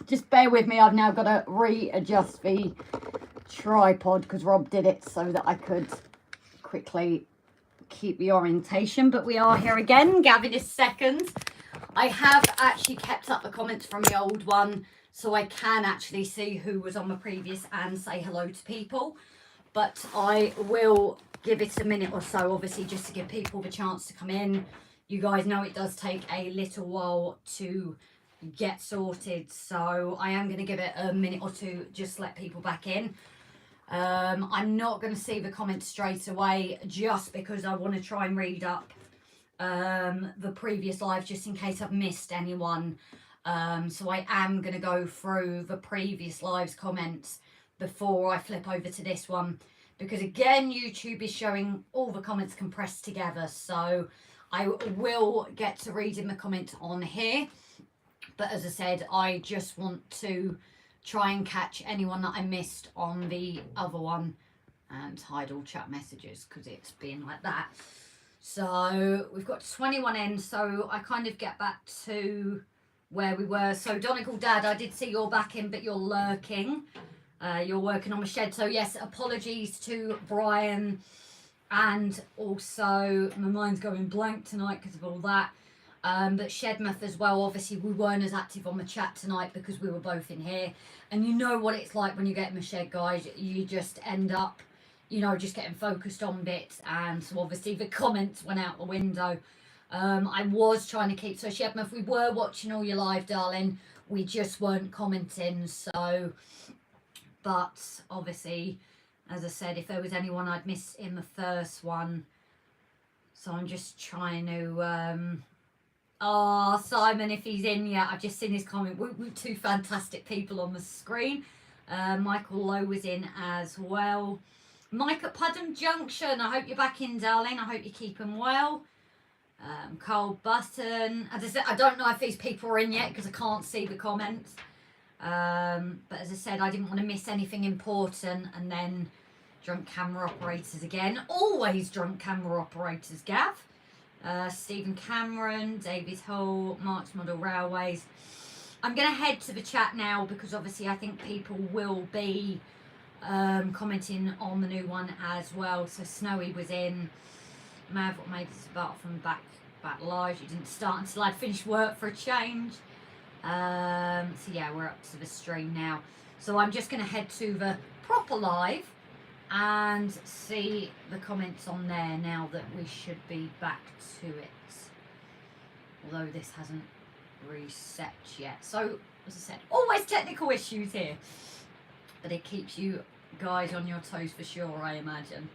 Just bear with me. I've now got to readjust the tripod because Rob did it so that I could quickly keep the orientation. But we are here again. Gavin is second. I have actually kept up the comments from the old one, so I can actually see who was on the previous and say hello to people. But I will give it a minute or so, obviously, just to give people the chance to come in. You guys know it does take a little while to get sorted, so I am going to give it a minute or two, just let people back in. I'm not going to see the comments straight away, just because I want to try and read up the previous live, just in case I've missed anyone. So I am going to go through the previous lives comments before I flip over to this one, because again, YouTube is showing all the comments compressed together, so I will get to reading the comments on here. But as I said, I just want to try and catch anyone that I missed on the other one and hide all chat messages because it's been like that. So we've got 21 in, so I kind of get back to where we were. So Donegal Dad, I did see you're back in, but you're lurking. You're working on the shed. So yes, apologies to Brian, and also my mind's going blank tonight because of all that. But Shedmouth as well, obviously we weren't as active on the chat tonight because we were both in here. And you know what it's like when you get in the shed, guys. You just end up, you know, just getting focused on bits. And so obviously the comments went out the window. I was trying to keep, so Shedmouth, we were watching all your live, darling. We just weren't commenting, so... But obviously, as I said, if there was anyone I'd missed in the first one. So I'm just trying to... Oh, Simon, if he's in yet, I've just seen his comment. We're two fantastic people on the screen. Michael Lowe was in as well. Mike at Pudham Junction, I hope you're back in, darling. I hope you're keeping well. Carl Button. As I said, I don't know if these people are in yet because I can't see the comments. But as I said, I didn't want to miss anything important. And then drunk camera operators again. Always drunk camera operators, Gav. Stephen Cameron, David Hull, Marks Model Railways. I'm going to head to the chat now because obviously I think people will be commenting on the new one as well. So Snowy was in. Mav made this about from back live. You didn't start until I'd finished work for a change. So yeah, we're up to the stream now. So I'm just going to head to the proper live and see the comments on there now that we should be back to it, although this hasn't reset yet. So as I said, always technical issues here, but it keeps you guys on your toes for sure, I imagine.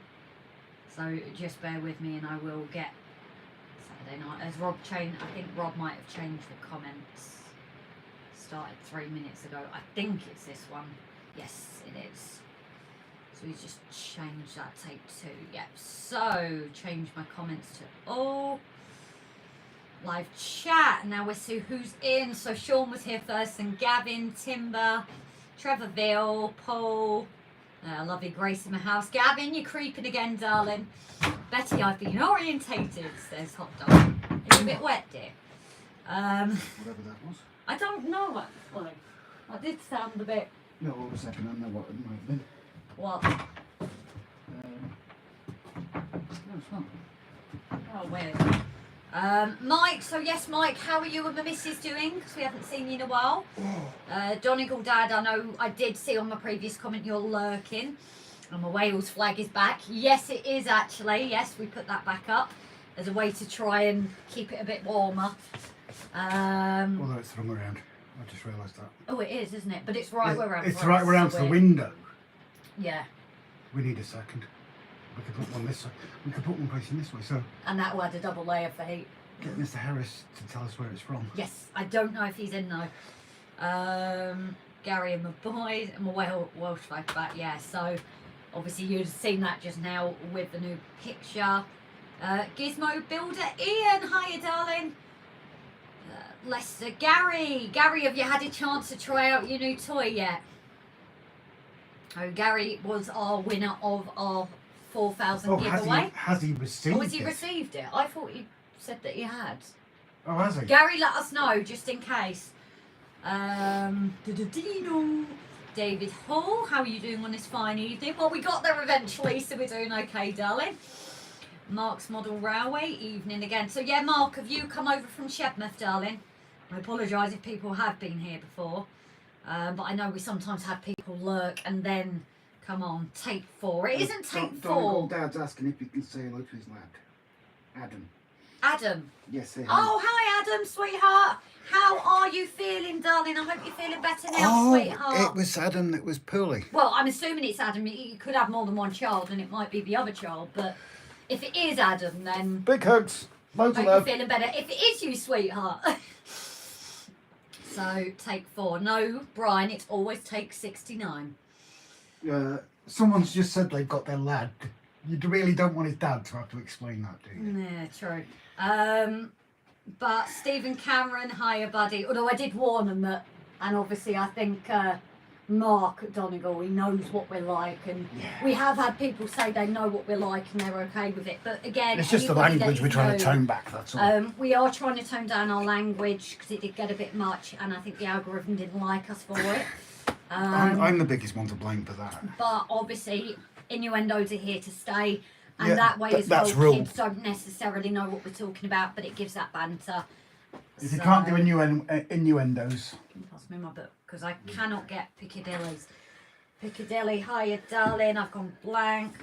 So just bear with me and I will get Saturday night. As Rob changed, I think Rob might have changed the comments. Started 3 minutes ago. I think it's this one. Yes, it is. So we just changed that, take 2. Yep. So change my comments to all. Live chat. Now we'll see who's in. So Sean was here first, and Gavin, Timber, Trevor VEAIL, Paul. Lovely Grace in the house. Gavin, you're creeping again, darling. Betty, I've been orientated, says Hot Dog. It's a bit wet, dear. Whatever that was. I don't know actually. I did sound a bit... No, hold a second, I know what it might have been. What? No, it's not. Oh, weird. Mike, so yes, Mike, how are you and the missus doing? Because we haven't seen you in a while. Donegal Dad, I know I did see on my previous comment you're lurking. And my Wales flag is back. Yes, it is actually. Yes, we put that back up as a way to try and keep it a bit warmer. Although it's the wrong way around. I just realised that. Oh, it is, isn't it? But it's right way around. It's right way around to the window. Yeah. We need a second. We could put one this way. We could put one facing this way. So. And that will add a double layer for heat. Get Mr. Harris to tell us where it's from. Yes, I don't know if he's in though. Gary and my boys and my Welsh flag back. Yeah. So obviously you've seen that just now with the new picture. Gizmo Builder Ian, hiya darling. Lester, Gary, have you had a chance to try out your new toy yet? Oh, Gary was our winner of our 4,000 giveaway. Has he received it? Oh, has he received it? I thought he said that he had. Oh, has he? Gary, let us know, just in case. David Hall, how are you doing on this fine evening? Well, we got there eventually, so we're doing okay, darling. Mark's Model Railway, evening again. So yeah, Mark, have you come over from Shepmouth, darling? I apologise if people have been here before, but I know we sometimes have people lurk and then come on, take 4. It isn't take 4. Dad's asking if you can say hello to his lad, Adam. Adam. Yes, say hello. Oh, hi, Adam, sweetheart. How are you feeling, darling? I hope you're feeling better now, sweetheart. It was Adam that was poorly. Well, I'm assuming it's Adam. You could have more than one child, and it might be the other child, but if it is Adam, then Big hugs. Loads of hope love. you're feeling better. If it is you, sweetheart. So, take 4. No, Brian, it's always take 69. Someone's just said they've got their lad. You really don't want his dad to have to explain that, do you? Yeah, true. But Stephen Cameron, hiya, buddy. Although I did warn him that, and obviously I think Mark Donegal, he knows what we're like, and we have had people say they know what we're like and they're okay with it. But again, It's just the language we're trying to tone back, that's all. We are trying to tone down our language because it did get a bit much, and I think the algorithm didn't like us for it. I'm the biggest one to blame for that. But obviously, innuendos are here to stay, and that way as that's well, real. kids don't necessarily know what we're talking about, but it gives that banter. If you can't do innuendos. Pass me my book, because I cannot get Piccadilly's. Piccadilly, hiya, darling, I've gone blank.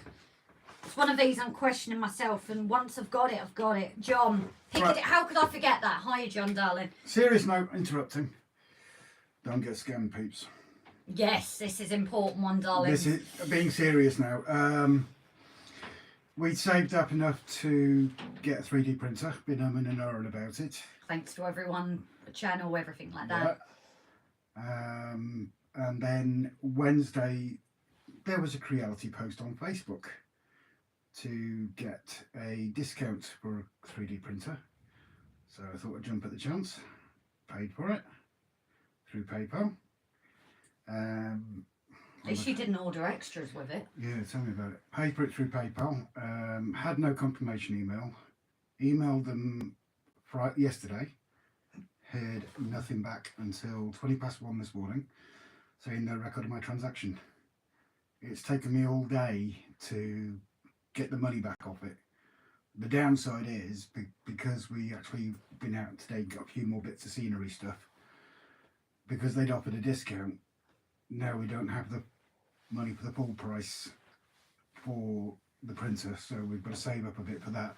It's one of these I'm questioning myself, and once I've got it, I've got it. John, Piccadilly, Right. how could I forget that? Hiya, John, darling. Serious note, interrupting. Don't get scammed, peeps. Yes, this is important one, darling. This is being serious now. We saved up enough to get a 3D printer. Been umming and ahhing about it. Thanks to everyone, the channel, everything like that. Yeah. And then Wednesday, there was a Creality post on Facebook to get a discount for a 3D printer. So I thought I'd jump at the chance. Paid for it through PayPal. At least you didn't order extras with it. Yeah, tell me about it. Paid for it through PayPal. Had no confirmation email. Emailed them yesterday. Heard nothing back until 1:20 this morning, saying no record of my transaction. It's taken me all day to get the money back off it. The downside is because we actually been out today, got a few more bits of scenery stuff. Because they'd offered a discount, now we don't have the money for the full price for the printer, so we've got to save up a bit for that.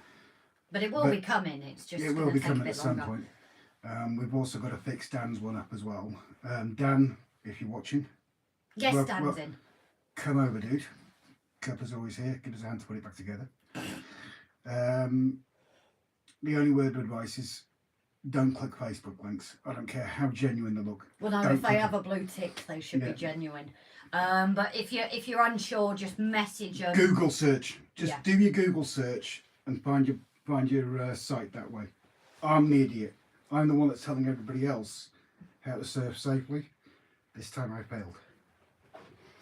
But it will be coming, it's just it will gonna be take a coming bit at some longer. point. We've also got to fix Dan's one up as well. Dan, if you're watching, Yes, well, Dan's in. come over, dude. Cuppa's always here. Give us a hand to put it back together. The only word of advice is don't click Facebook links. I don't care how genuine they look. Well, no, Don't if they click have it. a blue tick, they should be Yeah. genuine. But if you're unsure, just message them. Google search. Just Yeah. do your Google search and find your site that way. I'm the idiot. I'm the one that's telling everybody else how to surf safely. This time I failed.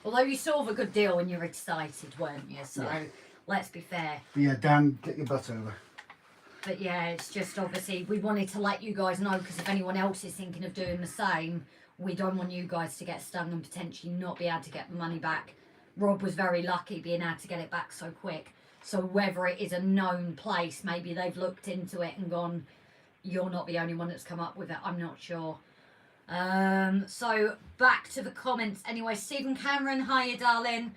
Although you saw a good deal when you were excited, weren't you? So Yeah. let's be fair. But yeah, Dan, get your butt over. But yeah, it's just obviously we wanted to let you guys know, because if anyone else is thinking of doing the same, we don't want you guys to get stung and potentially not be able to get the money back. Rob was very lucky being able to get it back so quick. So whether it is a known place, maybe they've looked into it and gone, you're not the only one that's come up with it, I'm not sure. So back to the comments anyway. Stephen Cameron, hiya darling.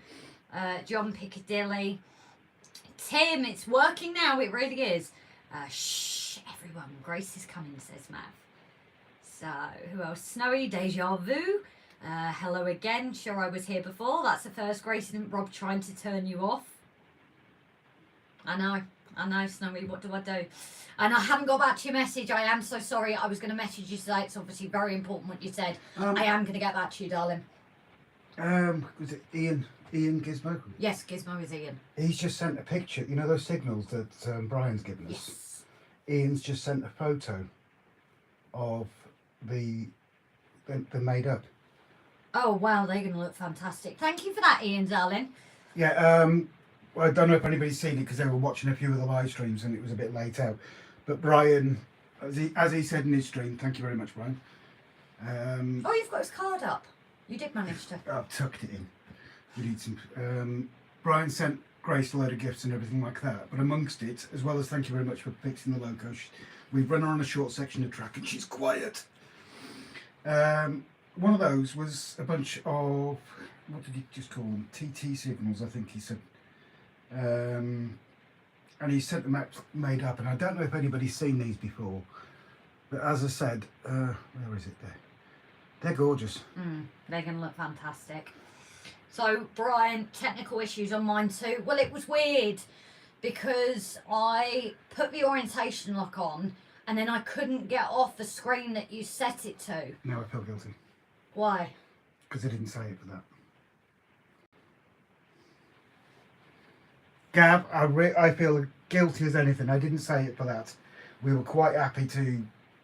John Piccadilly. Tim, it's working now, it really is. Shh, everyone, Grace is coming, says Mav. So, who else? Snowy, Deja Vu. Hello again, sure I was here before. That's the first Grace and Rob trying to turn you off. I know, Snowy, what do I do? And I haven't got back to your message. I am so sorry. I was going to message you today. It's obviously very important what you said. I am going to get back to you, darling. Was it Ian Gizmo? Yes, Gizmo is Ian. He's just sent a picture. You know those signals that Brian's given us? Yes. Ian's just sent a photo of the made up. Oh, wow, they're going to look fantastic. Thank you for that, Ian, darling. Yeah, well, I don't know if anybody's seen it because they were watching a few of the live streams and it was a bit late out. But Brian, as he said in his stream, thank you very much, Brian. Oh, you've got his card up. You did manage to. I've tucked it in. We need some. Brian sent Grace a load of gifts and everything like that, but amongst it, as well as thank you very much for fixing the logo, we've run her on a short section of track and she's quiet. One of those was a bunch of, what did he just call them? TT signals, I think he said. And he sent them out made up, and I don't know if anybody's seen these before, but as I said, where is it there? They're gorgeous. They're going to look fantastic. So, Brian, technical issues on mine too. Well, it was weird because I put the orientation lock on and then I couldn't get off the screen that you set it to. Now I feel guilty. Why? Because I didn't say it for that. Gav, I feel guilty as anything. I didn't say it for that. We were quite happy to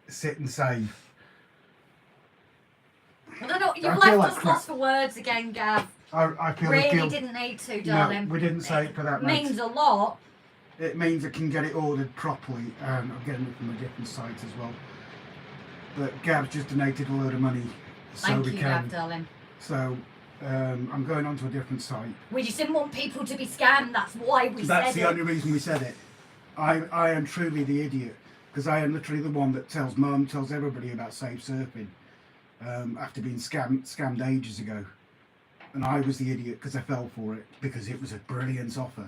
sit and save. I don't know. You've I left feel like us crap. lost for words again, Gav. I feel Really guilt. didn't need to, darling. No, we didn't say it for that, mate. Means a lot. It means I can get it ordered properly. I'm getting it from a different site as well. But Gav's just donated a load of money, so Thank we you, can. Gav, darling. So I'm going on to a different site. We just didn't want people to be scammed. That's why we said That's it. the only reason we said it. I am truly the idiot, because I am literally the one that tells Mum, tells everybody about safe surfing after being scammed ages ago. And I was the idiot because I fell for it because it was a brilliant offer.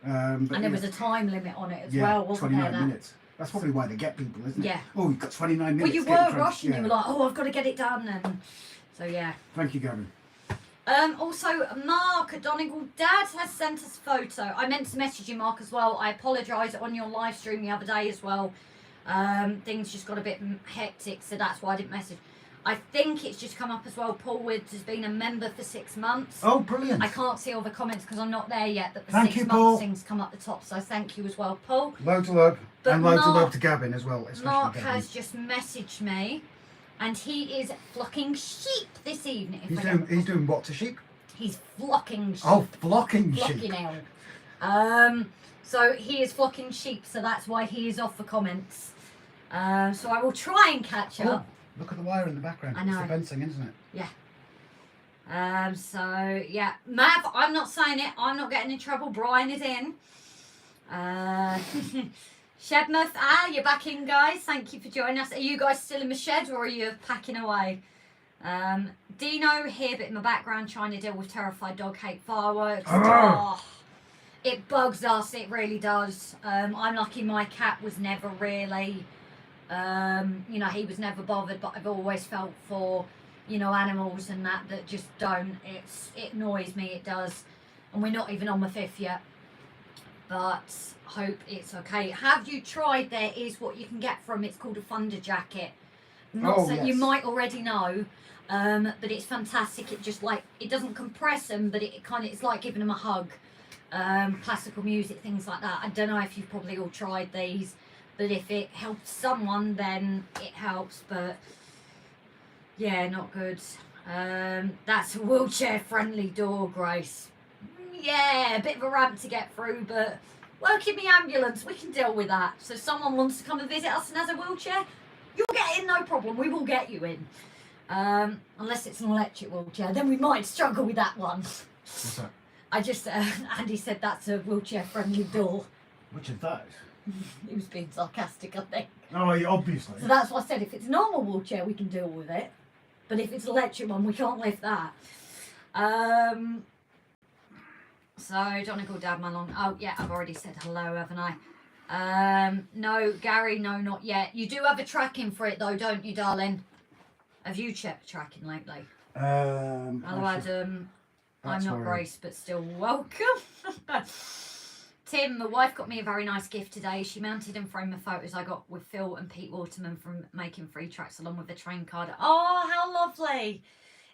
And there was a time limit on it as yeah, well, wasn't 29 there? That? minutes. That's probably why they get people, isn't it? Yeah. Oh, you've got 29 minutes. Well, you to get were it rushing. yeah. You were like, oh, I've got to get it done. And so, yeah. Thank you, Gavin. Also, Mark at Donegal Dad has sent us a photo. I meant to message you, Mark, as well. I apologise on your live stream the other day as well. Things just got a bit hectic, so that's why I didn't message. I think it's just come up as well. Paul Woods has been a member for 6 months. Oh, brilliant. I can't see all the comments because I'm not there yet, but the Thank 6 you, months Paul. things come up the top, so thank you as well, Paul. Loads of love. But and loads of Mark- love to Gavin as well. Especially Mark Gavin. has just messaged me, and he is flocking sheep this evening. He's doing what to sheep? He's flocking sheep. Oh, flocking sheep. Flocking hell. So he is flocking sheep, so that's why he is off for comments. So I will try and catch up. Look at the wire in the background. I know. It's the fencing, isn't it? Yeah. So yeah, Mav, I'm not saying it. I'm not getting in trouble. Brian is in. Shedmouth, you're back in, guys. Thank you for joining us. Are you guys still in the shed or are you packing away? Dino here, but in the background trying to deal with terrified dog hate fireworks. Oh, it bugs us. It really does. I'm lucky my cat was never really. You know, he was never bothered, but I've always felt for, you know, animals and that just don't. It annoys me, it does. And we're not even on the 5th yet. But hope it's okay. Have you tried? There is what you can get from, it's called a Thunder Jacket. Not so yes. you might already know, but it's fantastic. It just like, it doesn't compress them, but it kind of, it's like giving them a hug. Classical music, things like that. I don't know if you've probably all tried these. But if it helps someone, then it helps. But yeah, not good. That's a wheelchair-friendly door, Grace. Yeah, a bit of a ramp to get through, but work in the ambulance, we can deal with that. So if someone wants to come and visit us and has a wheelchair, you'll get in, no problem. We will get you in. Unless it's an electric wheelchair, then we might struggle with that one. What's that? I just, Andy said that's a wheelchair-friendly door. Which is that? He was being sarcastic, I think. Oh, yeah, obviously. So that's what I said. If it's a normal wheelchair, we can deal with it. But if it's an electric one, we can't lift that. So, Donegal Dad Malon. Oh, yeah, I've already said hello, haven't I? No, Gary, no, not yet. You do have a tracking for it, though, don't you, darling? Have you checked tracking lately? Hello, Adam. I'm not Grace, but still welcome. Tim, my wife got me a very nice gift today. She mounted and framed the photos I got with Phil and Pete Waterman from making free tracks along with the train card. Oh, how lovely.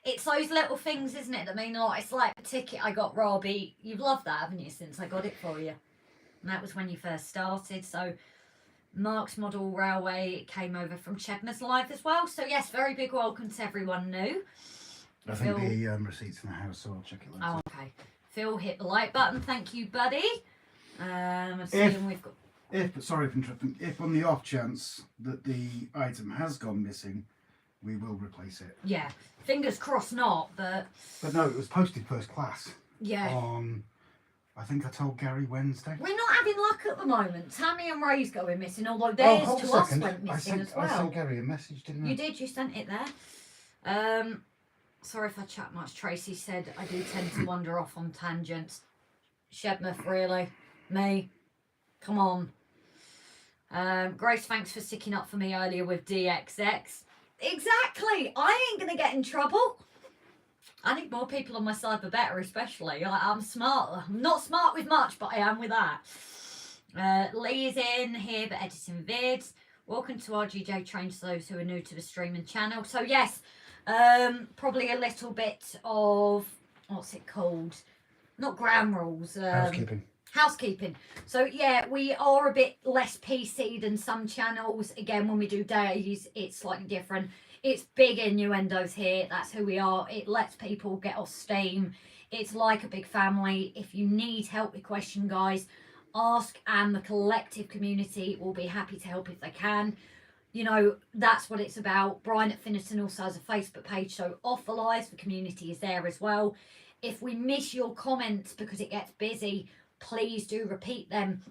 It's those little things, isn't it, that mean a lot. It's like the ticket I got Robbie. You've loved that, haven't you, since I got it for you? And that was when you first started. So Mark's Model Railway came over from Chedmouth Live as well. So yes, very big welcome to everyone new. I think the receipt's in the house, so I'll check it later. Oh, okay. Phil, hit the like button. Thank you, buddy. I'm seeing we've got... Sorry for interrupting. If on the off chance that the item has gone missing, we will replace it. Yeah, fingers crossed not, but no, it was posted first class. Yeah. On, I think I told Gary Wednesday. We're not having luck at the moment. Tammy and Ray's going missing, although theirs to us went missing as well. I sent Gary a message, didn't I? You did, you sent it there. Sorry if I chat much. Tracy said I do tend to wander off on tangents. Shedmouth, really? Me? Come on. Grace, thanks for sticking up for me earlier with DXX. Exactly. I ain't going to get in trouble. I need more people on my side the better, especially. I'm smart. I'm not smart with much, but I am with that. Lee is in here, but editing vids. Welcome to RGJ Trains for those who are new to the streaming channel. So yes, probably a little bit of, what's it called? Not ground rules. Housekeeping. So yeah, we are a bit less PC than some channels. Again, when we do days, it's slightly different. It's big innuendos here. That's who we are. It lets people get off steam. It's like a big family. If you need help with question, guys, ask, and the collective community will be happy to help if they can. You know, that's what it's about. Brian at Finnerton also has a Facebook page, so Off the Lives, the community is there as well. If we miss your comments because it gets busy, please do repeat them.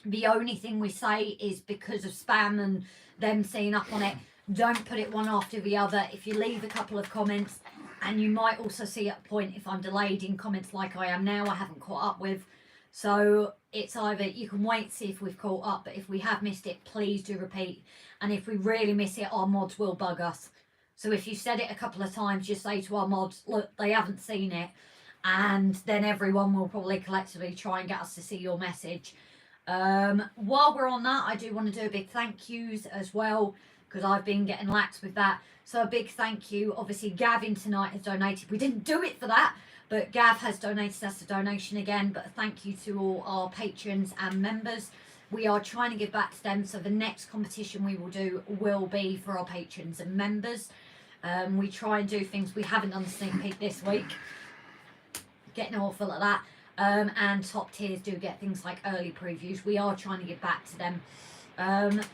The only thing we say is because of spam and them seeing up on it, don't put it one after the other. If you leave a couple of comments, and you might also see at a point if I'm delayed in comments like I am now, I haven't caught up with. So it's either you can wait, see if we've caught up, but if we have missed it, please do repeat. And if we really miss it, our mods will bug us. So if you said it a couple of times, just say to our mods, look, they haven't seen it. And then everyone will probably collectively try and get us to see your message. While we're on that, I do want to do a big thank yous as well, because I've been getting lax with that. So a big thank you. Obviously, Gavin tonight has donated. We didn't do it for that, but Gav has donated us a donation again. But a thank you to all our patrons and members. We are trying to give back to them. So the next competition we will do will be for our patrons and members. We try and do things. We haven't done the sneak peek this week. Getting awful at that. And top tiers do get things like early previews. We are trying to give back to them.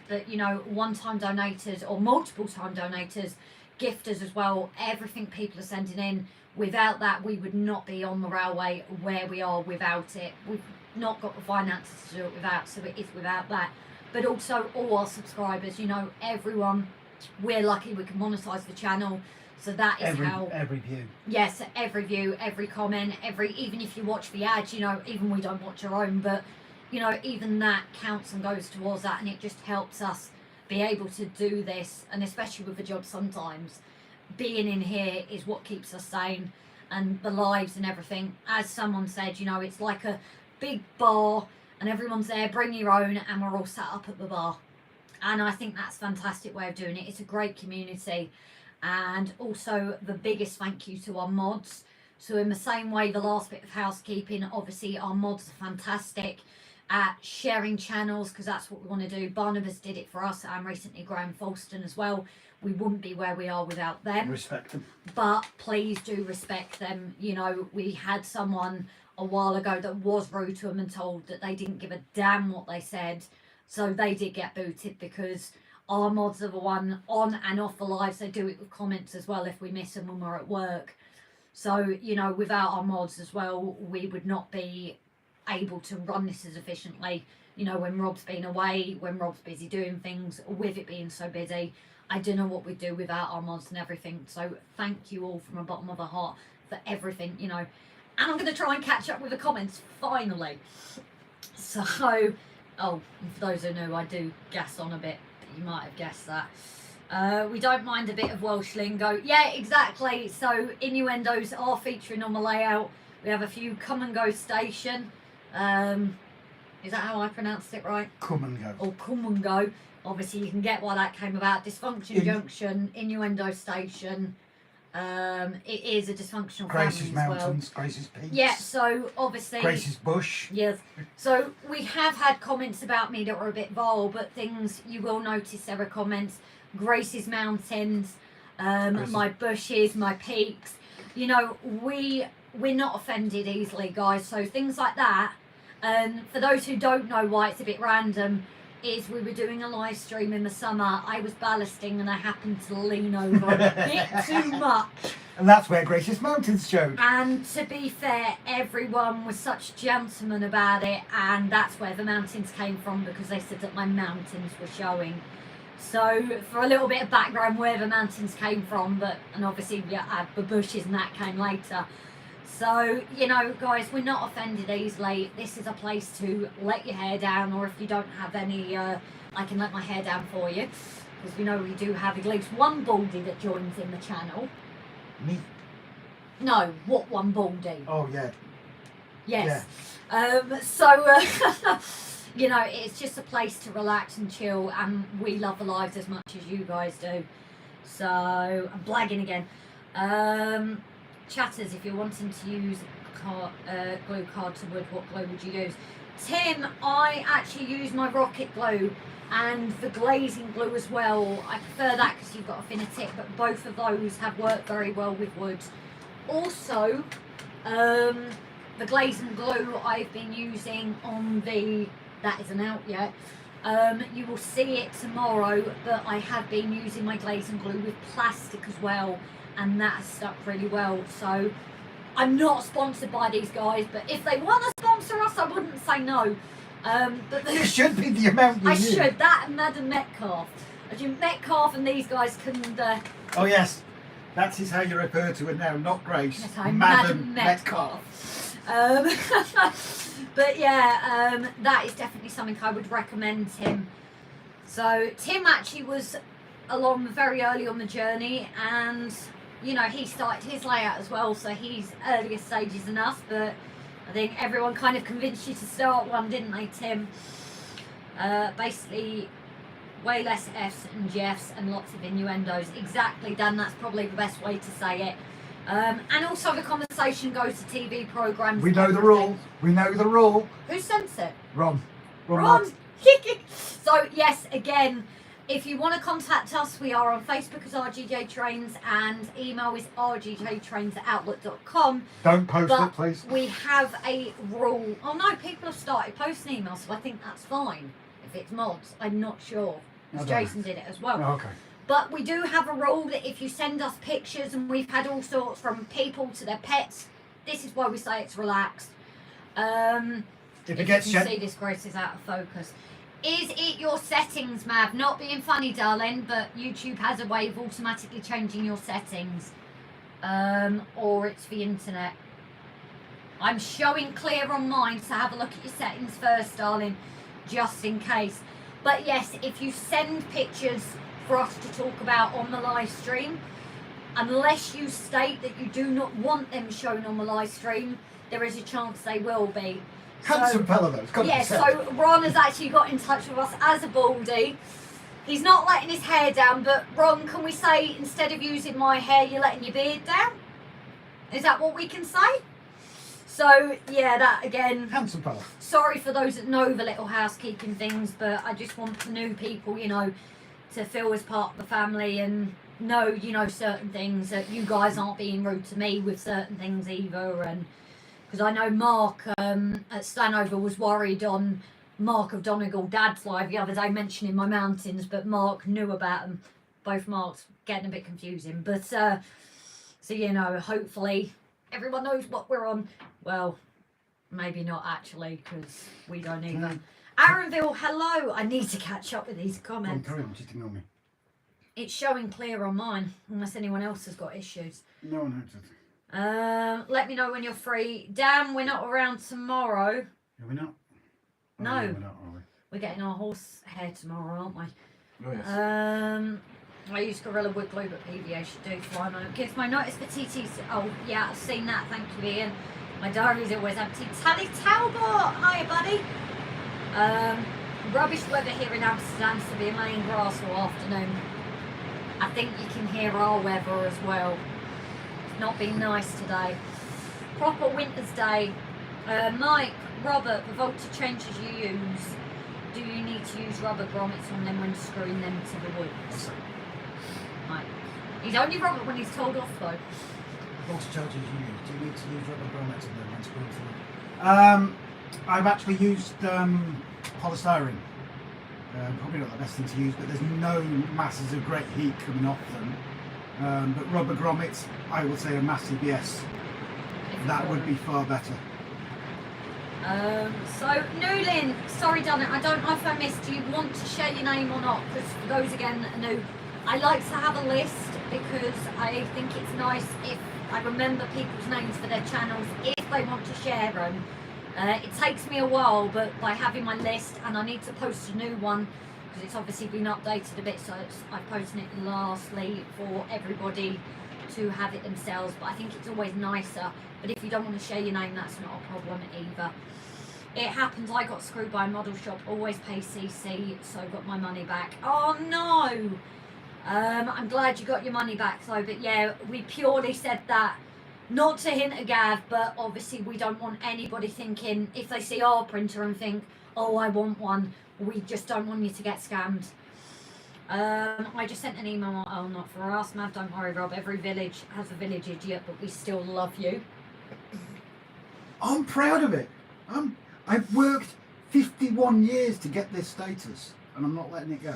But you know, one-time donators or multiple-time donators, gifters as well, everything people are sending in, without that we would not be on the railway where we are without it. We've not got the finances to do it without, so it is without that. But also all our subscribers, you know, everyone, we're lucky we can monetize the channel, so that is how every view. Yes, every view, every comment, even if you watch the ads, you know, even we don't watch our own, but you know, even that counts and goes towards that, and it just helps us be able to do this. And especially with the job, sometimes being in here is what keeps us sane, and the lives and everything. As someone said, you know, it's like a big bar and everyone's there, bring your own, and we're all sat up at the bar. And I think that's a fantastic way of doing it. It's a great community. And also the biggest thank you to our mods. So in the same way, the last bit of housekeeping, obviously our mods are fantastic at sharing channels, because that's what we want to do. Barnabas did it for us, and recently Graham Falston as well. We wouldn't be where we are without them. Respect them. But please do respect them. You know, we had someone a while ago that was rude to them and told that they didn't give a damn what they said. So they did get booted, because our mods are the one on and off the lives. They do it with comments as well if we miss them when we're at work. So, you know, without our mods as well, we would not be able to run this as efficiently. You know, when Rob's been away, when Rob's busy doing things, with it being so busy, I don't know what we'd do without our mods and everything. So thank you all from the bottom of the heart for everything, you know. And I'm going to try and catch up with the comments finally. So, oh, for those who know, I do gas on a bit, but you might have guessed that. We don't mind a bit of Welsh lingo. Yeah, exactly. So innuendos are featuring on the layout. We have a few come and go station. Is that how I pronounced it right? Come and go. Or come and go. Obviously you can get why that came about. Dysfunction Junction, innuendo station. It is a dysfunctional Grace's family as well. Mountains, Grace's Peaks. Yeah, so obviously Grace's Bush. Yes. So we have had comments about me that were a bit vile, but things you will notice there are comments. Grace's Mountains, my bushes, my peaks. You know, we're not offended easily, guys. So things like that. For those who don't know why it's a bit random, is we were doing a live stream in the summer. I was ballasting and I happened to lean over a bit too much. And that's where Gracious Mountains showed. And to be fair, everyone was such gentlemen about it, and that's where the mountains came from, because they said that my mountains were showing. So for a little bit of background where the mountains came from, and obviously the bushes and that came later. So, you know, guys, we're not offended easily. This is a place to let your hair down, or if you don't have any, I can let my hair down for you, because we know we do have at least one baldy that joins in the channel. Me? No, what one baldy? Oh, yeah. Yes. Yeah. You know, it's just a place to relax and chill, and we love the lives as much as you guys do. So, I'm blagging again. Chatters, if you're wanting to use glue card to wood, what glue would you use? Tim, I actually use my rocket glue and the glazing glue as well. I prefer that because you've got a thinner tip, but both of those have worked very well with wood. Also, the glazing glue I've been using on the, that isn't out yet, you will see it tomorrow, but I have been using my glazing glue with plastic as well, and that has stuck really well. So I'm not sponsored by these guys, but if they want to sponsor us, I wouldn't say no. But You should be the amount you I use. should. That and Madam Metcalf. I think Metcalf and these guys can. Oh yes, that is how you refer to her now, not Grace. Yes, I'm Madam Madam Metcalf. But yeah, that is definitely something I would recommend Tim. So Tim actually was along very early on the journey, and you know, he started his layout as well, so he's earlier stages than us, but I think everyone kind of convinced you to start one, didn't they, Tim? Basically, way less F's and Jeffs and lots of innuendos. Exactly, Dan, that's probably the best way to say it. And also the conversation goes to TV programmes. We know the rule. We know the rule. Who sends it? Ron. Ron. So, yes, again, if you want to contact us, we are on Facebook as RGJ Trains, and email is rgjtrains@outlook.com. Don't post But it, please. we have a rule. Oh no, people have started posting emails, so I think that's fine. If it's mods, I'm not sure. Because Jason did it as well. Oh, okay. But we do have a rule that if you send us pictures, and we've had all sorts from people to their pets, this is why we say it's relaxed. If it gets you can see this, Grace is out of focus. Is it your settings, Mav? Not being funny, darling, but YouTube has a way of automatically changing your settings. Or it's the internet. I'm showing clear on mine, so have a look at your settings first, darling, just in case. But yes, if you send pictures for us to talk about on the live stream, unless you state that you do not want them shown on the live stream, there is a chance they will be. Handsome fella though. It's got to Yeah, be said. so Ron has actually got in touch with us as a baldy. He's not letting his hair down, but Ron, can we say instead of using my hair, you're letting your beard down? Is that what we can say? So, yeah, that again. Handsome fella. Sorry for those that know the little housekeeping things, but I just want the new people, you know, to feel as part of the family and know, you know, certain things, that you guys aren't being rude to me with certain things either. And because I know Mark at Stanover was worried on Mark of Donegal Dad's live the other day mentioning my mountains, but Mark knew about them. Both Marks getting a bit confusing. But, so, you know, hopefully everyone knows what we're on. Well, maybe not actually, because we don't either. Aaronville, hello. I need to catch up with these comments. Carry on, just ignore me. It's showing clear on mine, unless anyone else has got issues. No, it's Let me know when you're free. Dan, we're not around tomorrow. Are we not? No. Oh, we're not, are we? We're getting our horse hair tomorrow, aren't we? Oh, yes. I use Gorilla Wood Glue, but PVA should do fine. Gives my notice for TTC. Oh, yeah, I've seen that. Thank you, Ian. My diary's always empty. Tally Talbot! Hiya, buddy. Rubbish weather here in Amsterdam, so be laying grass all afternoon. I think you can hear our weather as well. It's not been nice today. Proper winter's day. Mike, Robert, the voltage changes you use, do you need to use rubber grommets on them when screwing them to the wood? Mike. He's only Robert when he's told off though. Voltage charges you use. Do you need to use rubber grommets on them when screwing through? I've actually used polystyrene. No, we're not, are we? We're getting our horse hair tomorrow, aren't we? Yes. Oh, yeah, we're not, are we? Probably not the best thing to use, but there's no masses of great heat coming off them. But rubber grommets, I would say a massive yes. That would be far better. So, Newlin, sorry darling, I don't know if I missed, do you want to share your name or not? Because for those again that are new, I like to have a list because I think it's nice if I remember people's names for their channels if they want to share them. It takes me a while, but by having my list, and I need to post a new one because it's obviously been updated a bit, so I posted it lastly for everybody to have it themselves, but I think it's always nicer. But if you don't want to share your name, that's not a problem either. It happens, I got screwed by a model shop, always pay CC, so I got my money back. Oh no! I'm glad you got your money back though, but yeah, we purely said that, not to hint at Gav, but obviously we don't want anybody thinking, if they see our printer and think, oh I want one, we just don't want you to get scammed. I just sent an email, oh not for us, Mav, don't worry Rob, every village has a village idiot, but we still love you. I'm proud of it. I've worked 51 years to get this status, and I'm not letting it go.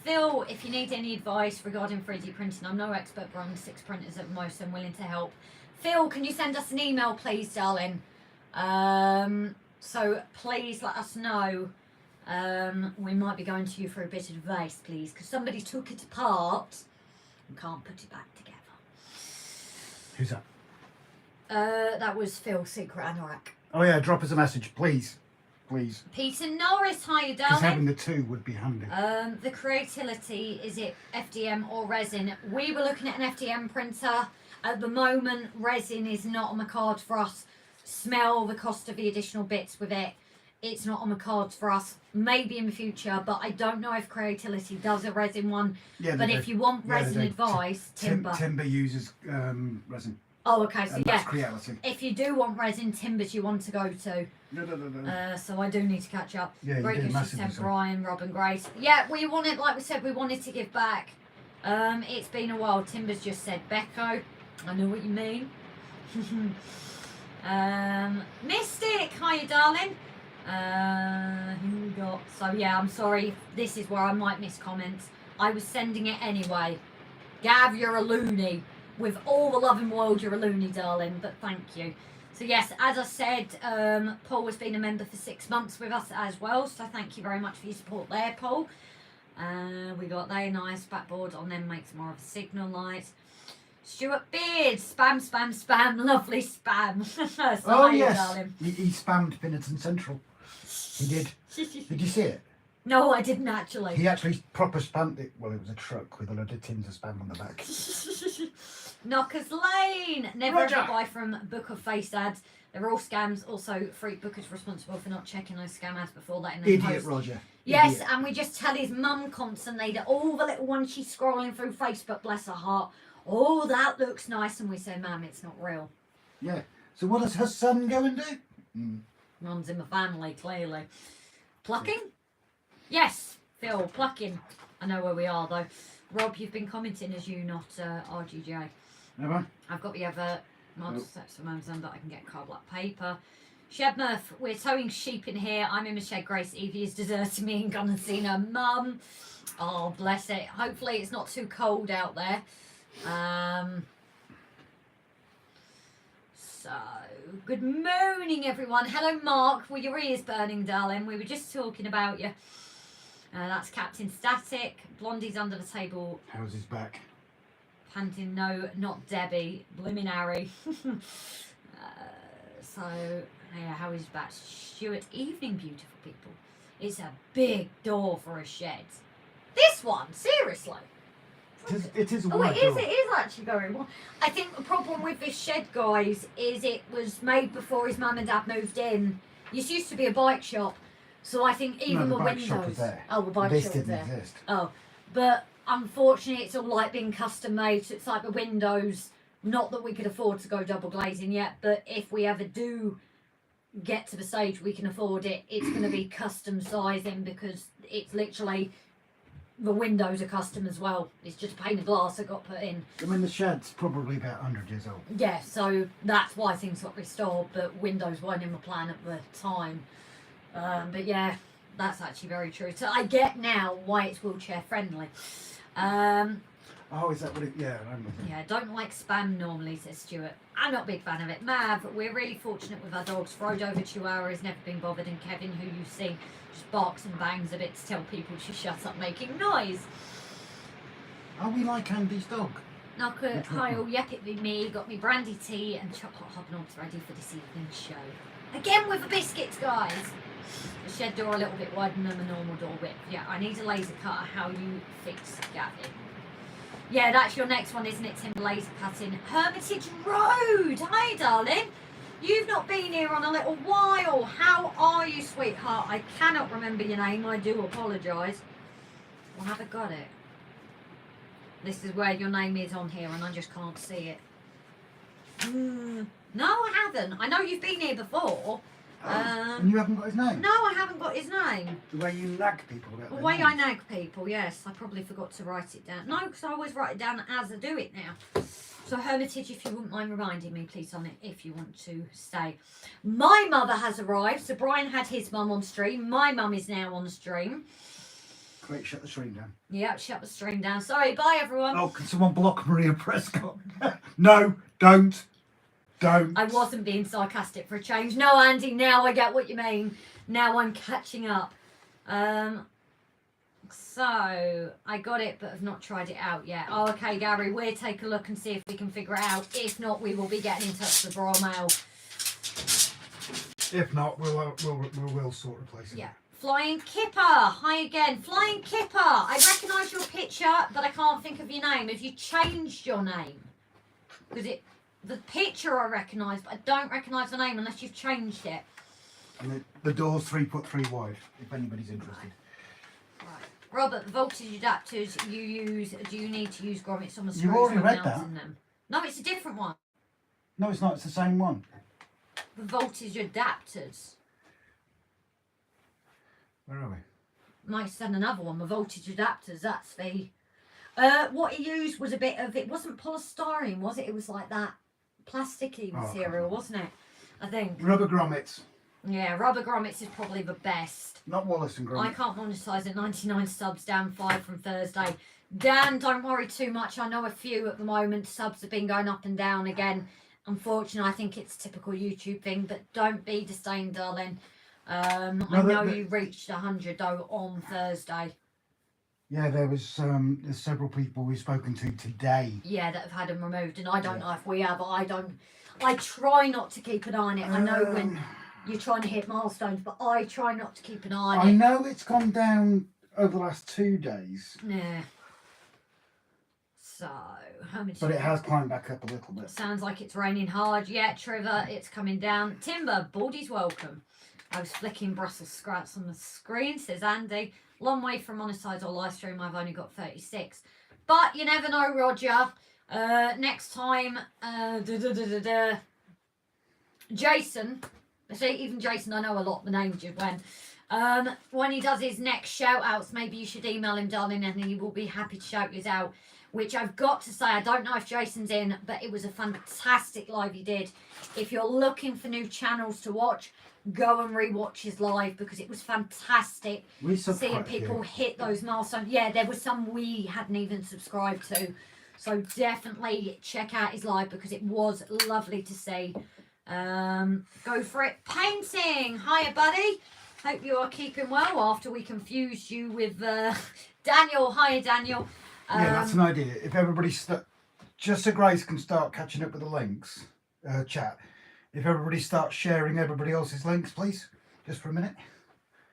Phil, if you need any advice regarding 3D printing, I'm no expert, but I'm 6 printers at most, I'm willing to help. Phil, can you send us an email, please, darling? So please let us know. We might be going to you for a bit of advice, please, because somebody took it apart and can't put it back together. Who's that? That was Phil, Secret Anorak. Oh yeah, drop us a message, please. Please. Peter Norris, hiya, Because having darling. the two would be handy. The Creatility, is it FDM or resin? We were looking at an FDM printer. At the moment, resin is not on the cards for us. Smell the cost of the additional bits with it. It's not on the cards for us. Maybe in the future, but I don't know if Creatility does a resin one. Yeah, but if you want resin advice, timber. Timber uses resin. Oh, okay, so And yeah. that's Creatility. If you do want resin, timbers you want to go to. No. So I do need to catch up. Yeah, you Great do news massively sent so. Brian, Rob and Grace. Yeah, we wanted, like we said, we wanted to give back. It's been a while. Timbers just said Becco. I know what you mean. Mystic, hiya darling. Who we got? So yeah, I'm sorry. This is where I might miss comments. I was sending it anyway. Gav, you're a loony. With all the love in the world, you're a loony, darling. But thank you. So yes, as I said, Paul has been a member for 6 months with us as well. So thank you very much for your support there, Paul. We got there, nice backboard on them, makes more of a signal light. Stuart Beard, spam, spam, spam, lovely spam. So Oh hiya, yes, darling. he spammed Pinnerton Central. He did. Did you see it? No, I didn't actually. He actually proper spammed it. Well, it was a truck with a load of tins of spam on the back. Knockers Lane. Never Roger. ever buy from Book of Face ads. They're all scams. Also, Freak Book is responsible for not checking those scam ads before letting them Idiot post. Roger. Yes, Idiot. and we just tell his mum constantly that all the little ones she's scrolling through Facebook, bless her heart, oh, that looks nice. And we say, Mum, it's not real. Yeah. So what does her son go and do? Runs in the family, clearly. Plucking? Yes, Phil, plucking. I know where we are, though. Rob, you've been commenting as you, not RGJ. Never. I've got the other mod Nope. sets from Amazon that I can get card black paper. Shed Murph, we're towing sheep in here. I'm in the shed. Grace Evie is deserting me and gone and seen her mum. Oh, bless it. Hopefully it's not too cold out there. So, good morning, everyone. Hello, Mark. Were your ears burning, darling? We were just talking about you. That's Captain Static. Blondie's under the table. How's his back? Panting, no, not Debbie. Blimmin' Harry. So, yeah, how is that? Stuart, evening, beautiful people. It's a big door for a shed. This one, seriously. It is a Oh, wide it is. door. It is actually going well. I think the problem with this shed, guys, is it was made before his mum and dad moved in. This used to be a bike shop, so I think even No, the the bike windows. shop was there. Oh, the bike This shop was didn't there. exist. Oh, but unfortunately, it's all like being custom made. So it's like the windows. Not that we could afford to go double glazing yet, but if we ever do get to the stage we can afford it, it's going to be custom sizing because it's literally. The windows are custom as well. It's just a pane of glass that got put in. I mean, the shed's probably about 100 years old. Yeah, so that's why things got restored, but windows weren't in the plan at the time. But yeah, That's actually very true. So I get now why it's wheelchair friendly. Oh, is that what it? Yeah, I remember. Yeah, don't like spam normally, says Stuart. I'm not a big fan of it. Mav, we're really fortunate with our dogs. Frodo over Chihuahua has never been bothered, and Kevin, who you see, just barks and bangs a bit to tell people to shut up making noise. Are we like Andy's dog? Knocker, Kyle, yep, it be me. Got me brandy tea and chocolate hobnobs ready for this evening's show. Again with the biscuits, guys. The shed door a little bit wider than the normal door width. Yeah, I need a laser cutter. How you fix Gavin? Yeah, that's your next one, isn't it, Tim? Laser cutting. Hermitage Road. Hi, darling. You've not been here on a little while. How are you, sweetheart? I cannot remember your name. I do apologise. Well, have I got it? This is where your name is on here and I just can't see it. No, I haven't. I know you've been here before. And you haven't got his name? No, I haven't got his name. The way you nag people about The their way names. I nag people, yes. I probably forgot to write it down. No, because I always write it down as I do it now. So Hermitage, if you wouldn't mind reminding me, please, on it, if you want to stay. My mother has arrived. So Brian had his mum on stream. My mum is now on stream. Quick, shut the stream down. Yep, shut the stream down. Sorry, bye everyone. Oh, can someone block Maria Prescott? No, don't. Don't. I wasn't being sarcastic for a change. No, Andy, now I get what you mean. Now I'm catching up. So, I got it, but have not tried it out yet. Oh, okay, Gary, we'll take a look and see if we can figure it out. If not, we will be getting in touch with Royal Mail. If not, we'll sort of place it. Yeah. Flying Kipper, hi again. Flying Kipper, I recognise your picture, but I can't think of your name. Have you changed your name? Because the picture I recognise, but I don't recognise the name unless you've changed it. And the door's 3'3" wide, if anybody's interested. Right. Robert, the voltage adapters you use, do you need to use grommets on the screws? You've already or read mounting that. them? No, it's a different one. No, it's not. It's the same one. The voltage adapters. Where are we? Might send another one. The voltage adapters. That's the. What he used was a bit of. It wasn't polystyrene, was it? It was like that plasticky material, wasn't it? I think. Rubber grommets. Yeah, rubber grommets is probably the best. Not Wallace and Gromit. I can't monetize at 99 subs, down 5 from Thursday. Dan, don't worry too much. I know a few at the moment. Subs have been going up and down again. Unfortunately, I think it's a typical YouTube thing, but don't be disdained, darling. I know you reached 100 though on Thursday. Yeah, there's several people we've spoken to today. Yeah, that have had them removed, and I don't know if we have. I try not to keep an eye on it. I know when you're trying to hit milestones, but I try not to keep an eye on it. I know it's gone down over the last 2 days. Yeah. So, how much? But it has climbed back up a little bit. Sounds like it's raining hard. Yeah, Trevor, it's coming down. Timber, Baldy's welcome. I was flicking Brussels sprouts on the screen, says Andy. Long way from monetize or live stream. I've only got 36. But you never know, Roger. Next time, Jason. See, even Jason, I know a lot of the names you went. When he does his next shout outs, maybe you should email him, darling, and he will be happy to shout you out. Which I've got to say, I don't know if Jason's in, but it was a fantastic live he did. If you're looking for new channels to watch, go and rewatch his live because it was fantastic seeing people hit those milestones. Yeah, there was some we hadn't even subscribed to. So definitely check out his live because it was lovely to see. Go for it. Painting. Hiya, buddy. Hope you are keeping well after we confused you with Daniel. Hiya, Daniel. Yeah, that's an idea. If everybody just so Grace can start catching up with the links, chat. If everybody starts sharing everybody else's links, please, just for a minute.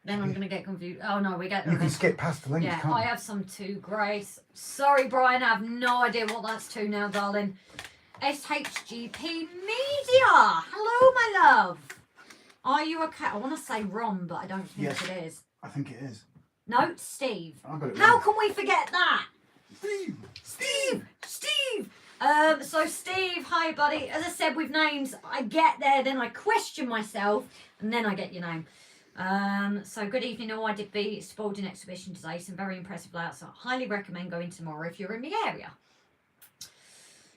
Then I'm going to get confused. Oh no, we get. You can skip past the links. Yeah, can't I you? have some too, Grace. Sorry, Brian, I have no idea what that's to now, darling. SHGP Media. Hello, my love. Are you okay? I want to say Ron, but I don't think it is. I think it is. No, Steve. I got it How right. can we forget that? Steve. So Steve, hi buddy. As I said with names, I get there, then I question myself, and then I get your name. So good evening all. I did be spoiled in exhibition today. Some very impressive layouts. So I highly recommend going tomorrow if you're in the area.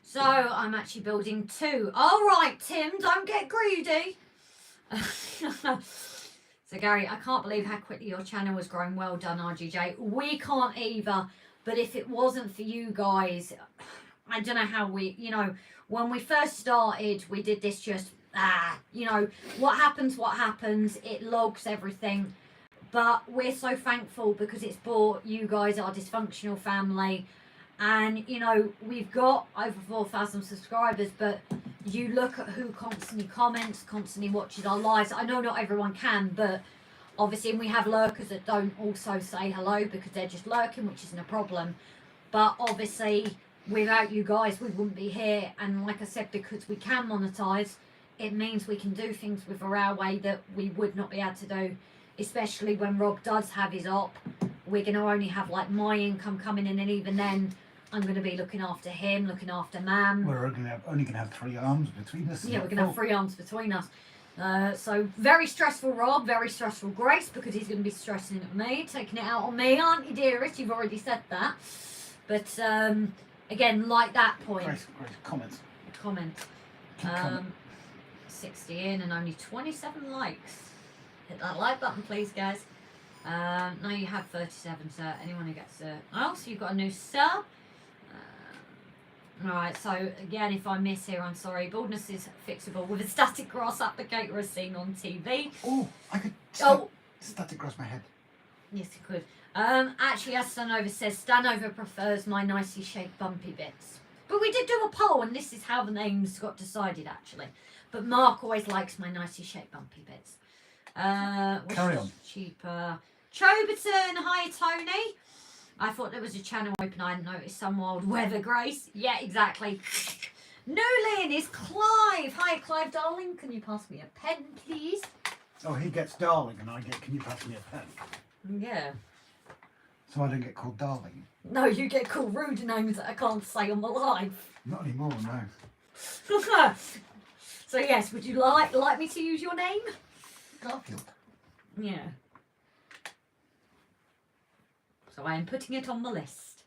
So I'm actually building 2. All right, Tim, don't get greedy. So Gary, I can't believe how quickly your channel has grown. Well done, RGJ. We can't either. But if it wasn't for you guys, I don't know how we, you know, when we first started, we did this just, you know, what happens, it logs everything. But we're so thankful because it's brought you guys, our dysfunctional family. And, you know, we've got over 4,000 subscribers, but you look at who constantly comments, constantly watches our lives. I know not everyone can, but obviously we have lurkers that don't also say hello because they're just lurking, which isn't a problem. But obviously, without you guys, we wouldn't be here. And like I said, because we can monetize, it means we can do things with our way that we would not be able to do, especially when Rob does have his op. We're going to only have like my income coming in, and even then, I'm going to be looking after him, looking after Mam. We're only going to have 3 arms between us. Yeah, we're going to have 3 arms between us. So very stressful Rob, very stressful Grace, because he's going to be stressing it at me, taking it out on me, aren't you, dearest? You've already said that. But again, like that point. Grace, comments. Comment. 60 in and only 27 likes. Hit that like button, please, guys. Now you have 37, sir. Anyone who gets a... Oh, so you've got a new sub. Alright, so again, if I miss here, I'm sorry. Baldness is fixable with a static grass applicator as seen on TV. Oh, I could static grass my head. Yes, you could. Actually, as Stanover says, Stanover prefers my nicely shaped bumpy bits. But we did do a poll, and this is how the names got decided, actually. But Mark always likes my nicely shaped bumpy bits. Carry on. Cheaper. Choberton, hi Tony. I thought there was a channel open. I hadn't noticed. Some wild weather, Grace. Yeah, exactly. Newlyn is Clive. Hi, Clive, darling. Can you pass me a pen, please? Oh, he gets darling, and I get, can you pass me a pen? Yeah. So I don't get called darling? No, you get called rude names that I can't say on the live. Not anymore, no. So yes, would you like me to use your name? Garfield. Yeah. So I am putting it on the list.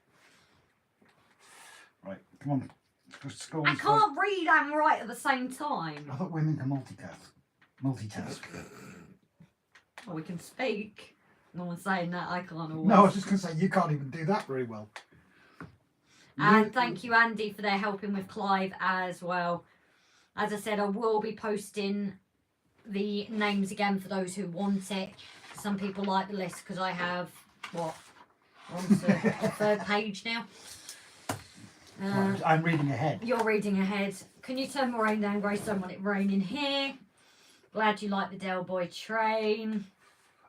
Right, come on. Scroll, I can't read and write at the same time. I thought women can multitask. Well, we can speak. No one's saying that. I can't always. No, I was just going to say, you can't even do that very well. And thank you, Andy, for their helping with Clive as well. As I said, I will be posting the names again for those who want it. Some people like the list because I have, what, we're on to the 3rd page now. I'm reading ahead. You're reading ahead. Can you turn the rain down, Grace? Don't want it raining here. Glad you like the Del Boy train.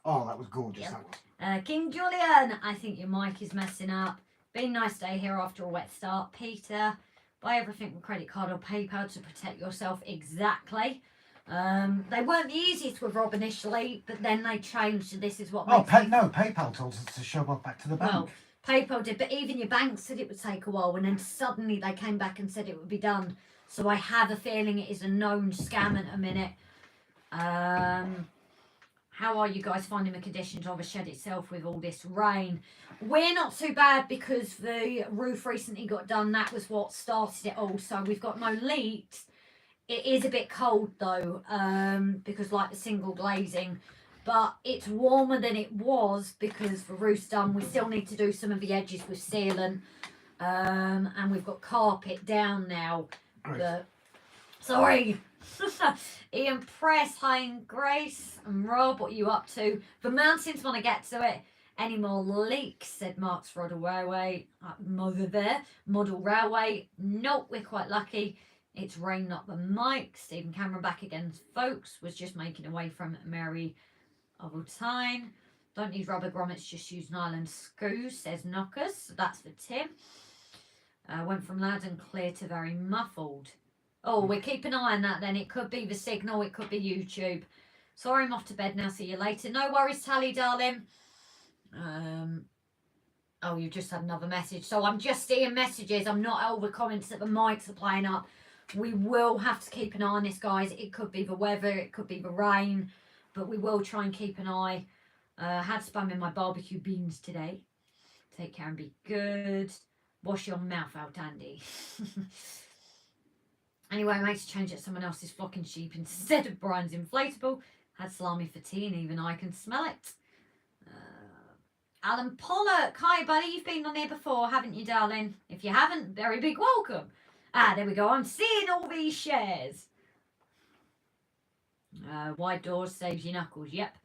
Oh, that was gorgeous. Yep. That was. King Julian, I think your mic is messing up. Been a nice day here after a wet start. Peter, buy everything with credit card or PayPal to protect yourself. Exactly. They weren't the easiest with Rob initially, but then they changed. This is what. Oh, PayPal told us to shove off back to the bank. Well, PayPal did, but even your bank said it would take a while, and then suddenly they came back and said it would be done. So I have a feeling it is a known scam at a minute. How are you guys finding the conditions of a shed itself with all this rain? We're not too bad because the roof recently got done. That was what started it all. So we've got no leaks. It is a bit cold though, because like the single glazing, but it's warmer than it was because the roof's done. We still need to do some of the edges with sealant, and we've got carpet down now. But, sorry. Ian Press, hi and Grace and Rob, what are you up to? The mountains want to get to it. Any more leaks, said Mark's Model Railway. Model Railway. Nope, we're quite lucky. It's rain, not the mic. Stephen Cameron back again, folks. Was just making away from Mary Ovaltine. Don't need rubber grommets, just use nylon screws, says Knockers. So that's for Tim. Went from loud and clear to very muffled. Oh, we'll keep an eye on that then. It could be the signal, it could be YouTube. Sorry, I'm off to bed now. See you later. No worries, Tally, darling. Oh, you just had another message. So I'm just seeing messages. I'm not over comments that the mics are playing up. We will have to keep an eye on this, guys. It could be the weather, it could be the rain, but we will try and keep an eye. Had spam in my barbecue beans today. Take care and be good. Wash your mouth out, Andy. Anyway, I made a change at someone else's flocking sheep instead of Brian's inflatable. Had salami for tea and even I can smell it. Alan Pollock. Hi, buddy. You've been on here before, haven't you, darling? If you haven't, very big welcome. There we go. I'm seeing all these shares. Wide doors saves your knuckles. Yep.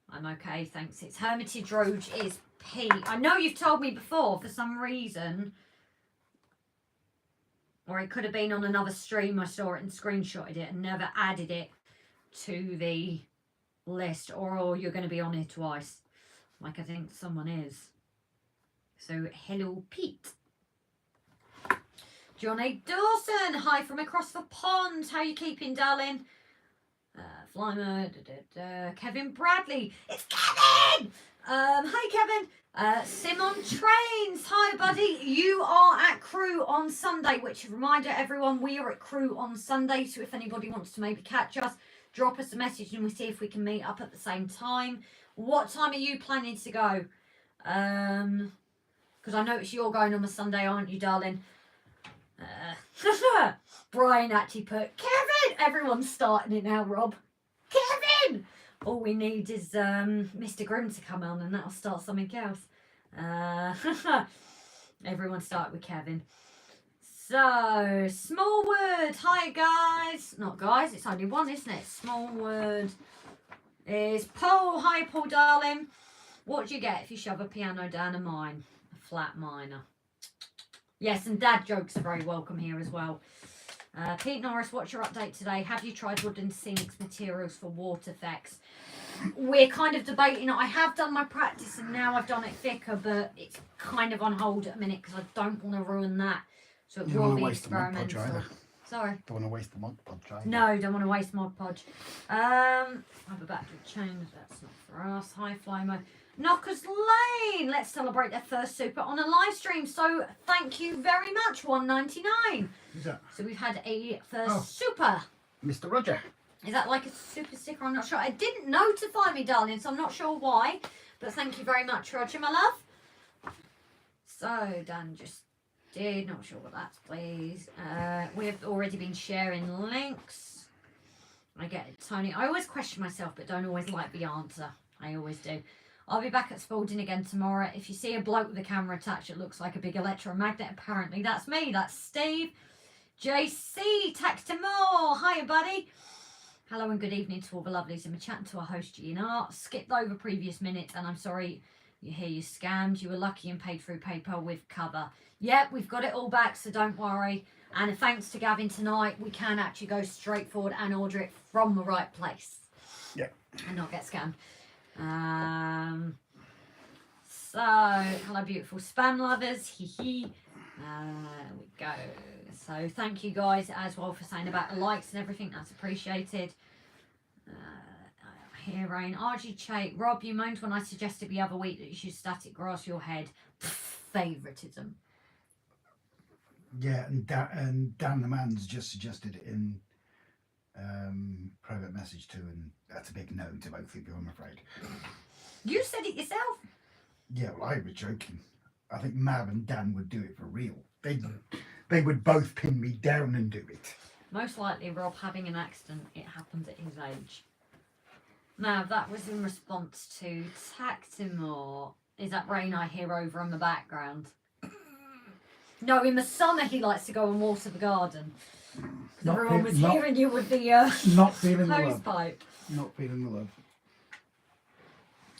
I'm okay, thanks. It's Hermitage Road is P. I know you've told me before for some reason. Or it could have been on another stream. I saw it and screenshotted it and never added it to the list. Or you're going to be on here twice. Like I think someone is. So, hello, Pete. John A. Dawson. Hi from across the pond. How you keeping, darling? Flymer. Kevin Bradley. It's Kevin! Hi, Kevin. Simon Trains. Hi, buddy. You are at Crew on Sunday, which, reminder, everyone, we are at Crew on Sunday. So if anybody wants to maybe catch us, drop us a message and we'll see if we can meet up at the same time. What time are you planning to go? Because I notice you're going on a Sunday, aren't you, darling? Brian actually put, Kevin! Everyone's starting it now, Rob. Kevin! All we need is Mr. Grimm to come on and that'll start something else. Everyone started with Kevin. So, Smallwood. Hi, guys. Not guys, it's only one, isn't it? Smallwood is Paul. Hi, Paul, darling. What do you get if you shove a piano down a mine? A flat minor. Yes, and dad jokes are very welcome here as well. Pete Norris, what's your update today? Have you tried wooden SCENICS materials for water effects? We're kind of debating. I have done my practice and now I've done it thicker, but it's kind of on hold at a minute because I don't want to ruin that. So it will be experimental. Sorry. Don't want to waste the Mod Podge either. No, don't want to waste Mod Podge. I have a battery change. That's not for us. Hi, Flymo. Knockers Lane. Let's celebrate their first super on a live stream. So thank you very much. $1.99. Who's that? So we've had a first super. Mr. Roger. Is that like a super sticker? I'm not sure. It didn't notify me, darling, so I'm not sure why. But thank you very much, Roger, my love. So Dan just did. Not sure what that's, please. We've already been sharing links. I get it, Tony. I always question myself, but don't always like the answer. I always do. I'll be back at Spalding again tomorrow. If you see a bloke with a camera attached, it looks like a big electromagnet. Apparently, that's me. That's Steve. JC, Taxtimore. Hiya, buddy. Hello and good evening to all the lovelies. I'm chatting to our host, Gina. Skipped over previous minutes, and I'm sorry you hear you scammed. You were lucky and paid through PayPal with cover. Yep, we've got it all back, so don't worry. And thanks to Gavin tonight, we can actually go straight forward and order it from the right place. Yeah. And not get scammed. So, hello beautiful spam lovers. Here we go. So thank you guys as well for saying about the likes and everything. That's appreciated. Here, Rain. RG Chait. Rob, you moaned when I suggested the other week that you should static grass your head. Favoritism. Yeah, and Dan the Man's just suggested it in private message too, and that's a big no to both of you, I'm afraid. You said it yourself. Yeah, well, I was joking. I think Mav and Dan would do it for real. They would both pin me down and do it. Most likely, Rob having an accident, it happens at his age. Now, that was in response to Tactimore. Is that rain I hear over in the background? No, in the summer he likes to go and water the garden. Everyone was hearing you with the not feeling the hose love. pipe. Not feeling the love.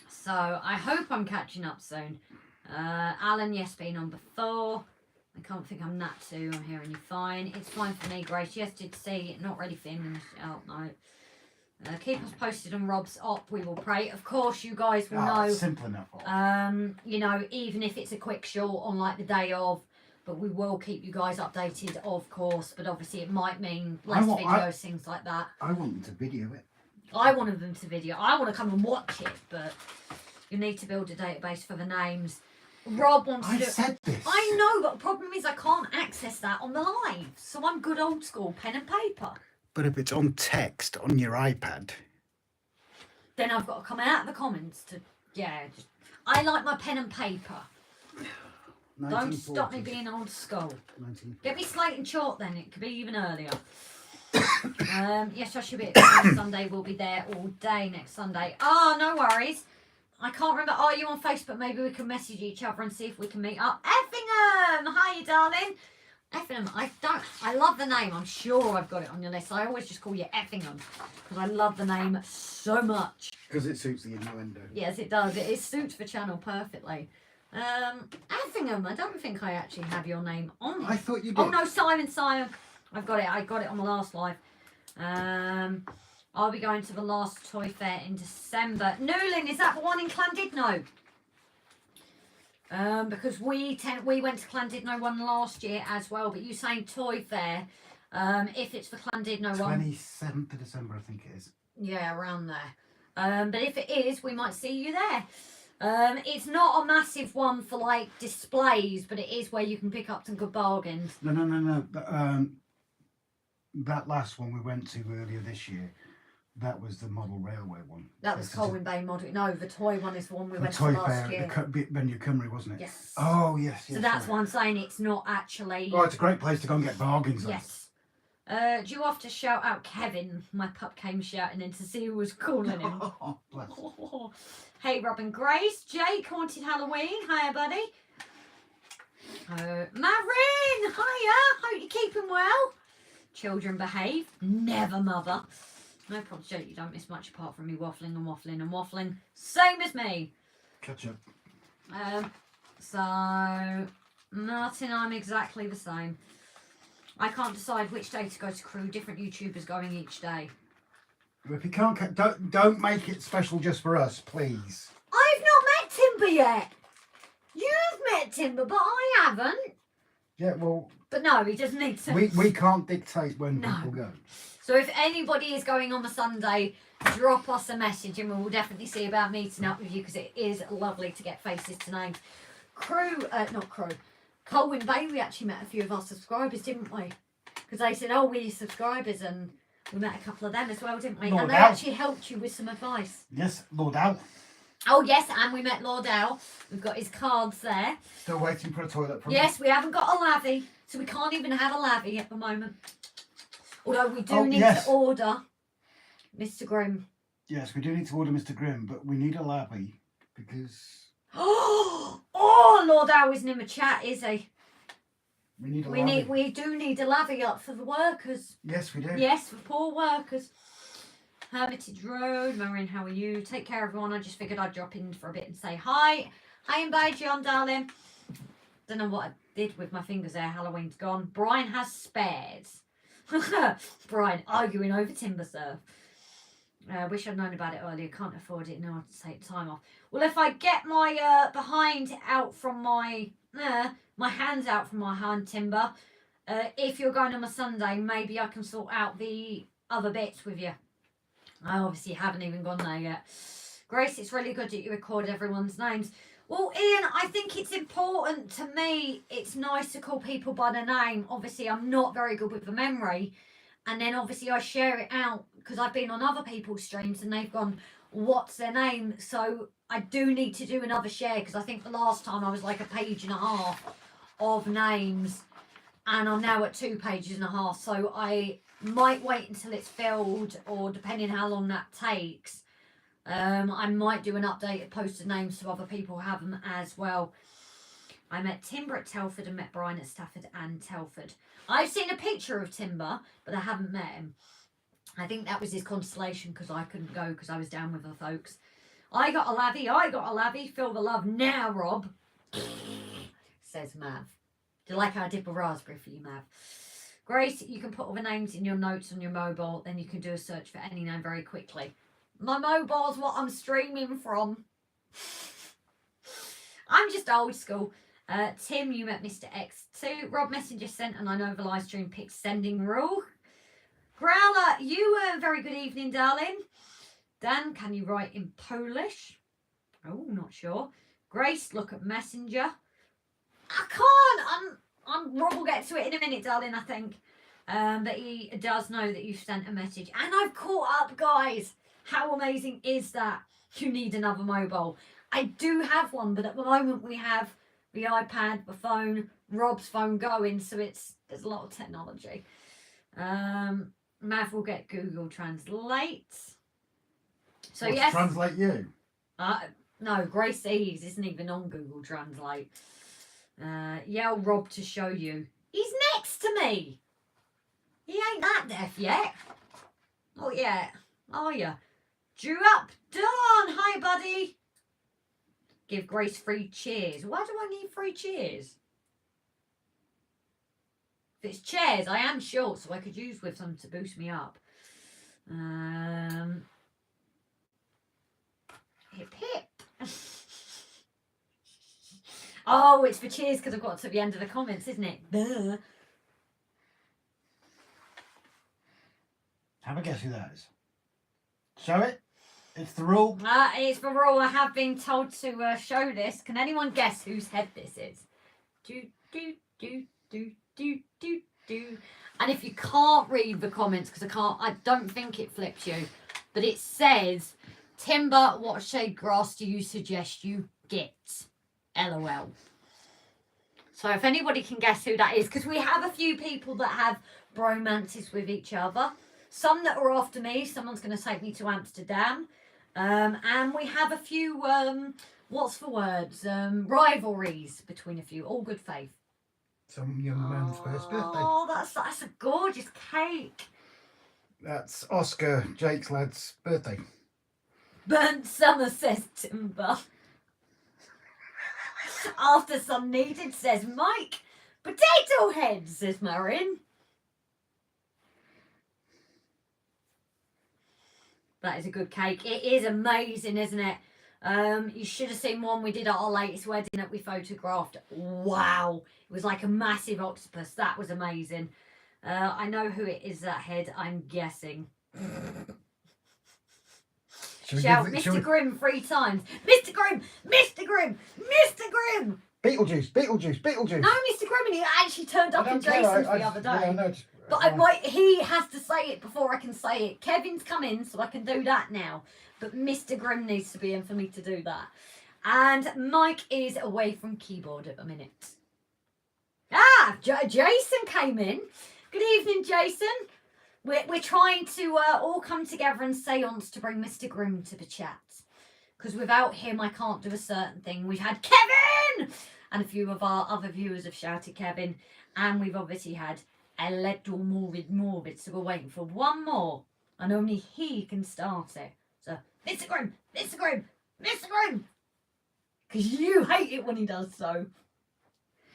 So I hope I'm catching up soon. Alan, yes, been on before. I can't think I'm that too. I'm hearing you fine. It's fine for me, Grace. Yes, did see. Not ready for him. Oh, no. Keep us posted on Rob's op. We will pray. Of course, you guys will know. Simple enough. You know, even if it's a quick short on like the day of, but we will keep you guys updated, of course. But obviously, it might mean less videos, things like that. I want them to video it. I wanted them to video. I want to come and watch it, but you need to build a database for the names. Rob wants to do. Said this. I know, but the problem is I can't access that on the live. So I'm good old school, pen and paper. But if it's on text on your iPad, then I've got to come out of the comments to, I like my pen and paper. Don't stop me being old school. Get me slate and chalk then, it could be even earlier. Yes, I should be next Sunday. We'll be there all day next Sunday. Oh, no worries. I can't remember. Are you on Facebook? Maybe we can message each other and see if we can meet up. Effingham! Hi, darling. Effingham. I love the name. I'm sure I've got it on your list. I always just call you Effingham because I love the name so much. Because it suits the innuendo. Yes, it does. It suits the channel perfectly. Effingham. I don't think I actually have your name on. I thought you did. Oh, no, Simon. I've got it. I got it on the last live. I'll be going to the last toy fair in December. Newlyn, is that the one in Llandudno? Because we went to Llandudno one last year as well. But you saying toy fair? If it's the Llandudno one, 27th of December, I think it is. yeah, around there. But if it is, we might see you there. It's not a massive one for like displays, but it is where you can pick up some good bargains. No. That last one we went to earlier this year, that was the model railway one. That was Colwyn Bay model. No, the toy one is the one we went to toy last fair, year. Benue Cymru, wasn't it? Yes. Oh, yes. So that's why I'm saying it's not actually. Oh, it's a great place to go and get bargains. Yes. Do you have to shout out Kevin? My pup came shouting in to see who was calling him. Oh, bless. Hey, Robin Grace. Jake, Haunted Halloween. Hiya, buddy. Marin. Hiya. Hope you're keeping well. Children behave. Never, mother. No problem, Jake. You don't miss much apart from me waffling and waffling and waffling. Same as me. Catch up. So, Martin, I'm exactly the same. I can't decide which day to go to crew. Different YouTubers going each day. If you can't, don't make it special just for us, please. I've not met Timber yet. You've met Timber, but I haven't. Yeah, well. But no, he doesn't need to. We can't dictate when people go. So if anybody is going on the Sunday, drop us a message and we will definitely see about meeting up with you because it is lovely to get faces to names. Colwyn Bay, we actually met a few of our subscribers, didn't we? Because they said, oh, we're your subscribers, and we met a couple of them as well, didn't we? Lord and they Al. actually helped you with some advice. Yes, Lord Al. Oh, yes, and we met Lord Al. We've got his cards there. Still waiting for a toilet from Yes, we haven't got a lavvy, so we can't even have a lavvy at the moment. Although we do need to order Mr. Grimm. Yes, we do need to order Mr. Grimm, but we need a lavvy because... Oh, Lord Al isn't in the chat, is he? We need a lavvy. We do need a lavvy up for the workers. Yes, we do. Yes, for poor workers. Hermitage Road, Maureen, how are you? Take care, everyone. I just figured I'd drop in for a bit and say hi. Hi, and bye, John, darling. Don't know what I did with my fingers there. Halloween's gone. Brian has spares. Brian arguing over timber surf. Wish I'd known about it earlier. Can't afford it. Now I have to take time off. Well, if I get my behind out from my hands out from my hand timber, if you're going on a Sunday, maybe I can sort out the other bits with you. I obviously haven't even gone there yet. Grace, it's really good that you record everyone's names. Well, Ian, I think it's important to me. It's nice to call people by their name. Obviously, I'm not very good with the memory. And then obviously I share it out because I've been on other people's streams and they've gone, what's their name? So I do need to do another share because I think the last time I was like 1.5 pages of names and I'm now at 2.5 pages. So I might wait until it's filled, or depending how long that takes, I might do an updated post of names so other people have them as well. I met Timber at Telford and met Brian at Stafford and Telford. I've seen a picture of Timber, but I haven't met him. I think that was his consolation because I couldn't go because I was down with the folks. I got a lavvy. Feel the love now, Rob. Says Mav. Do you like how I did the raspberry for you, Mav? Grace, you can put all the names in your notes on your mobile, then you can do a search for any name very quickly. My mobile's what I'm streaming from. I'm just old school. Tim, you met Mr. X2. Rob Messenger sent, and I know the live stream picked sending rule. Growler, you very good evening, darling. Dan, can you write in Polish? Oh, not sure. Grace, look at Messenger. I can't. Rob will get to it in a minute, darling, I think. But he does know that you've sent a message. And I've caught up, guys. How amazing is that? You need another mobile. I do have one, but at the moment we have the iPad, the phone, Rob's phone going, so there's a lot of technology. Mav will get Google Translate. So What's yes. Translate you? No, Grace Eves isn't even on Google Translate. Yell Rob to show you. He's next to me. He ain't that deaf yet. Not yet. Are you? Drew up. Dawn. Hi, buddy. Give Grace 3 cheers. Why do I need 3 cheers? If it's chairs, I am short, so I could use with them to boost me up. Hip hip. Oh, it's for cheers because I've got to the end of the comments, isn't it? Duh. Have a guess who that is. Show it. It's the rule. It's the rule. I have been told to show this. Can anyone guess whose head this is? Do, do, do, do, do, do, do. And if you can't read the comments, because I don't think it flips you, but it says, Timber, what shade grass do you suggest you get? LOL. So if anybody can guess who that is, because we have a few people that have bromances with each other. Some that are after me. Someone's going to take me to Amsterdam. And we have a few, what's the words? Rivalries between a few. All good faith. Some young man's first birthday. Oh, that's a gorgeous cake. That's Oscar, Jake's lad's birthday. Burnt summer, says Timber. After some needed, says Mike. Potato head, says Marin. That is a good cake. It is amazing, isn't it? You should have seen one we did at our latest wedding that we photographed. Wow. It was like a massive octopus. That was amazing. I know who it is, that head, I'm guessing. Shout Mr. Grimm 3 times. Mr. Grimm! Mr. Grimm! Mr. Grimm! Beetlejuice, Beetlejuice, Beetlejuice. No, Mr. Grimm, and he actually turned up in Jason's the other day. Yeah, I know. But he has to say it before I can say it. Kevin's come in, so I can do that now. But Mr. Grimm needs to be in for me to do that. And Mike is away from keyboard at the minute. Jason came in. Good evening, Jason. We're trying to all come together and seance to bring Mr. Grimm to the chat. Because without him, I can't do a certain thing. We've had Kevin! And a few of our other viewers have shouted Kevin. And we've obviously had a little morbid. So we're waiting for one more. And only he can start it. So, Mr. Grimm! Mr. Grimm! Mr. Grimm! Because you hate it when he does so.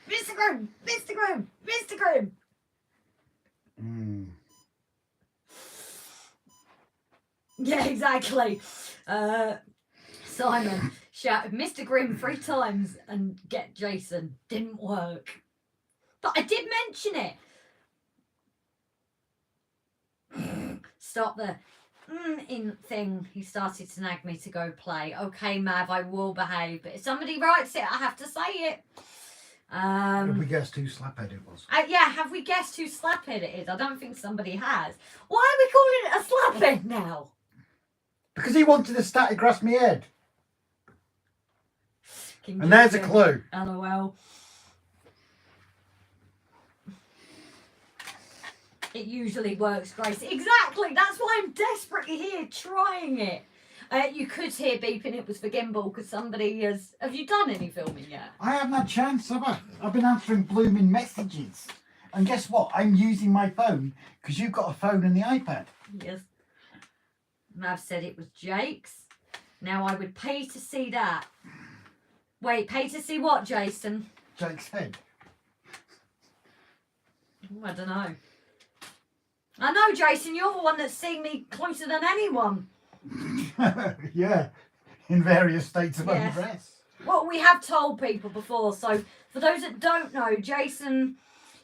Mr. Grimm! Mr. Grimm! Mr. Grimm! Yeah, exactly. Simon shouted Mr. Grimm 3 times and get Jason. Didn't work. But I did mention it. Stop the in thing. He started to nag me to go play. Okay, Mav, I will behave. But if somebody writes it, I have to say it. Have we guessed who Slaphead it was? Yeah, have we guessed who Slaphead it is? I don't think somebody has. Why are we calling it a Slaphead now? Because he wanted to static grass me head. King And there's a Junction. clue. LOL. It usually works, Grace. Exactly. That's why I'm desperately here trying it. You could hear beeping. It was for gimbal because somebody has... Have you done any filming yet? I haven't had a chance, have I? I've been answering blooming messages. And guess what? I'm using my phone because you've got a phone and the iPad. Yes. Mav said it was Jake's. Now I would pay to see that. Wait, pay to see what, Jason? Jake's head. Oh, I don't know. I know, Jason, you're the one that's seen me closer than anyone. Yeah, in various states of Yes. undress. Well, we have told people before, so for those that don't know, Jason,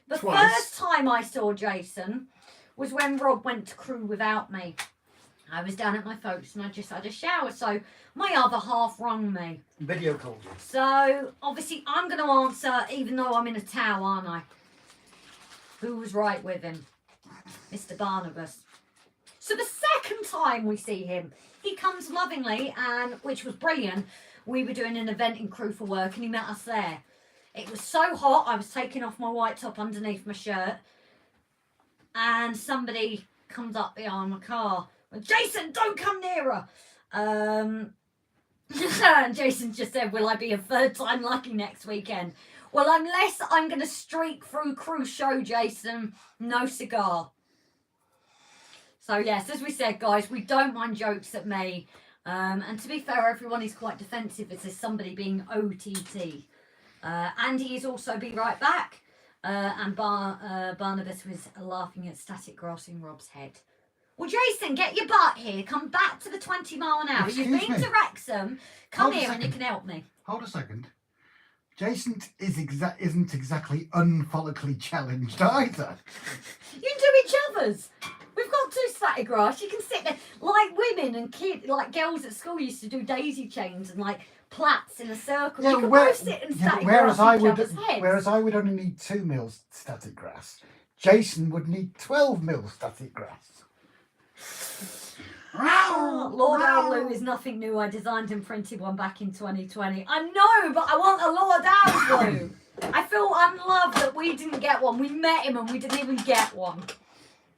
the Twice. first time I saw Jason was when Rob went to crew without me. I was down at my folks and I just had a shower, so my other half rung me. Video called you. So, obviously, I'm going to answer, even though I'm in a towel, aren't I? Who was right with him? Mr. Barnabas. So the second time we see him, he comes lovingly, and which was brilliant. We were doing an event in crew for work, and he met us there. It was so hot, I was taking off my white top underneath my shirt, and somebody comes up behind my car. Jason, don't come nearer. And Jason just said, will I be a third time lucky next weekend? Well, unless I'm going to streak through Crew Show, Jason, no cigar. So, yes, as we said, guys, we don't mind jokes at me. And to be fair, everyone is quite defensive as there's somebody being OTT. Andy is also be right back. And Barnabas was laughing at static grass in Rob's head. Well, Jason, get your butt here. Come back to the 20 mile an hour. You've been to Wrexham. Come here and you can help me. Hold a second. Jason isn't exactly unfollically challenged either. You can do each other's. We've got 2 static grass. You can sit there like women and like girls at school used to do daisy chains and like plaits in a circle. Yeah, you can both sit and static grass each other's heads. Whereas I would only need 2 mils static grass. Jason would need 12 mils static grass. Lord Owl Blue is nothing new. I designed and printed one back in 2020. I know, but I want a Lord Owl Blue. I feel unloved that we didn't get one. We met him and we didn't even get one.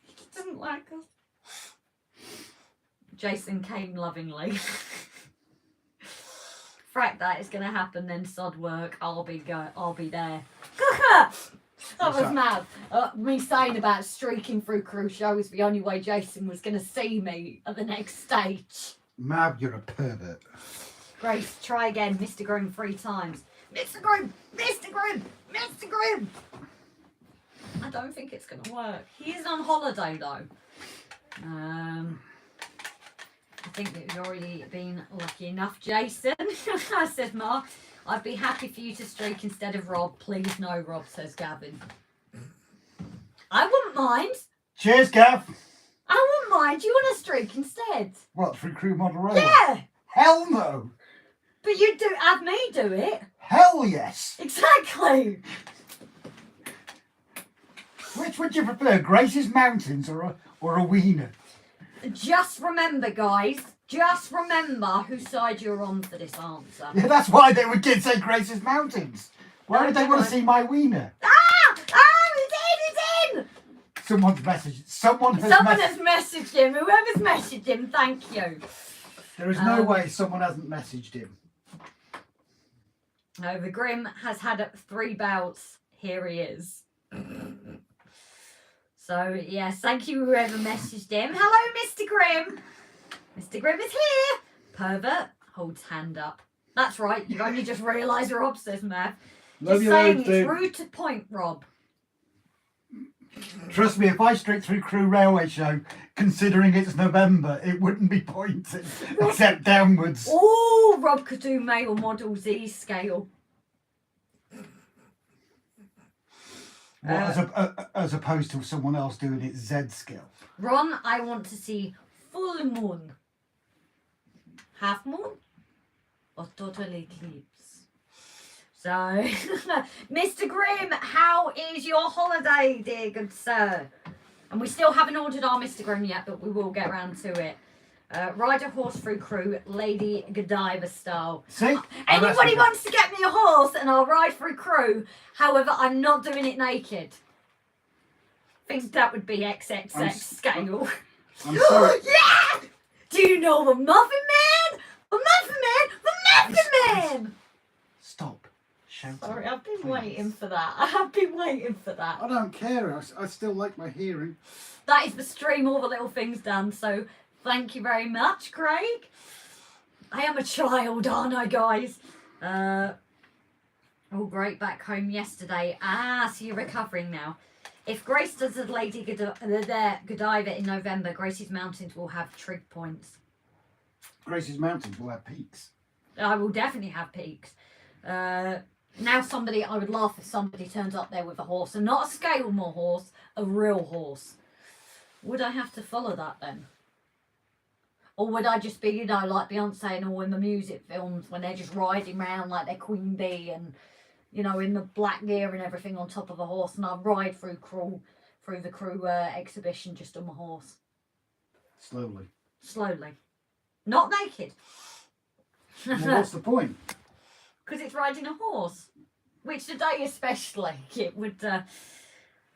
He didn't like us. Jason came lovingly. Frack that, it's going to happen then, sod work. I'll be there. That was mad. Me saying about streaking through Crew Show was the only way Jason was going to see me at the next stage. Mav, you're a pervert. Grace, try again. Mr. Grimm 3 times. Mr. Grimm! Mr. Grimm! Mr. Grimm! I don't think it's going to work. He is on holiday though. I think that we've already been lucky enough, Jason. I said, Mark, I'd be happy for you to streak instead of Rob. Please no, Rob, says Gavin. I wouldn't mind. Cheers, Gav. I wouldn't mind. You want to streak instead? What, through Crew Model Rail? Yeah. Hell no. But you'd have me do it. Hell yes. Exactly. Which would you prefer, Grace's Mountains or a wiener? Just remember, guys. Just remember whose side you're on for this answer. Yeah, that's why they would say Grace's Mountains. Why would they want to see my wiener? It's in! Someone's messaged. Someone has messaged him. Whoever's messaged him, thank you. There is no way someone hasn't messaged him. The Grimm has had 3 bouts. Here he is. So, yes, thank you whoever messaged him. Hello, Mr. Grimm. Mr. Grimm is here. Pervert holds hand up. That's right. You've only just realised Rob says, Mav. Just saying it's rude to point, Rob. Trust me, if I streak through Crew Railway Show, considering it's November, it wouldn't be pointed, except downwards. Oh, Rob could do male model Z scale. As opposed to someone else doing it Z scale. Ron, I want to see full moon. Half moon? Or total eclipse? So, Mr. Grimm, how is your holiday, dear good sir? And we still haven't ordered our Mr. Grimm yet, but we will get around to it. Ride a horse through Crew, Lady Godiva style. See? Anybody wants to get me a horse and I'll ride through Crew. However, I'm not doing it naked. Think that would be XXX scale. I'm sorry. Yeah! Do you know the Muffin Man? The Muffin Man? The Muffin Man! Stop shouting. Sorry, I've been waiting for that. I have been waiting for that. I don't care. I still like my hearing. That is the stream, all the little things done. So thank you very much, Craig. I am a child, aren't I, guys? All great back home yesterday. So you're recovering now. If Grace does a Lady Godiva in November, Grace's Mountains will have trig points. Grace's Mountains will have peaks. I will definitely have peaks. Now I would laugh if somebody turns up there with a horse, and not a Scalmore horse, a real horse. Would I have to follow that then? Or would I just be, like Beyonce and all in the music films when they're just riding around like they're Queen Bee and, in the black gear and everything on top of a horse, and I ride through the Crew exhibition just on my horse. Slowly. Slowly. Not naked. Well, what's the point? Because it's riding a horse. Which today especially, it would...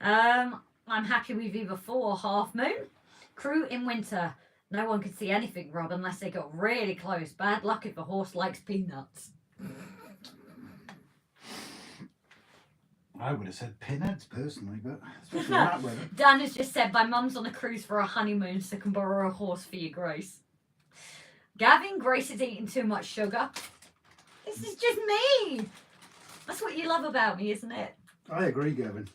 I'm happy with either full or half moon. Crew in winter. No one could see anything, Rob, unless they got really close. Bad luck if the horse likes peanuts. I would have said peanuts personally, but especially in that weather. Dan has just said, my mum's on a cruise for a honeymoon, so can borrow a horse for you, Grace. Gavin, Grace is eating too much sugar. This is just me. That's what you love about me, isn't it? I agree, Gavin.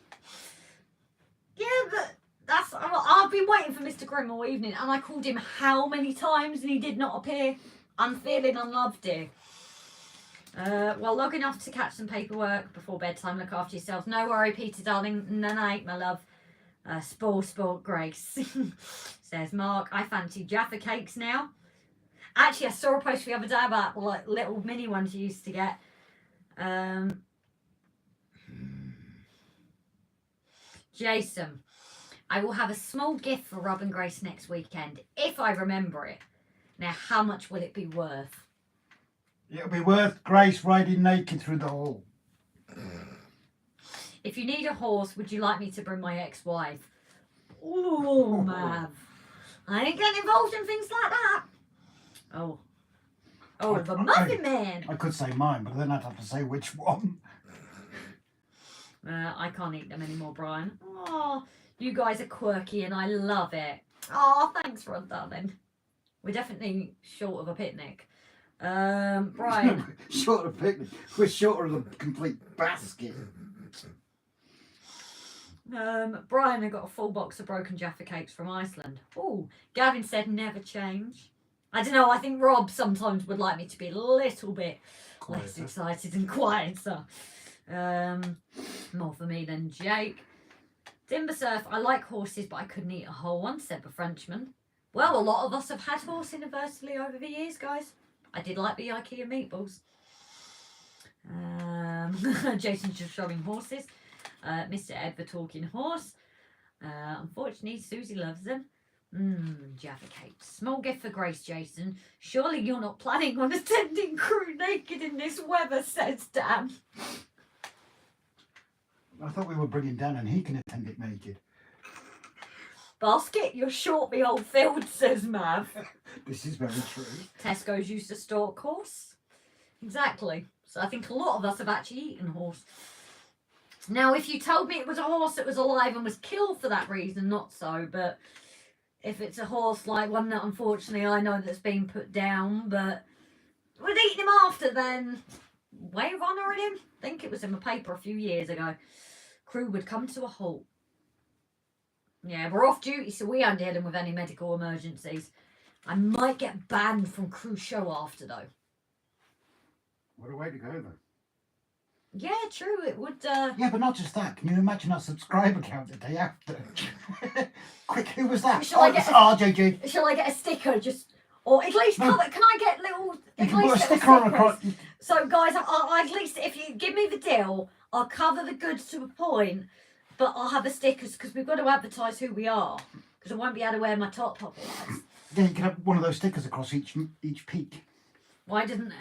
Yeah, but that's... I've been waiting for Mr. Grimm all evening, and I called him how many times, and he did not appear. I'm feeling unloved, dear. Well, logging off to catch some paperwork before bedtime. Look after yourself. No worry, Peter, darling. Night, my love. Sport, Grace. Says Mark. I fancy Jaffa cakes now. Actually, I saw a post the other day about like little mini ones you used to get. Jason, I will have a small gift for Rob and Grace next weekend, if I remember it. Now, how much will it be worth? It'll be worth Grace riding naked through the hall. If you need a horse, would you like me to bring my ex-wife? Oh, Mav. I ain't getting involved in things like that. Oh, the Muffin Man. I could say mine, but then I'd have to say which one. I can't eat them anymore, Brian. Oh, you guys are quirky and I love it. Oh, thanks, Rod, darling. We're definitely short of a picnic. Brian. Short of a picnic. We're short of a complete basket. Brian, I got a full box of broken Jaffa cakes from Iceland. Oh, Gavin said never change. I don't know, I think Rob sometimes would like me to be a little bit less excited and quieter. More for me than Jake. Timbersurf, I like horses, but I couldn't eat a whole one, said the Frenchman. Well, a lot of us have had horse anniversary over the years, guys. I did like the IKEA meatballs. Jason's just showing horses. Mr. Ed the talking horse. Unfortunately, Susie loves them. Jaffa cakes. Small gift for Grace, Jason. Surely you're not planning on attending crew naked in this weather, says Dan. I thought we were bringing Dan and he can attend it naked. Basket, you're short the old field, says Mav. This is very true. Tesco's used to stalk horse. Exactly. So I think a lot of us have actually eaten horse. Now, if you told me it was a horse that was alive and was killed for that reason, not so. But if it's a horse like one that unfortunately I know that's been put down, but we'd eaten him after, then way of honouring him. I think it was in the paper a few years ago. Crew would come to a halt. Yeah, we're off duty, so we aren't dealing with any medical emergencies. I might get banned from crew show after, though. What a way to go, though. Yeah, true, it would... Yeah, but not just that. Can you imagine our subscriber count the day after? Quick, who was that? Shall I get it's RJG. Shall I get a sticker, just... Or at least No. cover... Can I get little... You At can least put a little sticker on stickers? across. So, guys, I'll at least... If you give me the deal, I'll cover the goods to a point, but I'll have the stickers, because we've got to advertise who we are. Because I won't be able to wear my top otherwise. Yeah, you can have one of those stickers across each peak. Why don't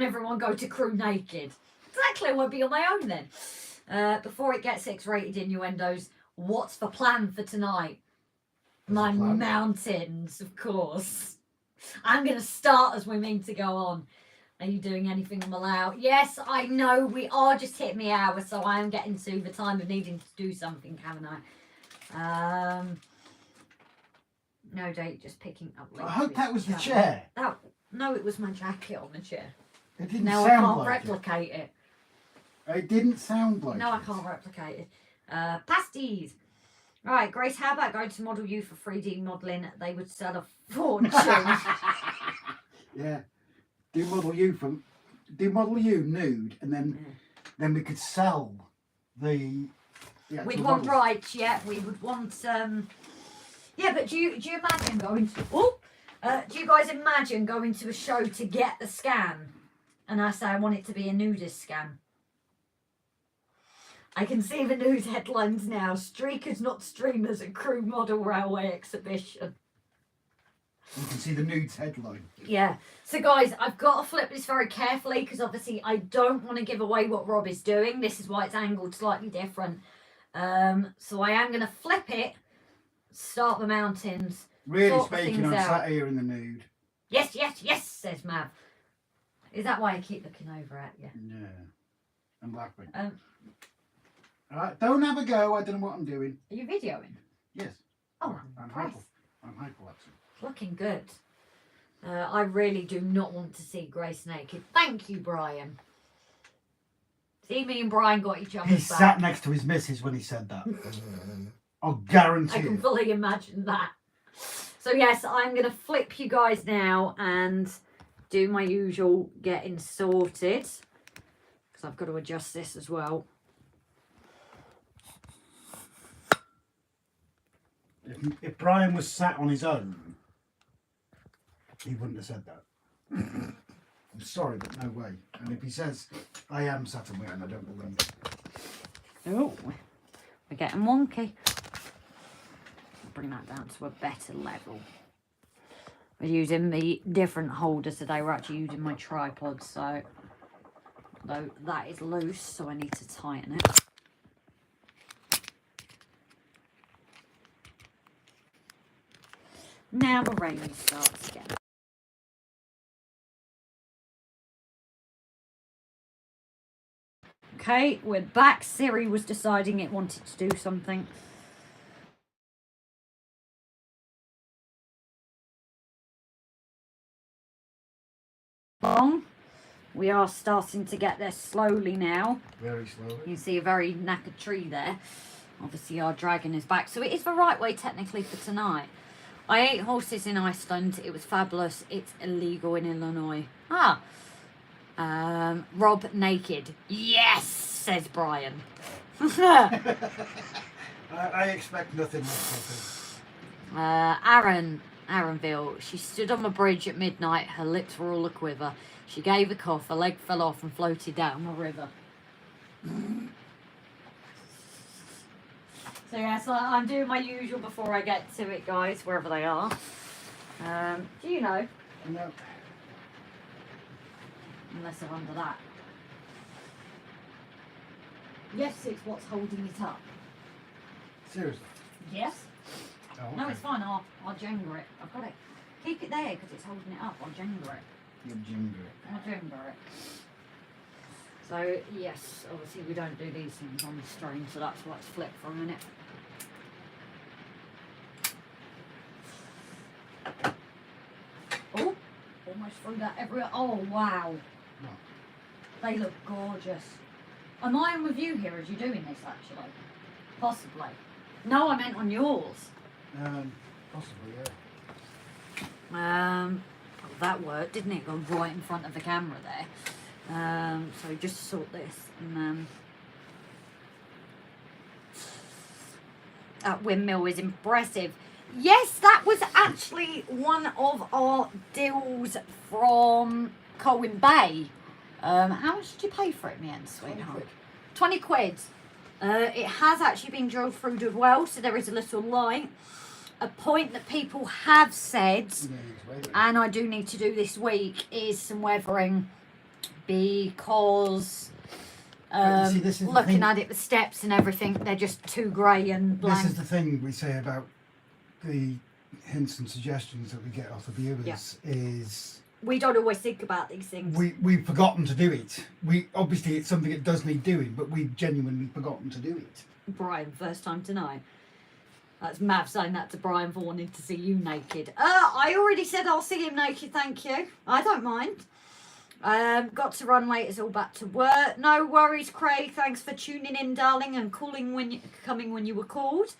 everyone go to crew naked? Exactly, I won't be on my own then. Before it gets X-rated innuendos, what's the plan for tonight? My mountains, of course. I'm going to start as we mean to go on. Are you doing anything on the layout? Yes, I know we are just hitting the hour, so I am getting to the time of needing to do something, haven't I? No date, just picking up. I hope that was the chair. No, it was my jacket on the chair. It didn't Now I sound can't like replicate it. It didn't sound like No, I can't replicate it. Pasties. Right, Grace, how about going to Model U for 3D modelling? They would sell a fortune. Yeah. Do Model U nude, and then we could sell the We'd want rights, yeah. We would want yeah, but do you imagine going to do you guys imagine going to a show to get the scan? And I say I want it to be a nudist scan. I can see the news headlines now. Streakers not streamers at Crew Model Railway Exhibition. You can see the nudes headline. Yeah. So guys, I've got to flip this very carefully because obviously I don't want to give away what Rob is doing. This is why it's angled slightly different. So I am going to flip it start the mountains. Really sort speaking, things I'm out. sat here in the nude. Yes, yes, yes, says Mav. Is that why I keep looking over at you? Yeah. I'm laughing. Are Don't have a go. I don't know what I'm doing. you videoing? Yes. Oh, I'm Christ. I'm hyperlapsing. Looking good. I really do not want to see Grace naked. Thank you, Brian. See, me and Brian got each He other's back. sat next to his missus when he said that. I'll guarantee I can it. fully imagine that. So yes, I'm going to flip you guys now and do my usual getting sorted. Because I've got to adjust this as well. If Brian was sat on his own, he wouldn't have said that. I'm sorry, but no way. And if he says, I am sat on my own, I don't believe it. Oh, we're getting wonky. Bring that down to a better level. We're using the different holders today. We're actually using my tripod, so though that is loose, so I need to tighten it. Now the rain starts again. Okay, we're back. Siri was deciding it wanted to do something. We are starting to get there slowly now. Very slowly. You see a very knackered tree there. Obviously our dragon is back. So it is the right way technically for tonight. I ate horses in Iceland. It was fabulous. It's illegal in Illinois. Rob naked. Yes, says Brian. I expect nothing less. Aaronville. She stood on the bridge at midnight. Her lips were all a quiver. She gave a cough. Her leg fell off and floated down the river. So yes, I'm doing my usual before I get to it, guys, wherever they are. Do you know? No. Unless they're under that. Yes, it's what's holding it up. Seriously? Yes. Oh, okay. No, it's fine. I'll Jenga it. I've got it. Keep it there because it's holding it up. I'll Jenga it. You'll ginger it. I'll Jenga it. So, yes, obviously we don't do these things on the stream, so that's why it's flipped for a minute. Oh, almost threw that everywhere. Oh, wow. No. They look gorgeous. Am I on with you here as you're doing this, actually? Possibly. No, I meant on yours. Possibly, yeah. Well, that worked, didn't it? Go right in front of the camera there. So just sort this and that windmill is impressive. Yes, that was actually one of our deals from Colwyn Bay. How much did you pay for it in the end, sweetheart? 20 quid. It has actually been drilled through as well, so there is a little light. A point that people have said, and I do need to do this week, is some weathering, because see, this is looking at it, the steps and everything, they're just too grey and blank. This is the thing we say about the hints and suggestions that we get off the viewers is we don't always think about these things. We've forgotten to do it. Obviously it's something that does need doing, but we've genuinely forgotten to do it. Brian, first time tonight. That's Mav saying that to Brian for wanting to see you naked. I already said I'll see him naked, thank you. I don't mind. Got to run late, it's all back to work. No worries, Craig. Thanks for tuning in, darling, and coming when you were called.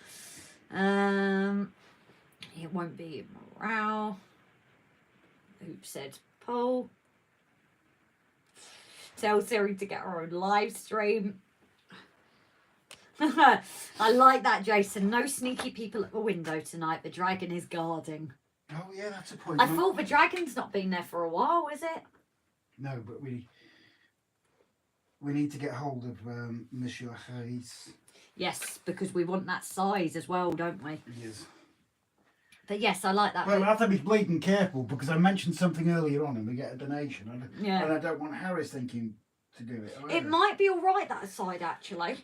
It won't be morale. Oops, said Paul. Tell Siri to get her own live stream. I like that, Jason. No sneaky people at the window tonight. The dragon is guarding. Oh yeah, that's a point. I thought the dragon's not been there for a while, is it? No, but we need to get hold of Monsieur Hayes. Yes, because we want that size as well, don't we? Yes. But yes, I like that. Well, I have to be bleeding careful because I mentioned something earlier on and we get a donation. And I don't want Harris thinking to do it. It might be all right, that side, actually.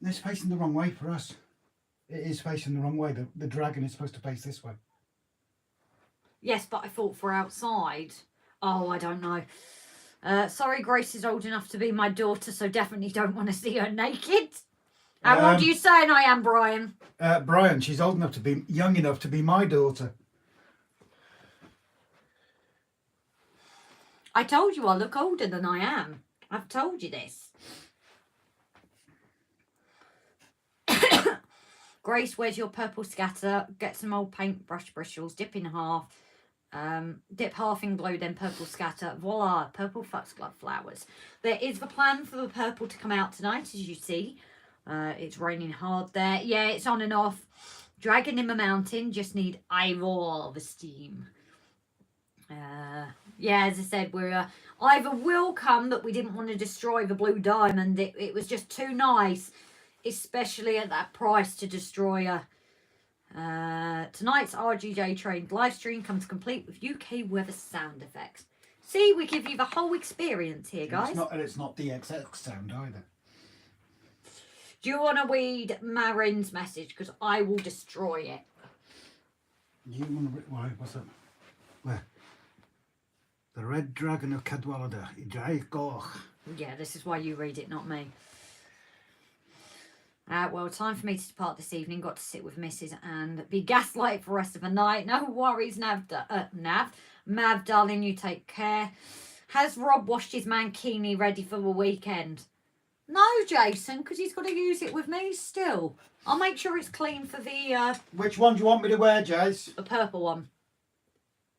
It's facing the wrong way for us. It is facing the wrong way. The dragon is supposed to face this way. Yes, but I thought for outside. Oh, I don't know. Sorry, Grace is old enough to be my daughter, so definitely don't want to see her naked. How old are you saying I am, Brian? Brian, she's old enough to be, young enough to be my daughter. I told you I look older than I am. I've told you this. Grace, where's your purple scatter? Get some old paintbrush bristles, dip in half. Dip half in glow, then purple scatter. Voila, purple foxglove flowers. There is the plan for the purple to come out tonight, as you see. It's raining hard there. Yeah, it's on and off. Dragon in the mountain. Just need eyeball of steam. Yeah, as I said, we're either will come, but we didn't want to destroy the blue diamond. It was just too nice, especially at that price, to destroy a. Tonight's RGJ Trained live stream comes complete with UK weather sound effects. See, we give you the whole experience here, guys. It's not DXX sound either. Do you want to read Marin's message? Because I will destroy it. You want to read? Why? What's that? Where? The Red Dragon of Cadwallader. Yeah, this is why you read it, not me. Well, time for me to depart this evening. Got to sit with Mrs. and be gaslight for the rest of the night. No worries, Mav, darling, you take care. Has Rob washed his mankini ready for the weekend? No, Jason, because he's got to use it with me still. I'll make sure it's clean for the... Which one do you want me to wear, Jace? The purple one.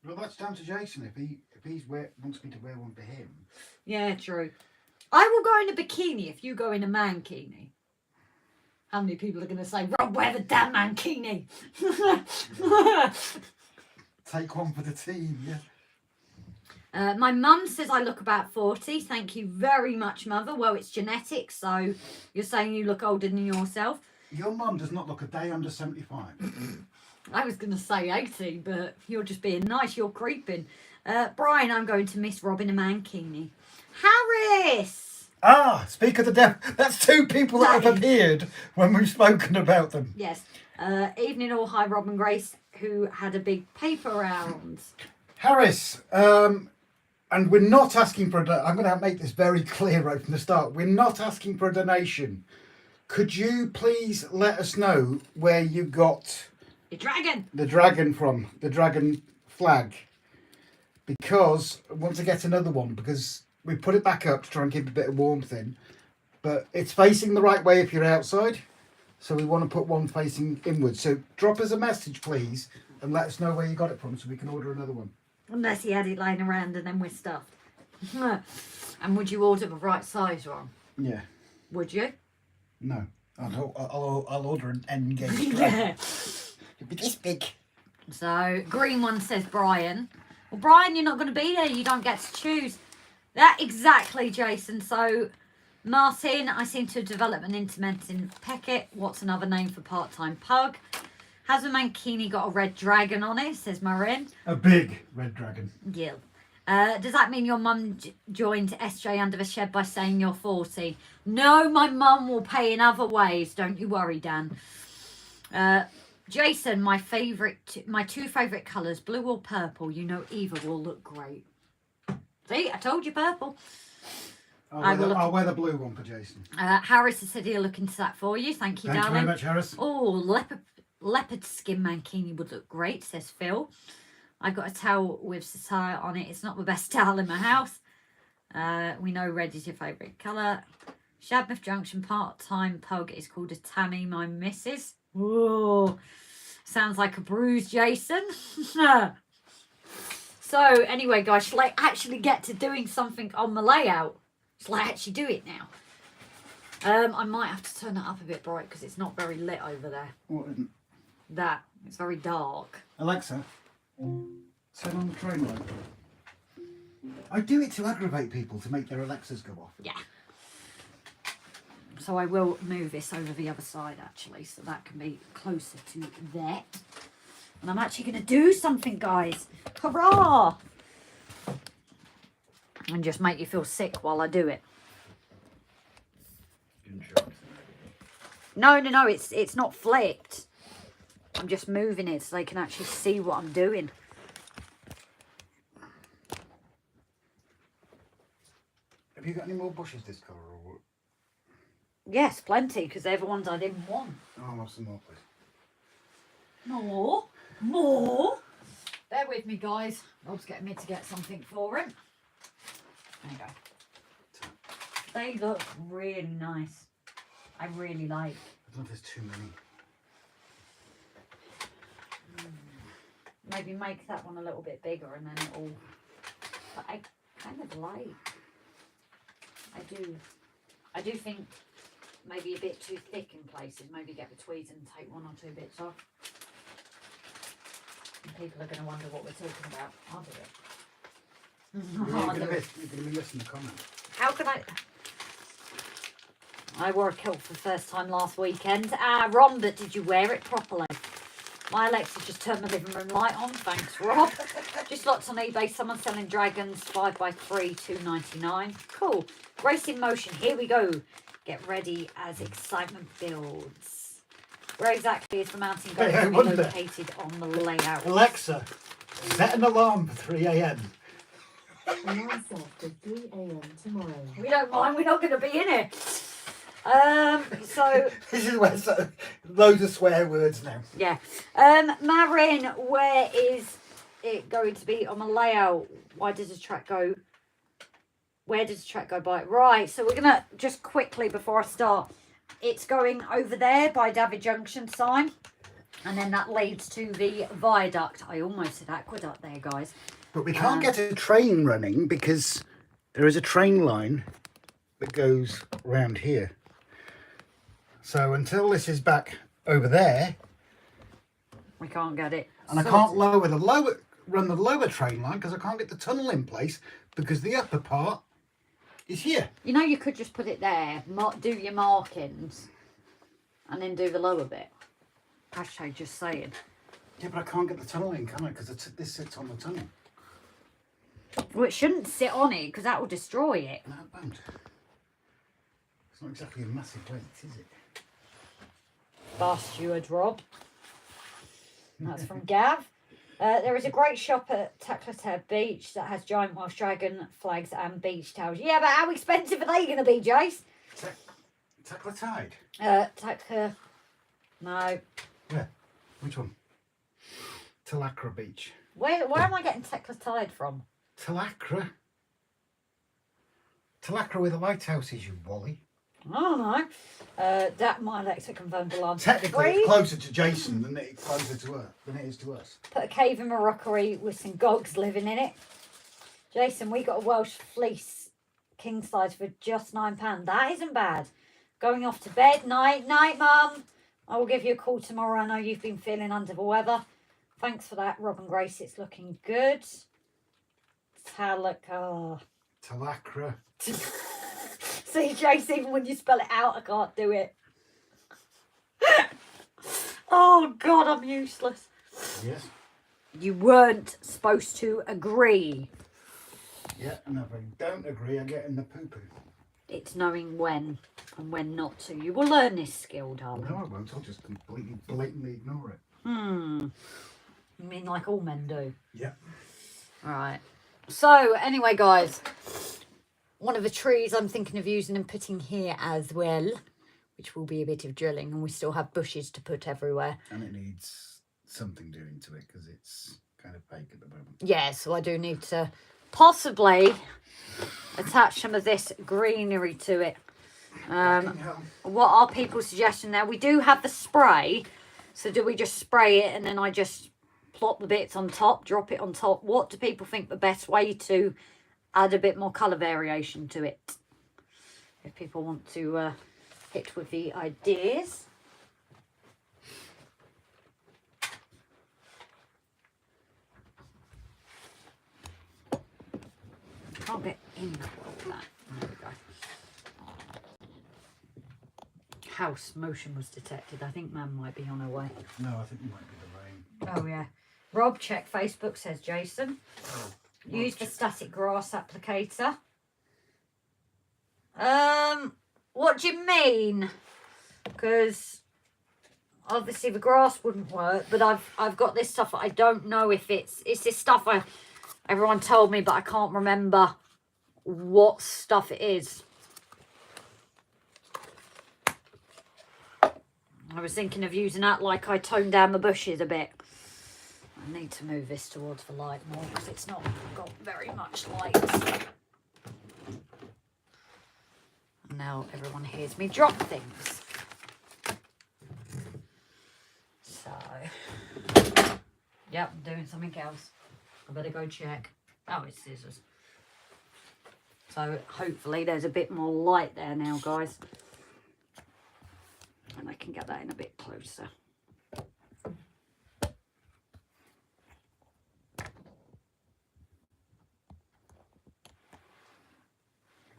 Well, that's down to Jason if he wants me to wear one for him. Yeah, true. I will go in a bikini if you go in a mankini. How many people are going to say, Rob, wear the damn mankini? Take one for the team, yeah. My mum says I look about 40. Thank you very much, Mother. Well, it's genetics, so you're saying you look older than yourself. Your mum does not look a day under 75. I was going to say 80, but you're just being nice. You're creeping. Brian, I'm going to miss Rob in a mankini. Harris! Ah, speak of the devil. That's two people that have appeared when we've spoken about them. Yes. Evening all. Hi, Rob and Grace, who had a big paper round. Harris, and we're not asking for I'm going to make this very clear right from the start. We're not asking for a donation. Could you please let us know where you got the dragon from, the dragon flag? Because I want to get another one, because we put it back up to try and keep a bit of warmth in, but it's facing the right way if you're outside, so we want to put one facing inwards. So drop us a message, please, and let us know where you got it from so we can order another one. Unless he had it lying around and then we're stuffed. And would you order the right size one? Yeah. Would you? No. I'll order an N-gauge. Yeah. It'd be this big. So, green one says Brian. Well, Brian, you're not going to be there. You don't get to choose. That exactly, Jason. So, Martin, I seem to develop an intermittent pecket. What's another name for part-time pug? Has a mankini got a red dragon on it? Says Marin. A big red dragon. Yeah. Does that mean your mum joined SJ Under the Shed by saying you're 40? No, my mum will pay in other ways. Don't you worry, Dan. Jason, my two favourite colours, blue or purple. You know either will look great. See, I told you purple. I'll wear the blue one for Jason. Harris has said he'll look into that for you. Thank you, Thank darling. you very much, Harris. Oh, leopard skin mankini would look great, says Phil. I got a towel with satire on it. It's not the best towel in my house. We know red is your favourite colour. Shadmouth Junction part-time pug is called a Tammy, my missus. Whoa. Sounds like a bruise, Jason. So, anyway, guys, shall I actually get to doing something on the layout? Shall I actually do it now? I might have to turn that up a bit bright because it's not very lit over there. What isn't? That. It's very dark. Alexa, turn on the train light. I do it to aggravate people, to make their Alexas go off. Yeah. So I will move this over the other side, actually, so that can be closer to that. And I'm actually going to do something, guys. Hurrah! And just make you feel sick while I do it. No, it's not flipped. I'm just moving it so they can actually see what I'm doing. Have you got any more bushes this colour? Or... Yes, plenty, because they're the ones I didn't want. Oh, I'll have some more, please. More? More? Bear with me, guys. Rob's getting me to get something for him. There you go. They look really nice. I really like. I don't know if there's too many. Maybe make that one a little bit bigger and then it'll... But I kind of like... I do think maybe a bit too thick in places. Maybe get the tweezers and take 1 or 2 bits off. And people are going to wonder what we're talking about. I'll do it. You're going to be listening to comments. How can I wore a kilt for the first time last weekend. Ah, Ron, but did you wear it properly? My Alexa just turned my living room light on. Thanks, Rob. Just looked on eBay. Someone selling dragons 5x3, $2.99. Cool. Race in motion. Here we go. Get ready as excitement builds. Where exactly is the mountain going to be located on the layout? Alexa, set an alarm for 3 a.m. Alarm set for 3 a.m. tomorrow. We don't mind. We're not going to be in it. So This is where loads of swear words now. yeah. Marin, where is it going to be on the layout? Why does the track go? Where does the track go by? Right, so we're gonna just quickly before I start. It's going over there by David Junction sign, and then that leads to the viaduct. I almost said aqueduct there, guys. But we can't get a train running because there is a train line that goes round here. So until this is back over there, We can't get it. and I can't run the lower train line because I can't get the tunnel in place because the upper part is here. You know, you could just put it there, do your markings, and then do the lower bit. Hashtag just saying. Yeah, but I can't get the tunnel in, can I? Because this sits on the tunnel. Well, it shouldn't sit on it because that will destroy it. No, it won't. It's not exactly a massive weight, is it? Bar steward Rob. That's from Gav. There is a great shop at Tackleton Beach that has giant Welsh dragon flags and beach towels. Yeah, but how expensive are they going to be, Jace? Tackletide? No. Yeah. Which one? Talacra Beach. Where am I getting Tackletide from? Talacra? Talacra where the lighthouse is, you wally. I don't know. That my Alexa confirmed alarm. Technically, it's closer to Jason than it is to us. Put a cave in Morocco with some gogs living in it. Jason, we got a Welsh fleece king size for just £9. That isn't bad. Going off to bed. Night, Mum. I will give you a call tomorrow. I know you've been feeling under the weather. Thanks for that, Rob and Grace. It's looking good. Talacra. See, Jace, even when you spell it out, I can't do it. Oh, God, I'm useless. Yes. You weren't supposed to agree. Yeah, and if I don't agree, I get in the poo-poo. It's knowing when and when not to. You will learn this skill, darling. No, I won't. I'll just completely, blatantly ignore it. I mean, like all men do. Yeah. Right. So, anyway, guys. One of the trees I'm thinking of using and putting here as well, which will be a bit of drilling, and we still have bushes to put everywhere. And it needs something doing to it because it's kind of fake at the moment. Yeah, so I do need to possibly attach some of this greenery to it. What are people's suggestions there? We do have the spray, so do we just spray it and then I just plop the bits on top, drop it on top? What do people think the best way to add a bit more colour variation to it? If people want to hit with the ideas. Can't get in that. There we go. House motion was detected. I think Mum might be on her way. No, I think it might be the rain. Oh, yeah. Rob, check Facebook, says Jason. Use the static grass applicator. What do you mean? Because obviously the grass wouldn't work, but I've got this stuff. I don't know if it's this stuff everyone told me, but I can't remember what stuff it is. I was thinking of using that like I toned down the bushes a bit. I need to move this towards the light more because it's not got very much light. Now everyone hears me drop things. So, yep, I'm doing something else. I better go check. Oh, it's scissors. So hopefully there's a bit more light there now, guys. And I can get that in a bit closer.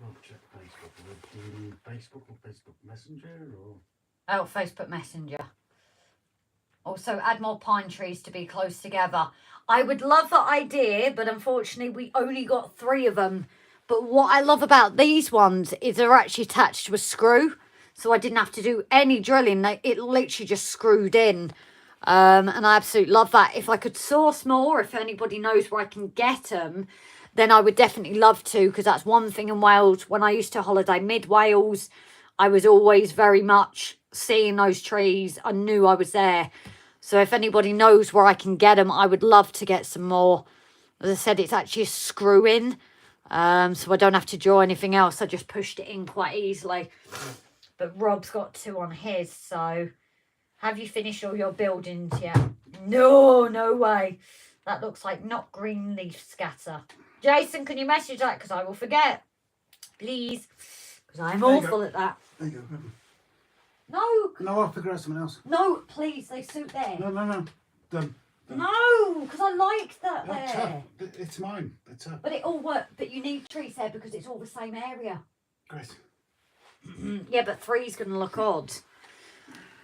I'll check Facebook. Do you need Facebook or Facebook Messenger or? Oh, Facebook Messenger. Also, add more pine trees to be close together. I would love that idea, but unfortunately we only got 3 of them. But what I love about these ones is they're actually attached to a screw. So I didn't have to do any drilling. It literally just screwed in. And I absolutely love that. If I could source more, if anybody knows where I can get them, then I would definitely love to. Because that's one thing in Wales. When I used to holiday mid-Wales, I was always very much seeing those trees. I knew I was there. So if anybody knows where I can get them, I would love to get some more. As I said, it's actually a screw in. So I don't have to draw anything else. I just pushed it in quite easily. But Rob's got 2 on his. So have you finished all your buildings yet? No, no way. That looks like not green leaf scatter. Jason, can you message that? Because I will forget. Please. Because I'm awful at that. There you go. No. No, I'll figure out something else. No, please. They suit there. No. Done. No, because I like that No, there. it's mine. It's up. But it all works. But you need trees there because it's all the same area. Great. Yeah, but 3's going to look odd.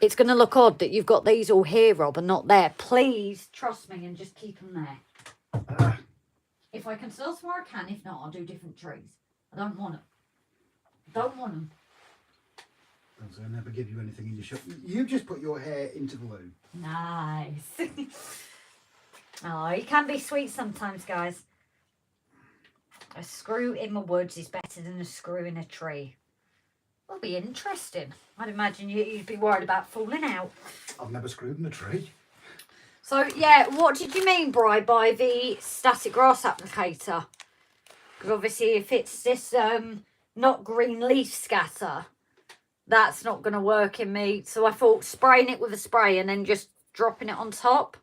It's going to look odd that you've got these all here, Rob, and not there. Please trust me and just keep them there. If I can source more, I can. If not, I'll do different trees. I don't want them. Don't want them. I never give you anything in your shop. You just put your hair into glue. Nice. Oh, you can be sweet sometimes, guys. A screw in the woods is better than a screw in a tree. Will be interesting. I'd imagine you'd be worried about falling out. I've never screwed in a tree. So, yeah, what did you mean, Bri, by the static grass applicator? Because obviously if it's this not green leaf scatter, that's not going to work in me. So I thought spraying it with a spray and then just dropping it on top.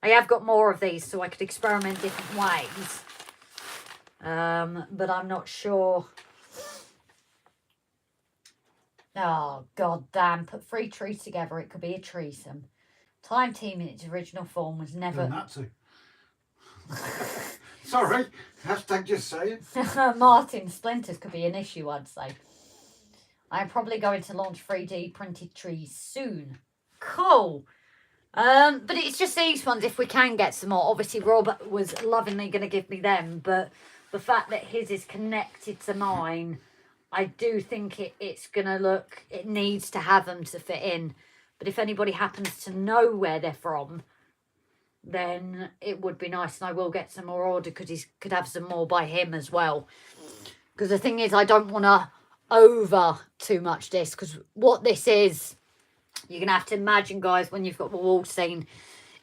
I have got more of these so I could experiment different ways. But I'm not sure. Oh, god damn. Put 3 trees together. It could be a threesome. Time team in its original form was never... Nazi. Sorry. Hashtag just saying. Martin, splinters could be an issue, I'd say. I'm probably going to launch 3D printed trees soon. Cool. But it's just these ones if we can get some more. Obviously, Rob was lovingly going to give me them, but the fact that his is connected to mine, I do think it's going to look... It needs to have them to fit in. But if anybody happens to know where they're from, then it would be nice. And I will get some more order because he could have some more by him as well. Because the thing is, I don't want to over too much this. Because what this is, you're going to have to imagine, guys, when you've got the wall scene,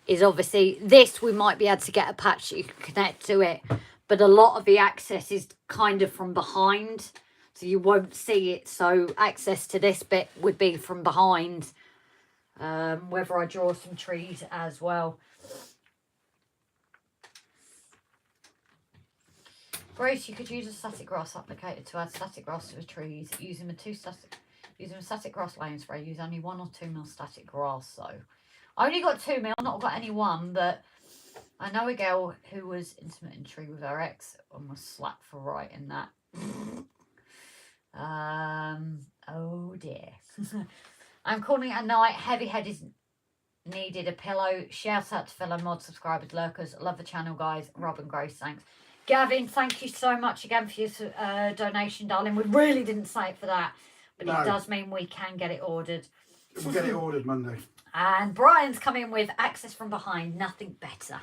is obviously this, we might be able to get a patch that you can connect to it. But a lot of the access is kind of from behind. So you won't see it. So access to this bit would be from behind. Whether I draw some trees as well. Grace, you could use a static grass applicator to add static grass to the trees. Using a static grass laying spray, use only 1 or 2 mil static grass. So I only got 2 mil, not got any 1, but I know a girl who was intimate in tree with her ex and was slapped for writing that. Oh dear. I'm calling it a night. Heavy head is needed a pillow. Shout out to fellow mod subscribers, lurkers. Love the channel, guys. Rob and Grace, thanks. Gavin, thank you so much again for your donation, darling. We really didn't say it for that, but no. It does mean we can get it ordered. We'll get it ordered Monday. And Brian's coming with access from behind, nothing better.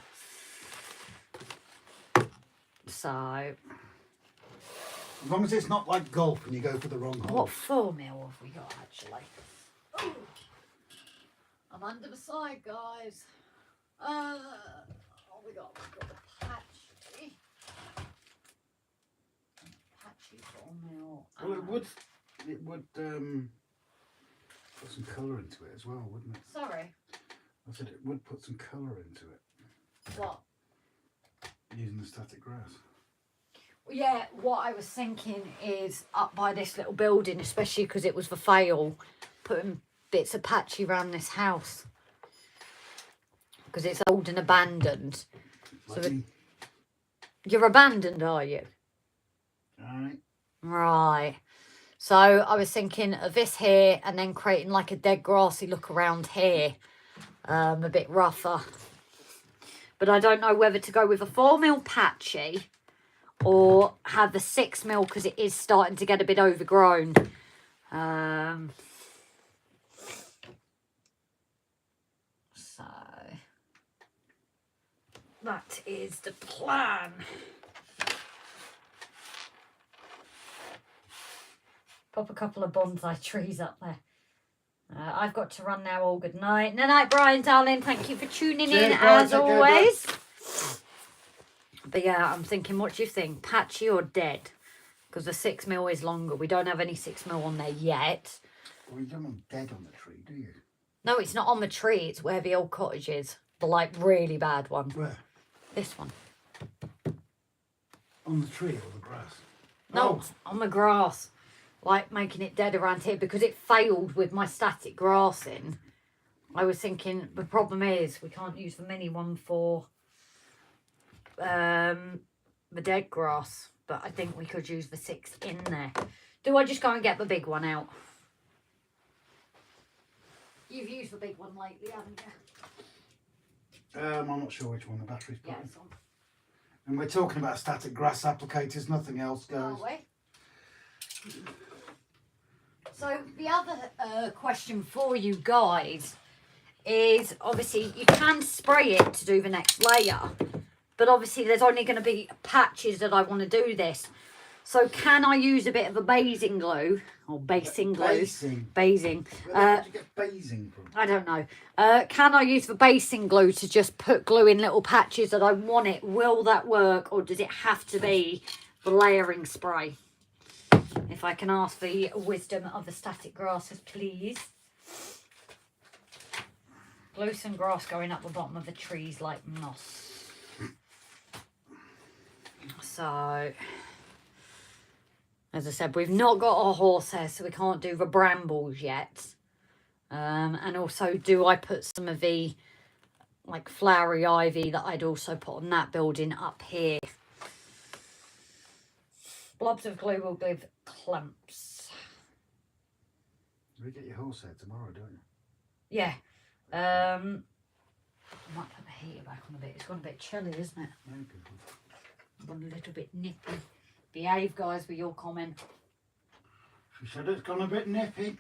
So, As long as it's not like golf and you go for the wrong hole. what 4 mil have we got actually? Ooh. I'm under the side, guys. Oh, we got the patchy. Patchy 4 mil. Well, it would put some colour into it as well, wouldn't it? Sorry. I said it would put some colour into it. What? Using the static grass. Yeah, what I was thinking is up by this little building, especially because it was for VEAIL, putting bits of patchy around this house. Because it's old and abandoned. Like So you're abandoned, are you? Alright. Right. So I was thinking of this here and then creating like a dead grassy look around here. A bit rougher. But I don't know whether to go with a 4 mil patchy or have the 6 mil because it is starting to get a bit overgrown. So that is the plan. Pop a couple of bonsai trees up there. I've got to run now. All good night. Night night, Brian, darling. Thank you for tuning in as always. But yeah, I'm thinking, what do you think? Patchy or dead? Because the 6 mil is longer. We don't have any 6 mil on there yet. Well, you don't want dead on the tree, do you? No, it's not on the tree. It's where the old cottage is. The like really bad one. Where? This one. On the tree or the grass? No, on the grass. Like making it dead around here because it failed with my static grassing. I was thinking the problem is we can't use the mini one for the dead grass, but I think we could use the 6 in there. Do I just go and get the big one out? You've used the big one lately, haven't you? I'm not sure which one the battery's put Yeah, in. it's on. And we're talking about static grass applicators, nothing else, guys. Are we? So the other question for you guys is obviously you can spray it to do the next layer, but obviously there's only going to be patches that I want to do this. So can I use a bit of a basing glue or basing glue? Basing. Where did you get basing from? I don't know. Can I use the basing glue to just put glue in little patches that I want it? Will that work, or does it have to be the layering spray? If I can ask the wisdom of the static grasses, please. Glue some grass going up the bottom of the trees like moss. So, as I said, we've not got our horsehair, so we can't do the brambles yet. And also, do I put some of the like flowery ivy that I'd also put on that building up here? Blobs of glue will give clumps. You get your horsehair tomorrow, don't you? Yeah. I might put the heater back on a bit. It's gone a bit chilly, isn't it? Yeah, good. It's gone a little bit nippy. Behave, guys, with your comment. She said it's gone a bit nippy.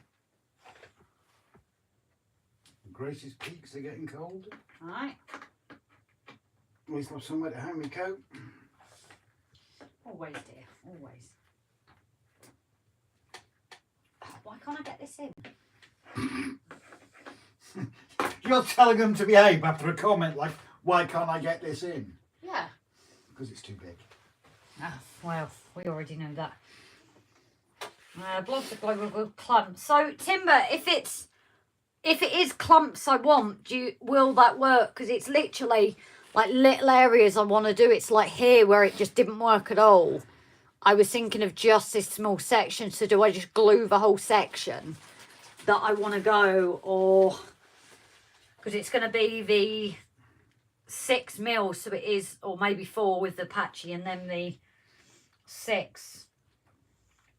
Grace's peaks are getting cold. Alright. At least have somewhere to hang my coat. Always, dear. Always. Why can't I get this in? You're telling them to behave after a comment like, why can't I get this in? Yeah. Because it's too big. Ah, well, we already know that. Blobs of glue will clump. So, Timber, if it is clumps I want, will that work? Because it's literally like little areas I want to do. It's like here where it just didn't work at all. I was thinking of just this small section. So do I just glue the whole section that I want to go, or because it's going to be the 6 mil, so it is, or maybe 4 with the patchy and then the 6.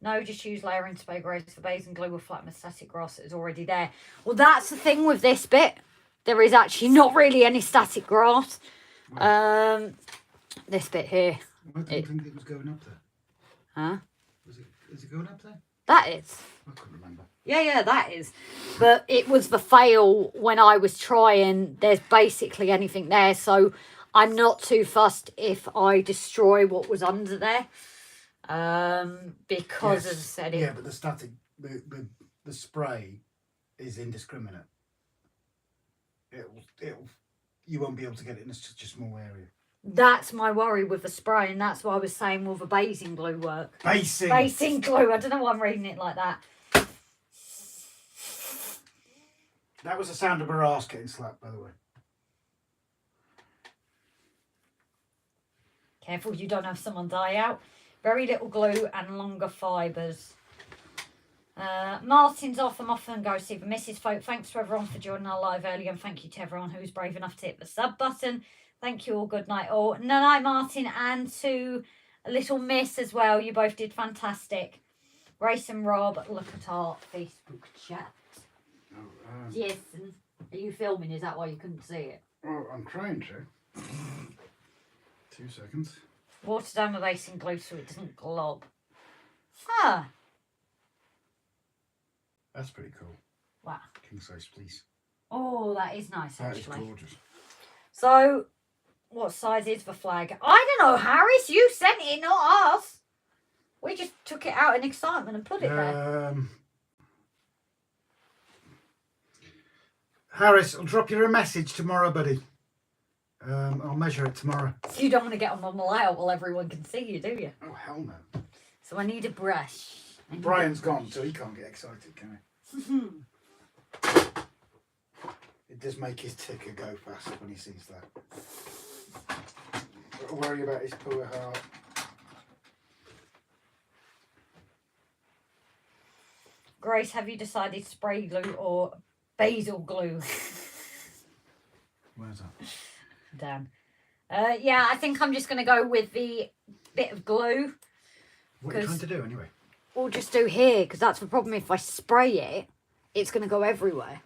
No, just use layering spray grace for base and glue will flatten the static grass that is already there. Well, that's the thing with this bit. There is actually not really any static grass. This bit here. I didn't think it was going up there. Huh? Is it going up there? That is. I couldn't remember. Yeah, that is. But it was the fail when I was trying. There's basically anything there, so I'm not too fussed if I destroy what was under there. Because as I said, yeah, but the static, the spray is indiscriminate. You won't be able to get it in such a small area. That's my worry with the spray, and that's why I was saying will the basing glue work. Basing glue. I don't know why I'm reading it like that. That was the sound of her ass getting slapped, by the way. Careful you don't have someone die out. Very little glue and longer fibres. Martin's off. I'm off and go see the Mrs. Folk. Thanks to everyone for joining our live early, and thank you to everyone who's brave enough to hit the sub button. Thank you all. Good night all. No, night, Martin, and to a little miss as well. You both did fantastic. Grace and Rob, look at our Facebook chat. Yes, and are you filming? Is that why you couldn't see it? Well, I'm trying to. 2 seconds. Water down the basing glue so it doesn't glob. Ah. That's pretty cool. Wow. King size, please. Oh, that is nice, That is actually. gorgeous. So, what size is the flag? I don't know, Harris. You sent it, not us. We just took it out in excitement and put it there. Harris, I'll drop you a message tomorrow, buddy. I'll measure it tomorrow. So you don't want to get on my layout while everyone can see you, do you? Oh, hell no. So I need a brush. Brian's gone, so he can't get excited, can he? It does make his ticker go fast when he sees that. Don't worry about his poor heart. Grace, have you decided spray glue or basil glue? Where's that? Dan. Yeah, I think I'm just going to go with the bit of glue. What are you trying to do anyway? Or just do here, because that's the problem. If I spray it, it's going to go everywhere.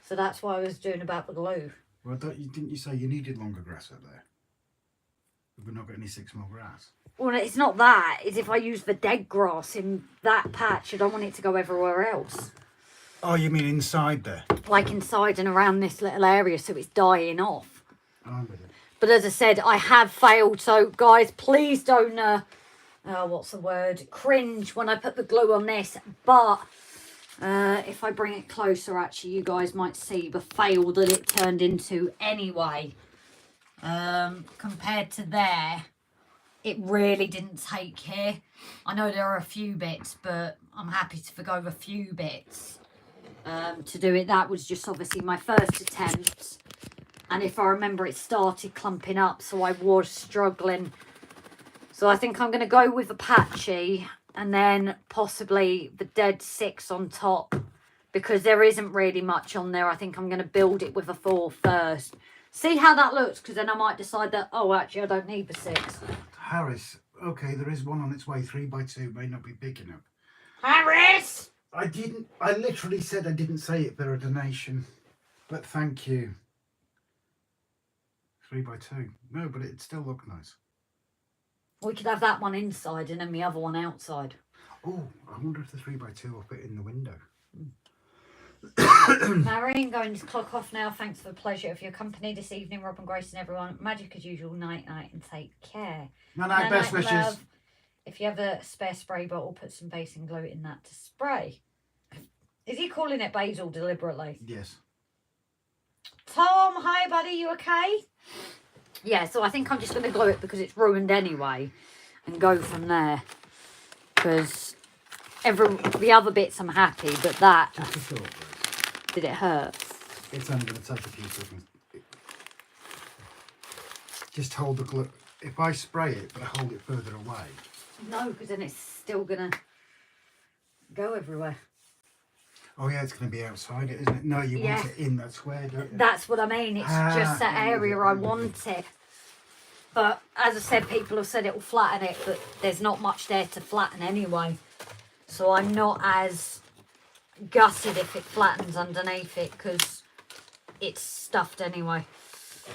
So that's why I was doing about the glue. Well, didn't you say you needed longer grass up there? We've not got any 6 more grass. Well, it's not that. It's if I use the dead grass in that patch, I don't want it to go everywhere else. Oh, you mean inside there? Like inside and around this little area, so it's dying off. Oh, I'm with it. But as I said, I have failed. So, guys, please don't, what's the word? Cringe when I put the glue on this. But if I bring it closer, actually, you guys might see the fail that it turned into anyway. Compared to there, it really didn't take here. I know there are a few bits, but I'm happy to forgo the few bits to do it. That was just obviously my first attempt. And if I remember, it started clumping up, so I was struggling. So I think I'm going to go with the patchy and then possibly the dead 6 on top, because there isn't really much on there. I think I'm going to build it with a 4 first. See how that looks, because then I might decide that, oh, actually, I don't need the 6. Harris, okay, there is one on its way. 3x2 may not be big enough. Harris! I literally said I didn't say it for a donation, but thank you. 3x2. No, but it'd still look nice. We could have that one inside and then the other one outside. Oh, I wonder if the 3x2 will fit in the window. Marion, going to clock off now. Thanks for the pleasure of your company this evening, Rob and Grace and everyone. Magic as usual. Night, night, and take care. Night, best wishes. Love. If you have a spare spray bottle, put some basing glue in that to spray. Is he calling it basil deliberately? Yes. Tom, hi buddy, you okay? Yeah, so I think I'm just going to glue it because it's ruined anyway and go from there. Because the other bits I'm happy, but that... Just a thought, Grace. Did it hurt? It's only going to take a few seconds. Just hold the glue. If I spray it, but I hold it further away. No, because then it's still going to go everywhere. Oh yeah, it's going to be outside it, isn't it? No, you want it in that square, don't you? That's what I mean. It's just that area I want it. But as I said, people have said it will flatten it, but there's not much there to flatten anyway. So I'm not as gutted if it flattens underneath it because it's stuffed anyway.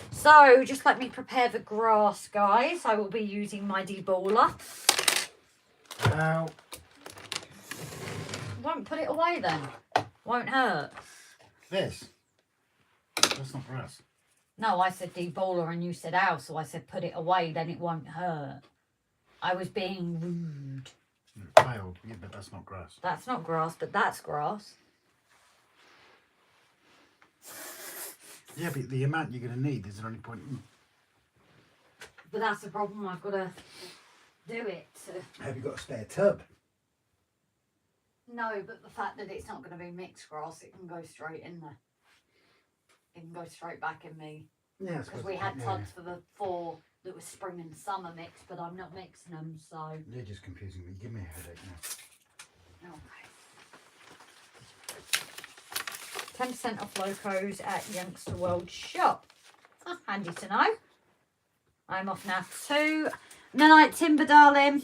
So just let me prepare the grass, guys. I will be using my deballer. Ow. Won't put it away then. Won't hurt. This. That's not grass. No, I said deballer and you said ow, so I said put it away, then it won't hurt. I was being rude. Failed. Yeah, but that's not grass. That's not grass, but that's grass. Yeah, but the amount you're going to need, is there any point in... But that's the problem, I've got to do it. Have you got a spare tub? No, but the fact that it's not going to be mixed grass, it can go straight in there. It can go straight back in me. Yeah, Because we had tubs for the 4 that was spring and summer mixed, but I'm not mixing them, so... You're just confusing me. Give me a headache now. Okay. 10% off locos at Youngster World Shop. That's handy to know. I'm off now too. Night timber, darling.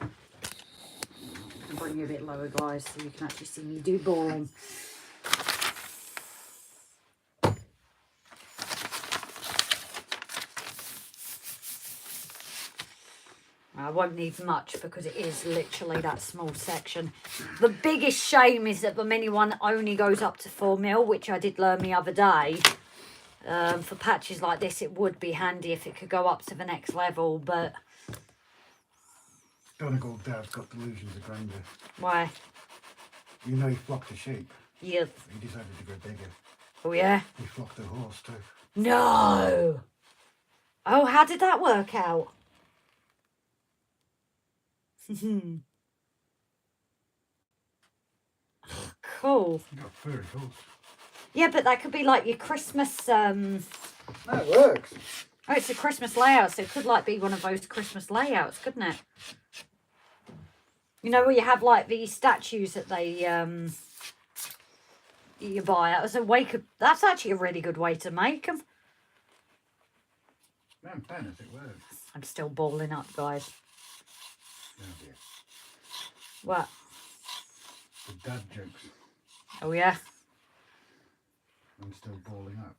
I'll bring you a bit lower, guys, so you can actually see me do boring. I won't need much because it is literally that small section. The biggest shame is that the mini one only goes up to 4mm, which I did learn the other day. For patches like this, it would be handy if it could go up to the next level, but... Donegal Dad's got delusions of grandeur. Why? You know he flocked a sheep. Yes. He decided to go bigger. Oh, yeah? He flocked a horse too. No! Oh, how did that work out? Cool. He got a furry horse. Yeah, but that could be like your Christmas... That works. Oh, it's a Christmas layout, so it could like be one of those Christmas layouts, couldn't it? You know, where you have like the statues that they you buy. That was a way. That's actually a really good way to make them. No, in fairness, it works. I'm still balling up, guys. Oh dear. What? The dad jokes. Oh yeah. I'm still balling up.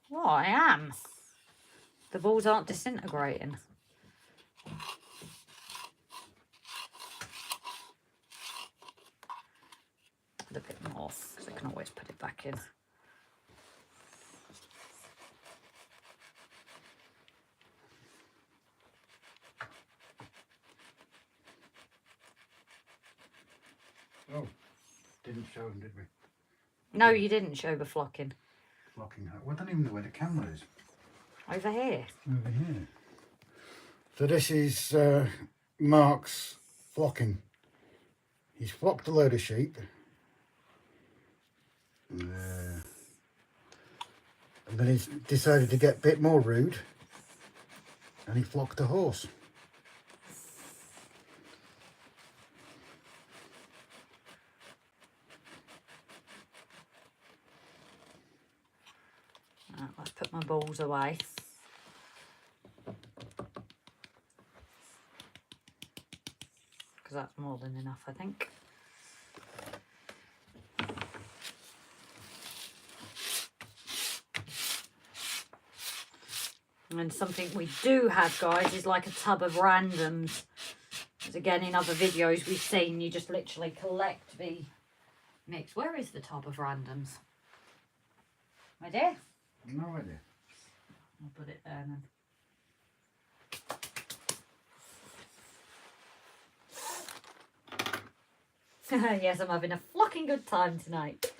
Well, I am. The balls aren't disintegrating. A bit more, because I can always put it back in. Oh, didn't show them, did we? No, you didn't show the flocking. Flocking her. Well, I don't even know where the camera is. Over here. Over here. So this is Mark's flocking. He's flocked a load of sheep. And then he's decided to get a bit more rude. And he flocked a horse. Right, let's put my balls away. Because that's more than enough, I think. And something we do have, guys, is like a tub of randoms. As again, in other videos we've seen, you just literally collect the mix. Where is the tub of randoms? My dear? No idea. I'll put it there then. Yes, I'm having a flocking good time tonight.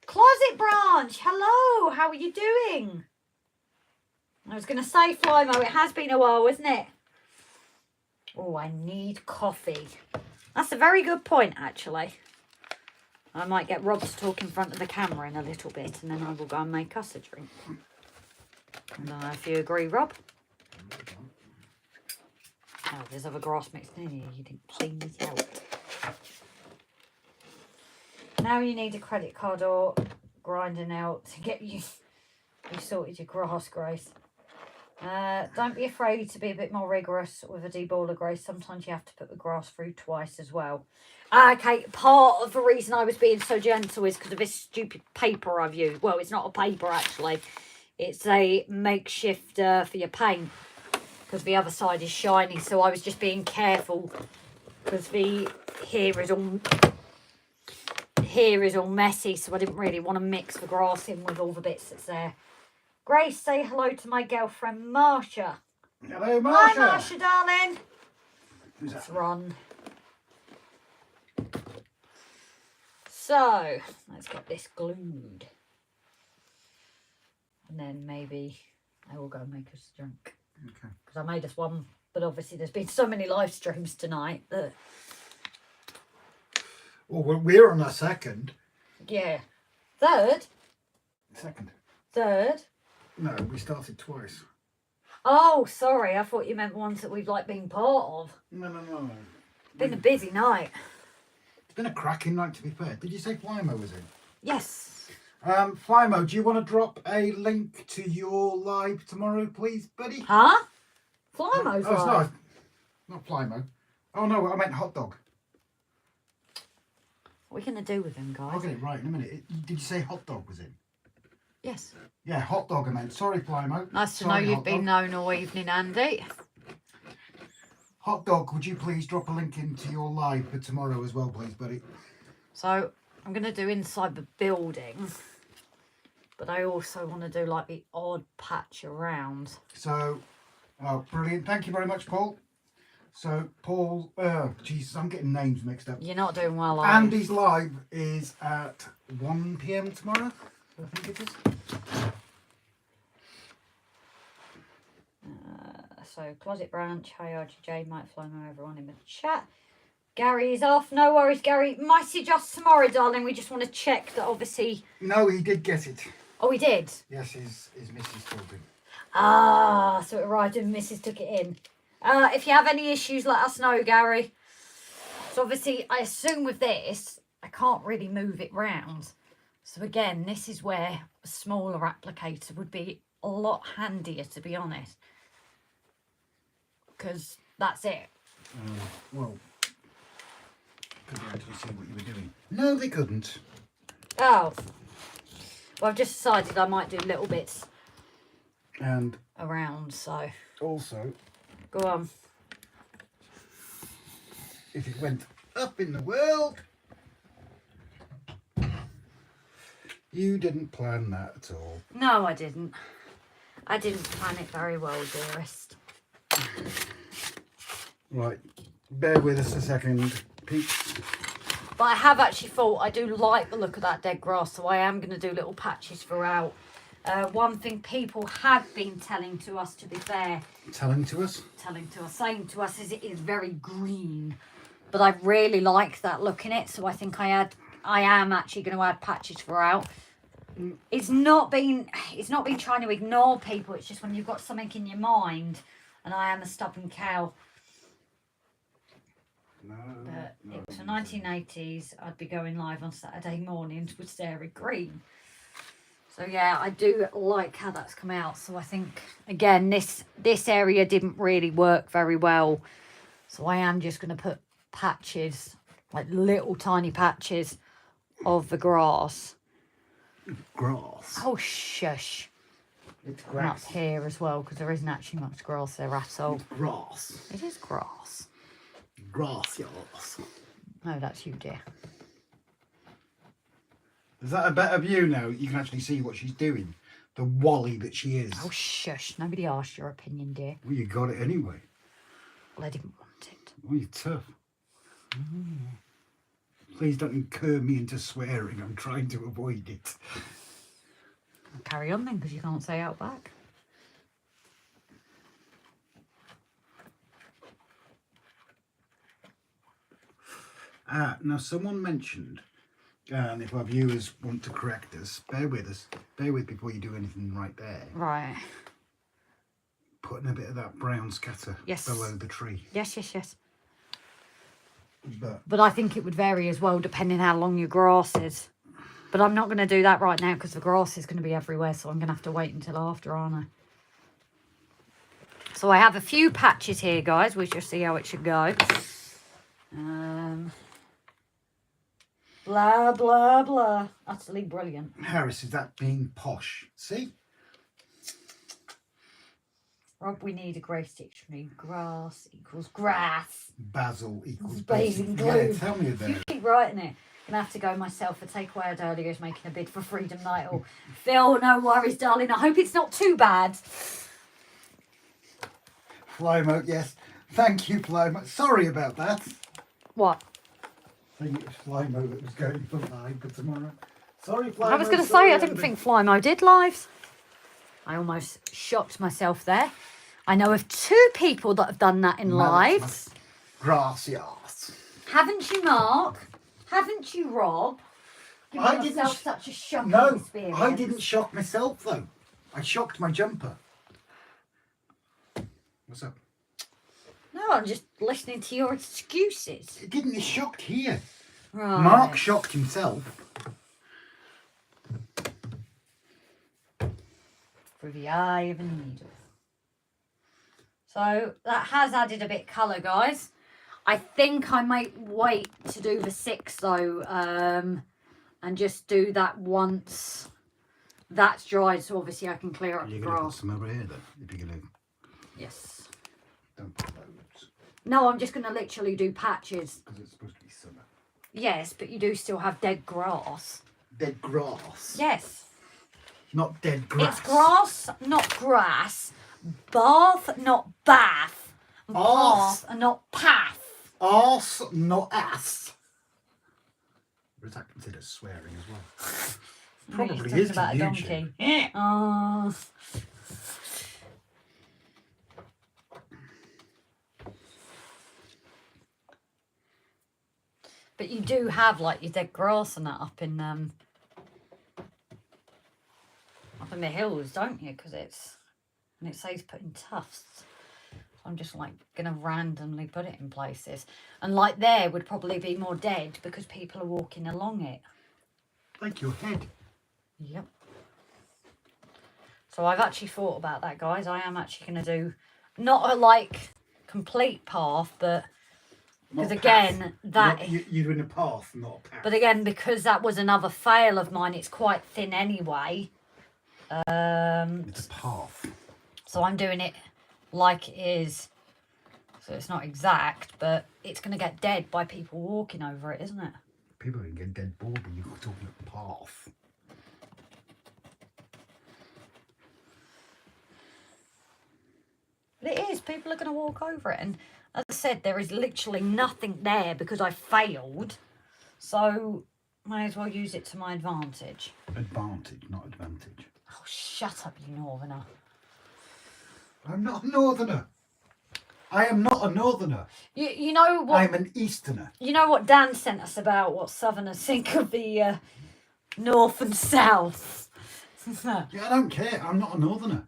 Closet Branch, hello, how are you doing? I was going to say, Flymo, it has been a while, isn't it? Oh, I need coffee. That's a very good point, actually. I might get Rob to talk in front of the camera in a little bit, and then I will go and make us a drink. I don't know if you agree, Rob. Oh, there's other grass mixed in here. You didn't clean it out. Now you need a credit card or grinding out to get you sorted your grass, Grace. Don't be afraid to be a bit more rigorous with a deballer, Grace. Sometimes you have to put the grass through twice as well. Okay, part of the reason I was being so gentle is because of this stupid paper I've used. Well, it's not a paper, actually. It's a makeshift for your paint, because the other side is shiny. So I was just being careful because the here is all messy, so I didn't really want to mix the grass in with all the bits that's there. Grace, say hello to my girlfriend Marsha. Hello, Marsha. Hi, Marsha, darling. Who's Let's that? run. So, let's get this glued. And then maybe I will go make us a drink. Okay. Because I made us one, but obviously there's been so many live streams tonight that... Well, we're on our second. Yeah. Third? Second. Third? No, we started twice. Oh, sorry. I thought you meant ones that we've like been part of. No. Been a busy night. It's been a cracking night, to be fair. Did you say Flymo was in? Yes. Flymo, do you want to drop a link to your live tomorrow, please, buddy? Huh? Flymo's Oh, it's live. not Flymo. Oh, no, I meant Hot Dog. What are we going to do with him, guys? I'll get it right in a minute. Did you say Hot Dog was in? Yes. Yeah, Hot Dog I meant. Sorry, Flymo. Nice to Sorry, know you've Hot been Dog. known all evening, Andy. Hot Dog, would you please drop a link into your live for tomorrow as well, please, buddy? So, I'm going to do inside the building. But I also want to do like the odd patch around. So, oh, brilliant. Thank you very much, Paul. So, Paul, Jesus, I'm getting names mixed up. You're not doing well, are you? Andy's live is at 1 PM tomorrow, I think it is. So, Closet Branch, hi RGJ, might fly now everyone in the chat. Gary is off. No worries, Gary. Message us tomorrow, darling. We just want to check that obviously... No, he did get it. Oh, he did? Yes, his missus told him. Ah, so it arrived and Mrs. took it in. If you have any issues, let us know, Gary. So obviously, I assume with this, I can't really move it round. So again, this is where a smaller applicator would be a lot handier, to be honest. Because that's it. Well, could they actually see what you were doing? No, they couldn't. Oh. Well, I've just decided I might do little bits And around, so also, go on. if it went up in the world, you didn't plan that at all. No, I didn't. I didn't plan it very well, dearest. Right, bear with us a second, peeps. But I have actually thought I do like the look of that dead grass, so I am going to do little patches throughout. One thing people have been telling to us, to be fair, Telling to us. saying to us is it is very green. But I really like that look in it, so I think I am actually going to add patches throughout. It's not been trying to ignore people, it's just when you've got something in your mind, and I am a stubborn cow. No, But it was the 1980s. I'd be going live on Saturday mornings with Sarah Green. So yeah, I do like how that's come out. So I think, again, this area didn't really work very well. So I am just going to put patches, like little tiny patches of the grass. grass. Oh, shush. It's And up grass. here as well, because there isn't actually much grass there at all. It's grass. It is grass. Grass, yes. No, that's you, dear. Is that a better view now? You can actually see what she's doing. The wally that she is. Oh, shush. Nobody asked your opinion, dear. Well, you got it anyway. Well, I didn't want it. Well, you're tough. Please don't incur me into swearing. I'm trying to avoid it. I'll carry on then, because you can't say out back. Now someone mentioned, and if our viewers want to correct us, bear with before you do anything right there. Right. Putting a bit of that brown scatter Yes. below the tree. Yes, yes, yes. But But I think it would vary as well, depending how long your grass is. But I'm not going to do that right now, because the grass is going to be everywhere, so I'm going to have to wait until after, aren't I? So I have a few patches here, guys. We shall see how it should go. Blah, blah, blah. Utterly brilliant. Harris, is that being posh? See? Rob, we need a Grace dictionary. Grass equals grass. Basil equals Basil glue. Yeah, tell me about You it. keep writing it. Gonna have to go myself for takeaway earlier is making a bid for Freedom Night. Or Phil, no worries, darling. I hope it's not too bad. Flymo, yes. Thank you, Flymo. Sorry about that. What? I think it was Flymo that was going for live for tomorrow. Sorry, Flymo. I was going to sorry, say, I didn't think Flymo did lives. I almost shocked myself there. I know of 2 people that have done that in lives. Gracias. Haven't you, Mark? Haven't you, Rob? Give I didn't yourself such a shocking No, experience. I didn't shock myself, though. I shocked my jumper. What's up? No, I'm just listening to your excuses. It didn't. It's shocked here. Right. Mark shocked himself. Through the eye of a needle. So that has added a bit of colour, guys. I think I might wait to do the 6 though, and just do that once that's dried. So obviously I can clear up the You're going to put grass. some over here, then, if you're going to... Yes. Don't put loads, No, I'm just going to literally do patches. because it's supposed to be summer. Yes, but you do still have dead grass. Dead grass. Yes. Not dead grass. It's grass, not grass. Bath, not bath. Arse. Path, not path. Arse, not ass. Or is that considered swearing as well? Probably He's is talking to about a YouTube. donkey. Oh. But you do have like your dead grass and that up in the hills, don't you? Because and it says put in tufts. So I'm just like gonna randomly put it in places. And like there would probably be more dead because people are walking along it. Like your head. Yep. So I've actually thought about that, guys. I am actually going to do not a like complete path, but because Not again path. that. You're doing a path, not a path. But again, because that was another fail of mine, it's quite thin anyway. It's a path. So I'm doing it like it is. So it's not exact, but it's going to get dead by people walking over it, isn't it? People can get dead bored when you're talking a path. But it is. People are going to walk over it. And as I said, there is literally nothing there because I failed. So might as well use it to my advantage. Advantage, not advantage. Oh, shut up, you northerner. I'm not a northerner. I am not a northerner. You know what? I'm an easterner. You know what Dan sent us about what southerners think of the north and south. Yeah, I don't care. I'm not a northerner.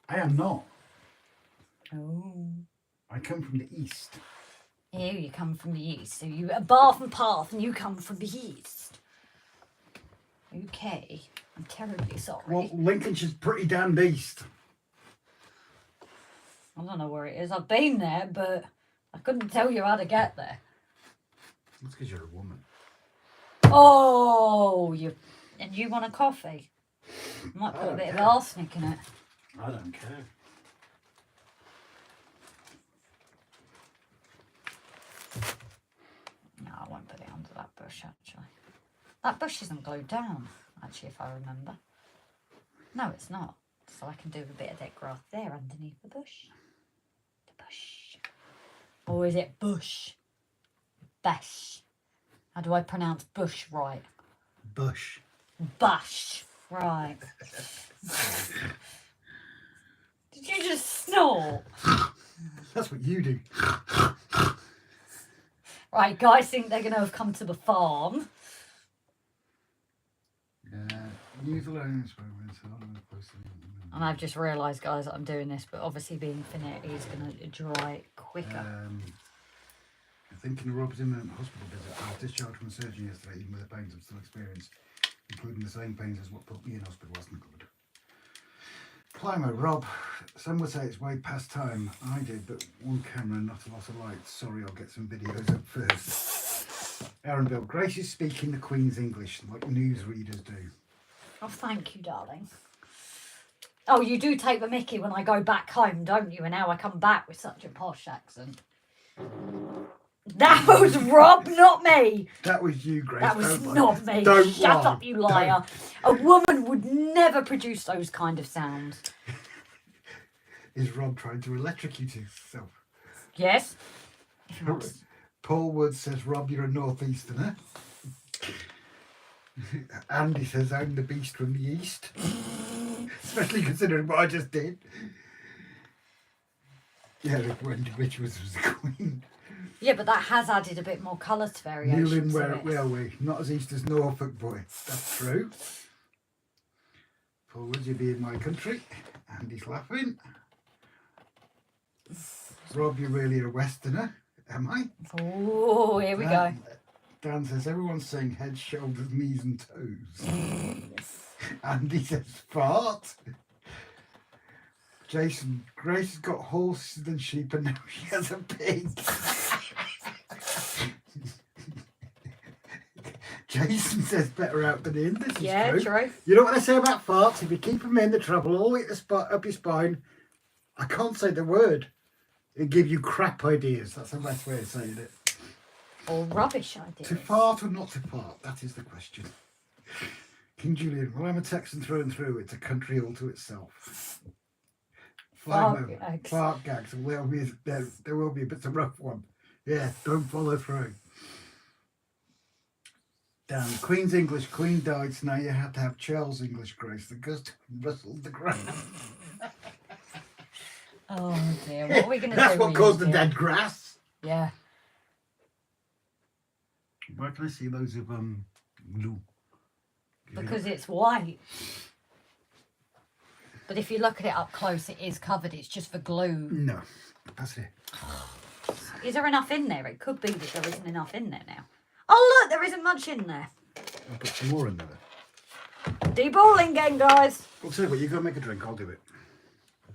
I am not. Oh. I come from the east. Here you come from the east. So you Bath and Path, and you come from the east. Okay, I'm terribly sorry. Well, Lincolnshire's pretty damned east. I don't know where it is. I've been there, but I couldn't tell you how to get there. That's because you're a woman. Oh, and you want a coffee? I might put a don't bit of care. arsenic in it. I don't care. No, I won't put it under that bush, actually. That bush isn't glued down, actually, if I remember. No, it's not. So I can do a bit of dead grass there underneath the bush. The bush. Or is it bush? Bush. How do I pronounce bush right? Bush. Bush. Right. Did you just snort? That's what you do. Right, guys think they're going to have come to the farm. New Zealand. And I've just realised, guys, that I'm doing this, but obviously being finite is going to dry quicker. Thinking of Rob's imminent hospital visit. I was discharged from surgery yesterday, even with the pains I've still experienced, including the same pains as what put me in hospital. Wasn't good. Climo, Rob, some would say it's way past time. I did, but one camera and not a lot of light. Sorry, I'll get some videos up first. Aaron Bill, Grace is speaking the Queen's English like newsreaders do. Oh, thank you, darling. Oh, you do take the mickey when I go back home, don't you? And now I come back with such a posh accent. That was Rob, not me. That was you, Grace. That was Don't not lie. me. Don't Shut lie. up, you liar. A woman would never produce those kind of sounds. Is Rob trying to electrocute himself? Yes. Paul Wood says, Rob, you're a northeasterner. Andy says, I'm the beast from the east. Especially considering what I just did. Yeah, which was the Queen. Yeah, but that has added a bit more colour to variation. Newlyn to it. Railway, not as east as Norfolk, boy. That's true. Paul Wood, you be in my country. Andy's laughing. Rob, you're really a westerner, am I? Oh, here we go. Dan says, everyone's saying head, shoulders, knees and toes. Andy says, fart. Jason, Grace has got horses and sheep and now she has a pig. Jason says, better out than in. This is true. You know what I say about farts? If you keep them in, the travel all the way up your spine. I can't say the word. It'll give you crap ideas. That's the best way of saying it. Or rubbish ideas. To fart or not to fart? That is the question. King Julian, well, I'm a Texan through and through. It's a country all to itself. Fart gags. Fart gags. There will be, but it's a rough one. Yeah, don't follow through. Damn, Queen's English. Queen died, so now you have to have Charles English, Grace. The gust rustled the ground. Oh dear, what are we going to do? That's what caused the dead grass. Yeah. Where can I see those of blue? Because it's white. But if you look at it up close, it is covered. It's just for glue. No, that's it. Is there enough in there? It could be that there isn't enough in there now. Oh look, there isn't much in there. I'll put some more in there. Deballing game, guys. I'll tell you what, you go make a drink, I'll do it.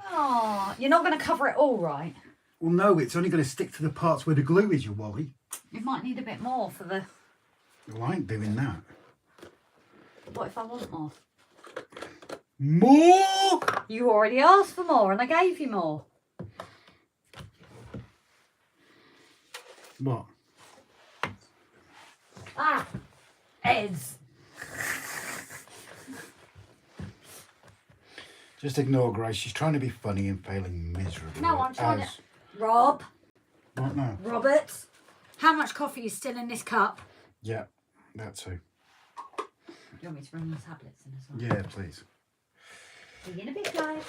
Oh, you're not going to cover it all, right? Well, no, it's only going to stick to the parts where the glue is, you wally. You might need a bit more for the... Well, I ain't doing that. What if I want more? More? You already asked for more and I gave you more. What? Ah, Eds. Just ignore Grace. She's trying to be funny and failing miserably. No, I'm trying to... Rob. What now? Robert. How much coffee is still in this cup? Yeah, that too. Do you want me to bring the tablets in as well? Yeah, please. See you in a bit, guys.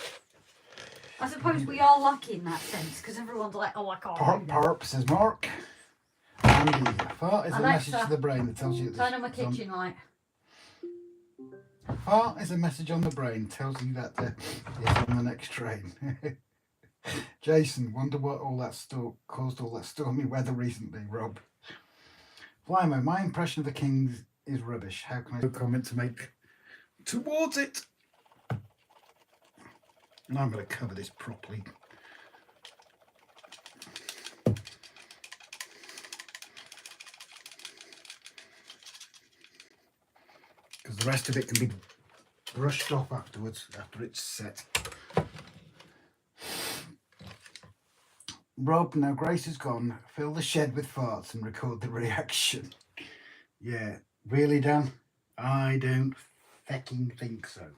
I suppose we are lucky in that sense because everyone's like, oh, I can't. Parp, says Mark. Andy, fart is a Alexa, message to the brain that tells you that turn on my kitchen light. Fart is a message on the brain, tells you that it's on the next train. Jason, wonder what caused all that stormy weather recently, Rob. Flymo, my impression of the Kings is rubbish. How can I no comment to make towards it? And I'm going to cover this properly. Because the rest of it can be brushed off afterwards, after it's set. Rob, now Grace is gone, fill the shed with farts and record the reaction. Yeah, really, Dan? I don't fucking think so.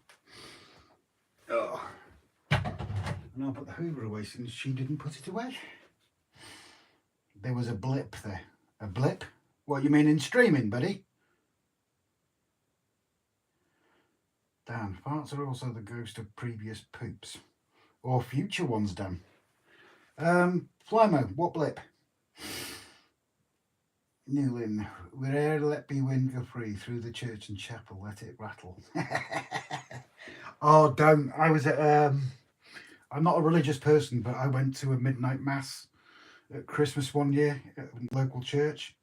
Oh. And I'll put the Hoover away since she didn't put it away. There was a blip there. A blip? What, you mean in streaming, buddy? Dan, farts are also the ghost of previous poops. Or future ones, Dan. Flymo, what blip? Newlyn, we're here to let be wind go free through the church and chapel, let it rattle. Oh, don't. I was at, I'm not a religious person, but I went to a midnight mass at Christmas one year at a local church.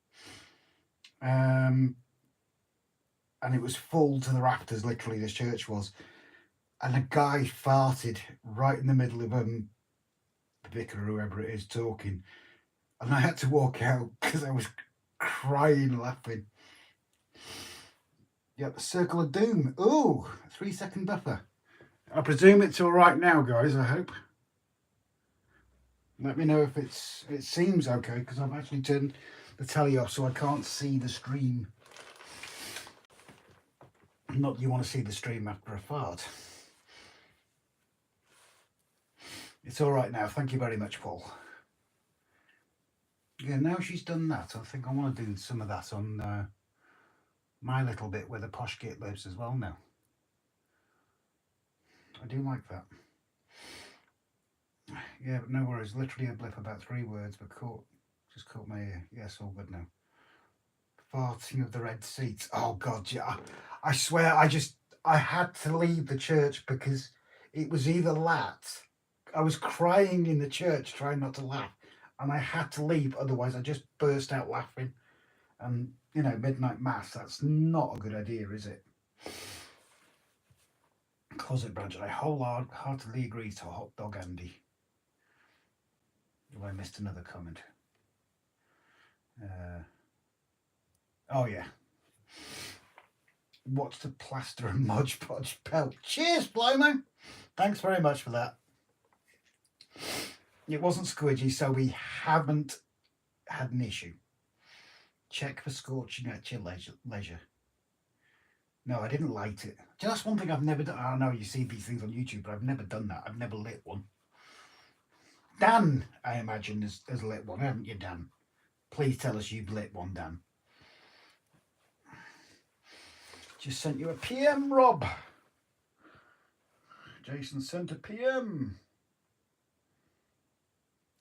And it was full to the rafters, literally, this church was. And a guy farted right in the middle of the vicar or whoever it is talking. And I had to walk out because I was crying, laughing. Yeah, the circle of doom. Ooh, 3 second buffer. I presume it's all right now, guys. I hope. Let me know if it seems okay, because I've actually turned the telly off so I can't see the stream. Not that you want to see the stream after a fart. It's all right now. Thank you very much, Paul. Yeah, now she's done that, I think I want to do some of that on my little bit where the posh git lives as well now. I do like that. Yeah, but no worries. Literally a blip, about 3 words, but just caught my ear. Yes, all good now. Farting of the red seats. Oh God, yeah. I swear, I had to leave the church because it was either that. I was crying in the church, trying not to laugh, and I had to leave. Otherwise, I just burst out laughing. And you know, midnight mass. That's not a good idea, is it? Closet branch. I wholeheartedly agree to hot dog Andy. Oh, I missed another comment. Oh yeah. What's the plaster and Modge Podge pelt? Cheers, Blomo. Thanks very much for that. It wasn't squidgy, so we haven't had an issue. Check for scorching at your leisure. No, I didn't light it. Just one thing I've never done. I know you see these things on YouTube, but I've never done that. I've never lit one. Dan, I imagine, has lit one, haven't you, Dan? Please tell us you've lit one, Dan. Just sent you a PM, Rob. Jason sent a PM.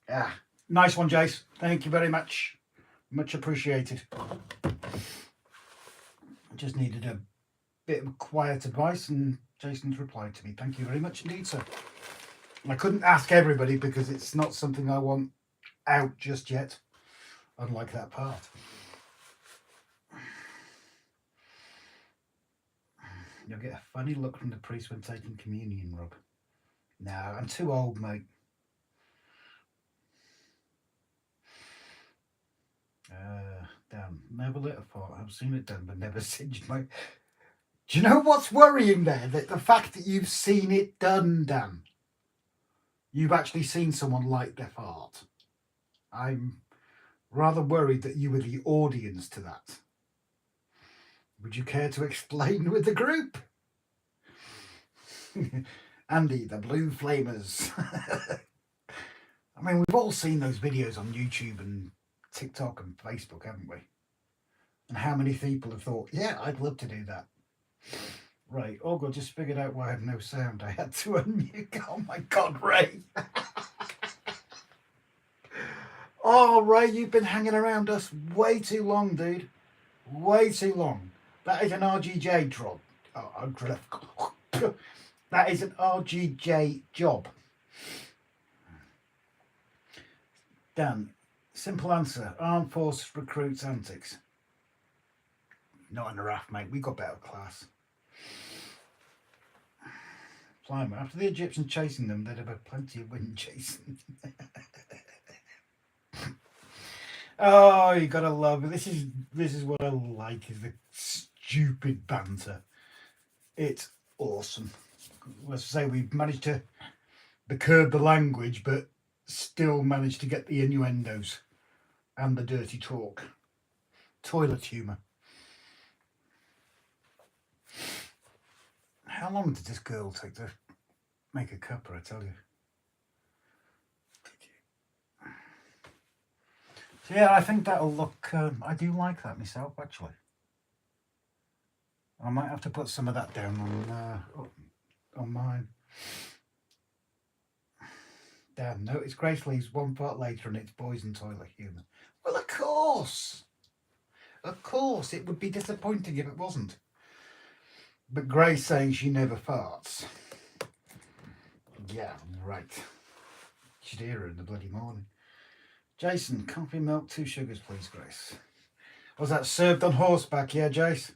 Ah, nice one, Jace. Thank you very much. Much appreciated. I just needed a bit of quiet advice, and Jason's replied to me. Thank you very much indeed, sir. I couldn't ask everybody because it's not something I want out just yet, unlike that part. You'll get a funny look from the priest when taking communion, Rob. No, I'm too old, mate. Damn, never lit a fart. I've seen it done, but never singed my... Do you know what's worrying there? That the fact that you've seen it done, Dan. You've actually seen someone light their fart. I'm rather worried that you were the audience to that. Would you care to explain with the group? Andy, the blue flamers. I mean, we've all seen those videos on YouTube and TikTok and Facebook, haven't we? And how many people have thought, yeah, I'd love to do that. Right, oh God, just figured out why I had no sound. I had to unmute. Oh my God, Ray. Oh, Ray, you've been hanging around us way too long, dude. Way too long. That is an RGJ job. That is an RGJ job. Dan, simple answer. Armed Forces recruits antics. Not in a raft, mate. We got better class. Climber. After the Egyptians chasing them, they'd have had plenty of wind chasing. Oh, you gotta love it. This is what I like, is the stupid banter. It's awesome. Let's say we've managed to curb the language, but still managed to get the innuendos and the dirty talk. Toilet humour. How long did this girl take to make a cuppa, I tell you? So yeah, I think that'll look, I do like that myself, actually. I might have to put some of that down on mine. Damn, notice Grace leaves one part later and it's boys and toilet humour. Well, of course. Of course, it would be disappointing if it wasn't. But Grace saying she never farts. Yeah, right. She'd hear her in the bloody morning. Jason, coffee, milk, 2 sugars, please, Grace. Was that served on horseback? Yeah, Jace?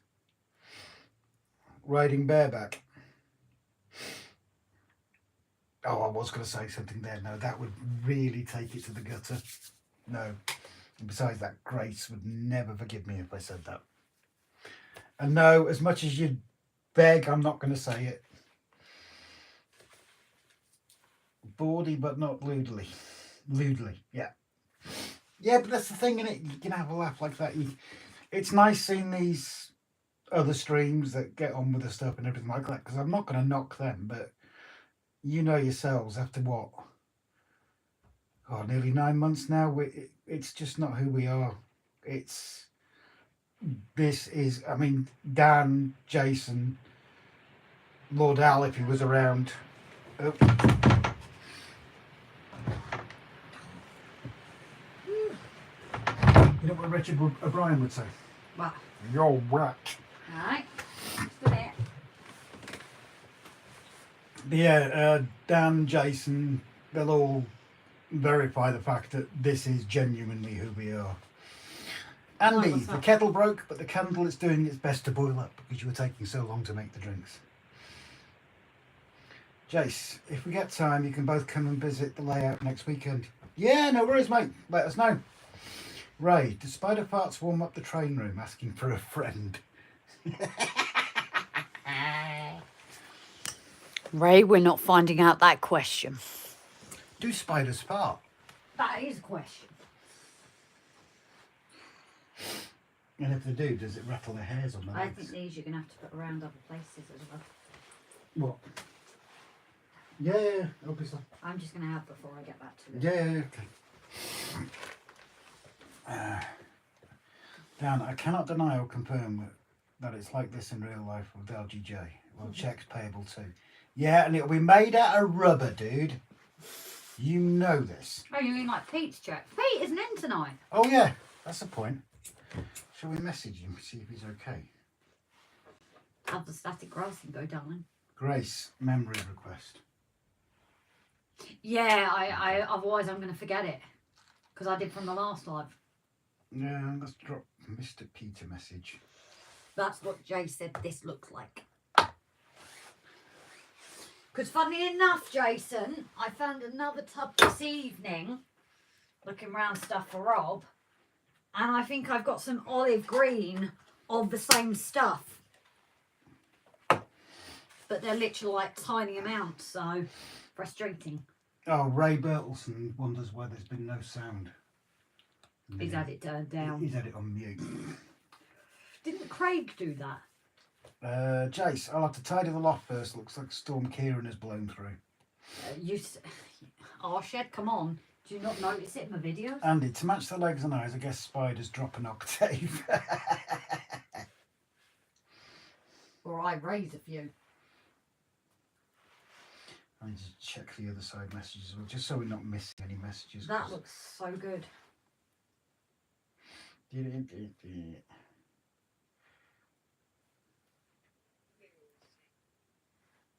Riding bareback. Oh, I was going to say something there. No, that would really take it to the gutter. No. And besides that, Grace would never forgive me if I said that. And no, as much as you'd beg, I'm not going to say it. bawdy, but not lewdly. Lewdly, yeah. Yeah, but that's the thing, innit? You can have a laugh like that. It's nice seeing these other streams that get on with the stuff and everything like that, because I'm not going to knock them, but you know yourselves, after what? Oh, nearly 9 months now, it's just not who we are. This is, I mean, Dan, Jason, Lord Al, if he was around. Oh. You know what Richard O'Brien would say? What? You're whack. Alright. Still there. Yeah, Dan, Jason, they'll all verify the fact that this is genuinely who we are. Andy, what's the that? kettle broke, but the candle is doing its best to boil up because you were taking so long to make the drinks. Jace, if we get time, you can both come and visit the layout next weekend. Yeah, no worries, mate. Let us know. Ray, do spider farts warm up the train room? Asking for a friend. Ray, we're not finding out that question. Do spiders fart? That is a question. And if they do, does it rattle their hairs on the I legs? think these you're going to have to put around other places as well. What? Yeah, obviously. I'm just going to have before I get back to it. Yeah, okay. Dan, I cannot deny or confirm that it's like this in real life with LGJ. Well, checks payable too. Yeah, and it'll be made out of rubber, dude. You know this. Oh, you mean like Pete's check? Pete isn't in tonight. Oh, yeah, that's the point. Shall we message him, see if he's okay? Have the static grassing go, darling. Grace, memory request. Yeah, I otherwise I'm going to forget it. Because I did from the last live. Yeah, let's drop Mr. Peter message. That's what Jay said this looks like. Because funny enough, Jason, I found another tub this evening, looking around stuff for Rob, and I think I've got some olive green of the same stuff. But they're literally like tiny amounts, so frustrating. Oh, Ray Bertelson wonders why there's been no sound. He's had it turned down. He's had it on mute. Didn't Craig do that? Jace, I'll have to tidy the loft first. Looks like a storm Kieran has blown through. Arshed, come on. Do you not notice it in my videos? Andy, to match the legs and eyes, I guess spiders drop an octave. Or I raise a few. I need to check the other side messages as well, just so we're not missing any messages. That looks so good.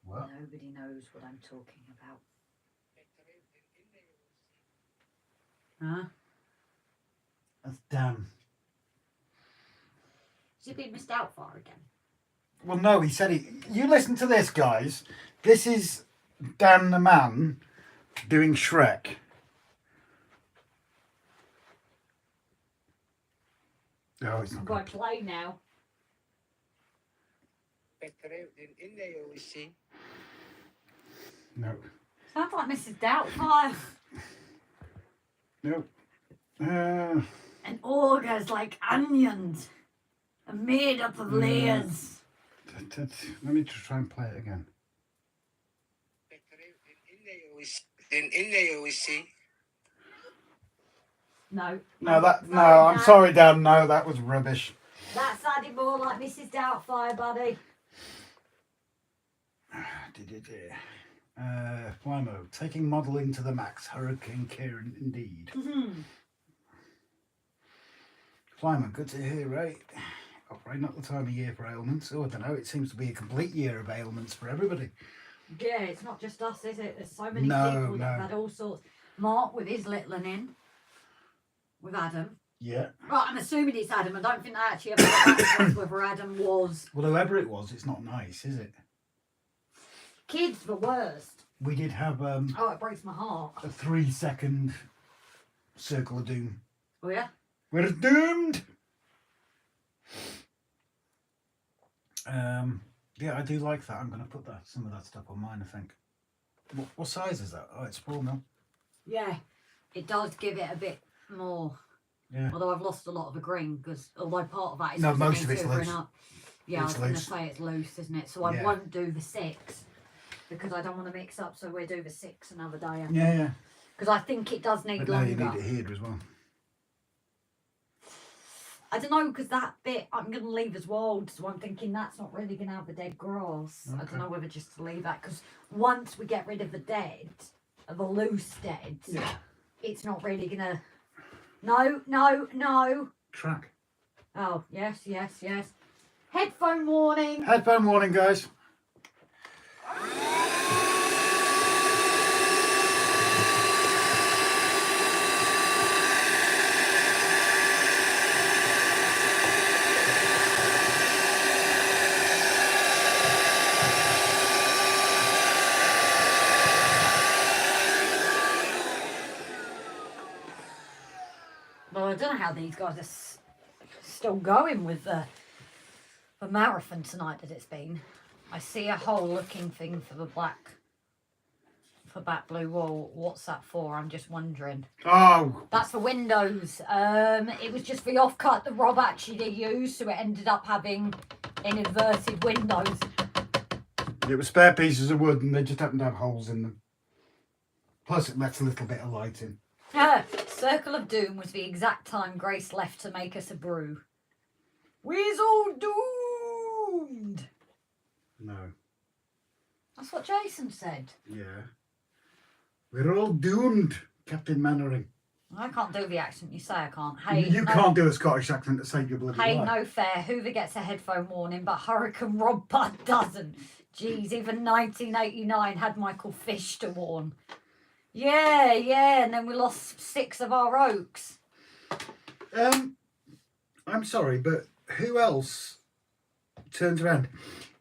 What? Nobody knows what I'm talking about. Huh? That's Dan. Has he been missed out far again? Well, no, he said he... You listen to this, guys. This is Dan the man doing Shrek. Oh, it's not Got good. to play now. No. Sounds like Mrs. Doubtfire. No. And augers like onions are made up of layers. Let me just try and play it again. No. I'm sorry, Dan. No, that was rubbish. That sounded more like Mrs. Doubtfire, buddy. Flymo, taking modelling to the max. Hurricane Kieran, indeed. Flymo, good to hear, right? Oh, right, not the time of year for ailments. Oh, I don't know. It seems to be a complete year of ailments for everybody. Yeah, it's not just us, is it? There's so many No, people that have no. had all sorts. Mark with his little one in. With Adam. Yeah. Right, I'm assuming it's Adam. I don't think I actually ever got back to us whether Adam was. Well, whoever it was, it's not nice, is it? Kids the worst. We did have Oh, it breaks my heart. a 3-second circle of doom. Oh, yeah? We're doomed! Yeah, I do like that. I'm going to put some of that stuff on mine, I think. What size is that? Oh, it's 4 mil. Yeah, it does give it a bit more. Yeah. Although I've lost a lot of the green because although part of that is No, 'cause most it of needs it's hoovering loose. up. Yeah, It's I was going to loose. say it's loose, isn't it? So I Yeah. won't do the 6 because I don't want to mix up. So we'll do the 6 another day. Yeah. Because I think it does need But no, longer. you need it here as well. I don't know because that bit I'm going to leave as wild. So I'm thinking that's not really going to have the dead grass. I Okay. don't know whether just to leave that because once we get rid of the dead, of the loose dead, it's not really going to. No. Track. Oh, yes. Headphone warning. Headphone warning, guys. Well, I don't know how these guys are still going with the marathon tonight that it's been. I see a whole looking thing for the black blue wall. What's that for? I'm just wondering. Oh, That's for windows. It was just the offcut that Rob actually used, so it ended up having inverted windows. it was spare pieces of wood and they just happened to have holes in them. Plus it lets a little bit of light in. Circle of Doom was the exact time Grace left to make us a brew. We're all doomed. No. That's what Jason said. Yeah. We're all doomed, Captain Mannering. I can't do the accent. You say I can't. Hey, You no, can't do a Scottish accent to save your bloody Hey, life. no fair. Hoover gets a headphone warning, but Hurricane Rob Budd doesn't. Jeez, even 1989 had Michael Fish to warn. Yeah, and then we lost 6 of our oaks. I'm sorry, but who else turns around?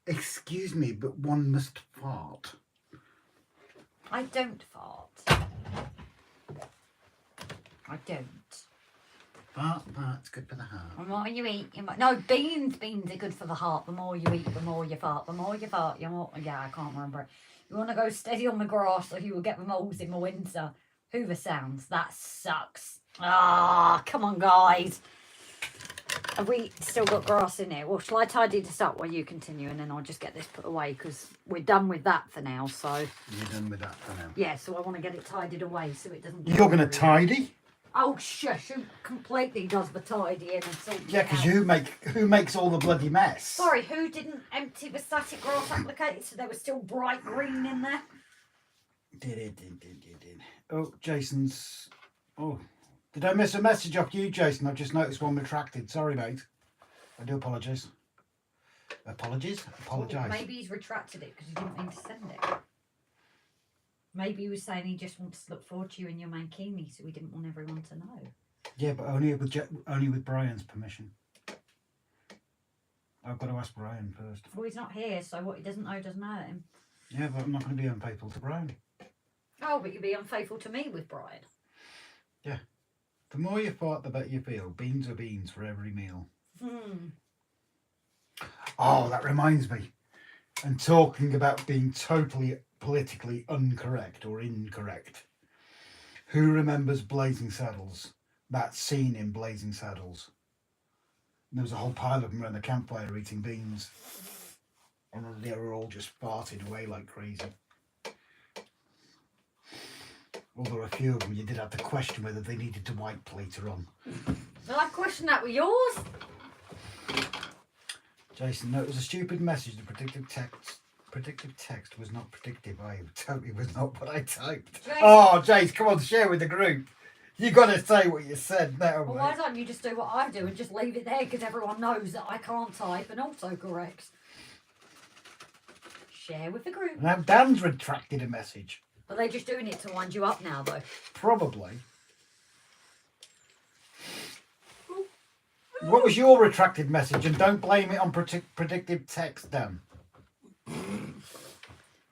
Excuse me, but one must fart. I don't fart. I don't. Fart's good for the heart. The more you eat, no, beans are good for the heart. The more you eat, the more you fart. The more you fart, the more. Yeah, I can't remember it. You want to go steady on the grass, or you will get the moles in the winter. Hoover sounds. That sucks. Ah, come on, guys. Have we still got grass in here? Well, shall I tidy this up while you continue, and then I'll just get this put away because we're done with that for now. So You're done with that for now. yeah, so I want to get it tidied away so it doesn't. You're going to tidy? Oh shush! Who completely does the tidying and sorting Yeah, it because out? who makes all the bloody mess? Sorry, who didn't empty the static grass applicator so there was still bright green in there? Did. Oh, Jason's. Oh, did I miss a message off you, Jason? I've just noticed one retracted. Sorry, mate. I do apologise. Apologise? Apologise. Maybe he's retracted it because he didn't mean to send it. Maybe he was saying he just wants to look forward to you in your mankini, so he didn't want everyone to know. Yeah, but only with Brian's permission. I've got to ask Brian first. Well, he's not here, so what he doesn't know doesn't hurt him. Yeah, but I'm not going to be unfaithful to Brian. Oh, but you'd be unfaithful to me with Brian. Yeah. The more you fart, the better you feel. Beans are beans for every meal. Oh, that reminds me. And talking about being totally politically incorrect or incorrect. Who remembers Blazing Saddles? That scene in Blazing Saddles. And there was a whole pile of them around the campfire eating beans. And they were all just farted away like crazy. Although a few of them you did have to question whether they needed to wipe later on. Well, I question that with yours. Jason, no, it was a stupid message. The predictive text was not predictive. I totally was not what I typed. Jason. Oh, Jace, come on, share with the group. You got to say what you said now, Well, mate. why don't you just do what I do and just leave it there because everyone knows that I can't type and autocorrects. Share with the group. Now Dan's retracted a message. But they're just doing it to wind you up now, though. Probably. What was your retracted message? And don't blame it on predictive text, Dan.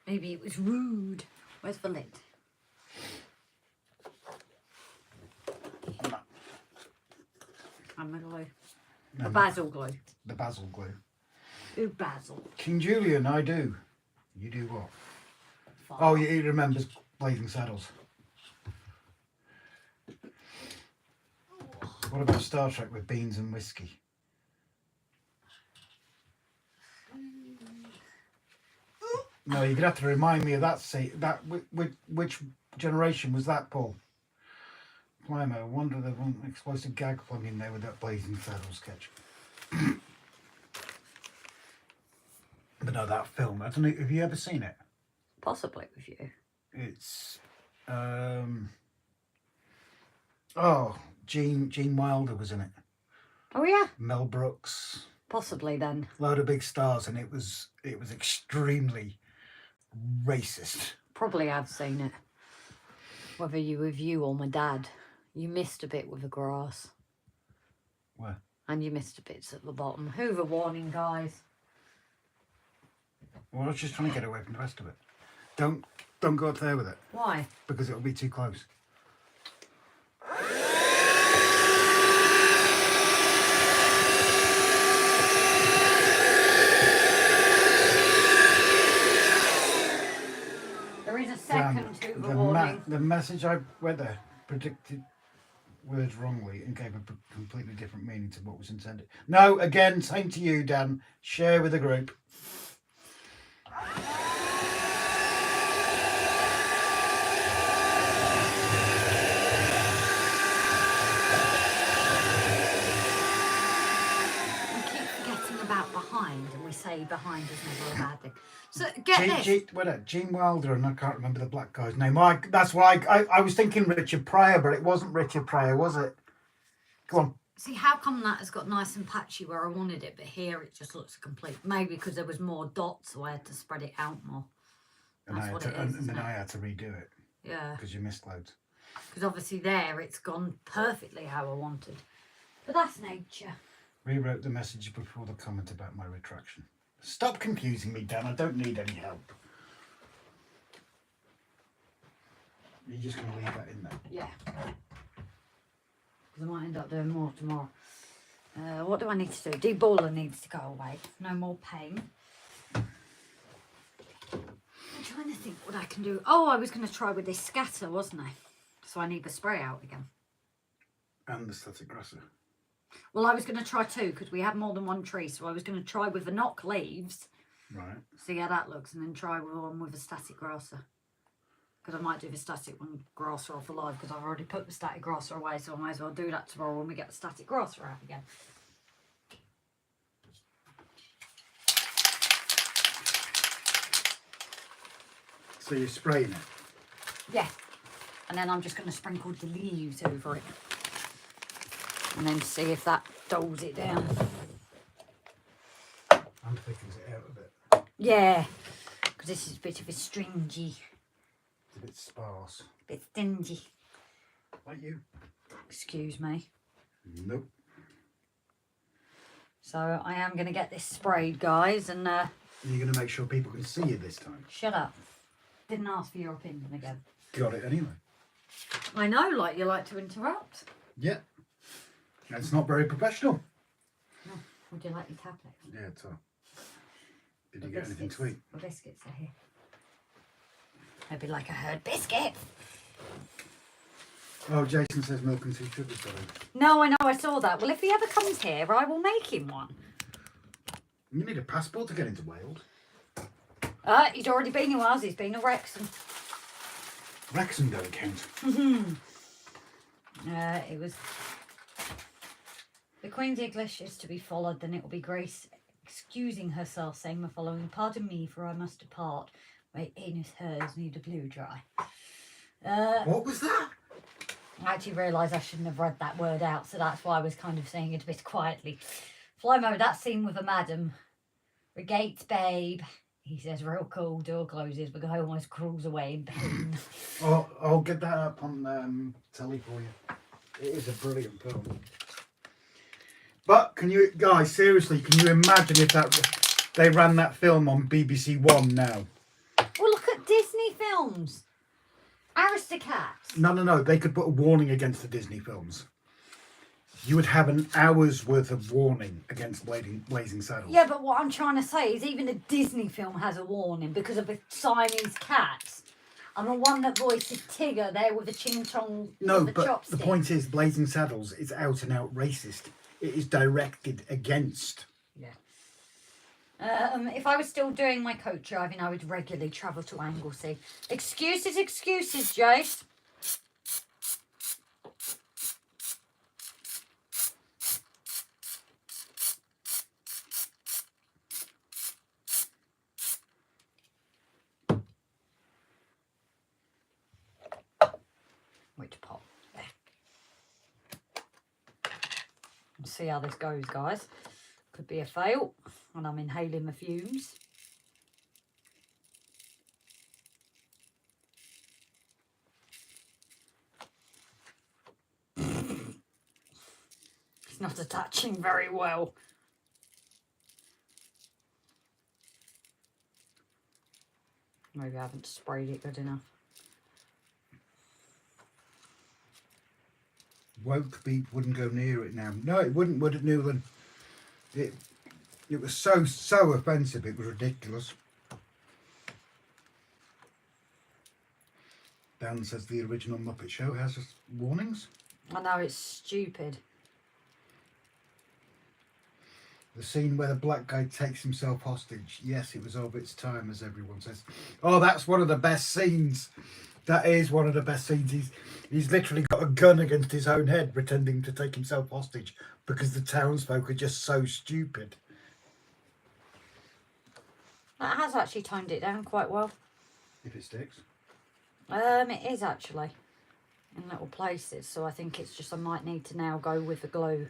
Maybe it was rude. Where's the lid? And the glue. The basil glue. The basil glue. Ooh, basil. King Julian, I do. You do what? far. Oh, yeah, he remembers Blazing Saddles. What about Star Trek with beans and whiskey? No, you're gonna have to remind me of that. Which generation was that, Paul? Plimo, I wonder the one explosive gag plug in there with that Blazing Saddles sketch. But no, that film. I don't know. Have you ever seen it? Possibly with you. It's Gene Wilder was in it. Oh yeah. Mel Brooks. Possibly then. Load of big stars, and it was extremely racist. Probably have seen it. Whether you with you or my dad. You missed a bit with the grass. Where? And you missed a bit at the bottom. Hoover warning, guys. Well, I was just trying to get away from the rest of it. Don't go up there with it. Why? Because it'll be too close. There is a second Hoover warning. The message I read there predicted words wrongly and gave a completely different meaning to what was intended. No, again, same to you, Dan. Share with the group. Say behind is never a bad thing. So get this. Gene Wilder, and I can't remember the black guy's name. That's why I was thinking Richard Pryor, but it wasn't Richard Pryor, was it? Go on. See, how come that has got nice and patchy where I wanted it, but here it just looks complete? Maybe because there was more dots, so I had to spread it out more. That's what it is. And then I had to redo it. Yeah. Because you missed loads. Because obviously there it's gone perfectly how I wanted. But that's nature. Rewrote the message before the comment about my retraction. Stop confusing me, Dan. I don't need any help. You're just going to leave that in there? Yeah. Because I might end up doing more tomorrow. What do I need to do? Deballer needs to go away. No more pain. I'm trying to think what I can do. Oh, I was going to try with this scatter, wasn't I? So I need the spray out again. And the static grasser. Well, I was going to try two because we had more than one tree. So I was going to try with the knock leaves. Right. See how that looks. And then try with one with a static grasser. Because I might do the static one grasser off alive because I've already put the static grasser away. So I might as well do that tomorrow when we get the static grasser out again. So you're spraying it? Yeah. And then I'm just going to sprinkle the leaves over it. And then see if that dulls it down. And thickens it out a bit. Yeah. Because this is a bit of a stringy. It's a bit sparse. A bit stingy. Like you. Excuse me. Nope. So I am going to get this sprayed, guys. And you're going to make sure people can see you this time. Shut up. Didn't ask for your opinion again. Got it anyway. I know, like you like to interrupt. Yeah. That's not very professional. No. Would you like your tablets? Yeah, it's all. Did you get anything to eat? The biscuits are here. Maybe like a herd biscuit. Oh, Jason says milk and 2 sugars, sorry. No, I know, I saw that. Well, if he ever comes here, I will make him one. You need a passport to get into Wales. He's already been in Wales. He's been to Wrexham. Wrexham don't count. It was... The Queen's English is to be followed, then it will be Grace excusing herself, saying the following: "Pardon me, for I must depart. My anus hairs need a blow dry." What was that? I actually realised I shouldn't have read that word out, so that's why I was kind of saying it a bit quietly. Flymo, that scene with a madam. Regates, babe. He says, real cool, door closes, the guy almost crawls away in pain. I'll get that up on telly for you. It is a brilliant film. But can you, guys, seriously, can you imagine if they ran that film on BBC One now? Well, look at Disney films. Aristocats. No. They could put a warning against the Disney films. You would have an hour's worth of warning against blazing saddles. Yeah, but what I'm trying to say is even a Disney film has a warning because of a Siamese cat. And the one that voices Tigger there with the ching chong. No, the but chopstick. the point is, Blazing Saddles is out and out racist. It is directed against. Yeah. If I was still doing my coach driving, I would regularly travel to Anglesey. Excuses, Jace. Which pot? There. Let's see how this goes, guys. Could be a fail, and I'm inhaling the fumes. It's not attaching very well. Maybe I haven't sprayed it good enough. Woke beep wouldn't go near it now. No, it wouldn't, would it, Newland? It was so offensive, it was ridiculous. Dan says the original Muppet Show has warnings. I know, it's stupid. The scene where the black guy takes himself hostage. Yes, it was of its time, as everyone says. Oh, that's one of the best scenes. That is one of the best scenes. He's literally got a gun against his own head, pretending to take himself hostage because the townsfolk are just so stupid. That has actually toned it down quite well. If it sticks. It is actually in little places, so I think it's just I might need to now go with the glue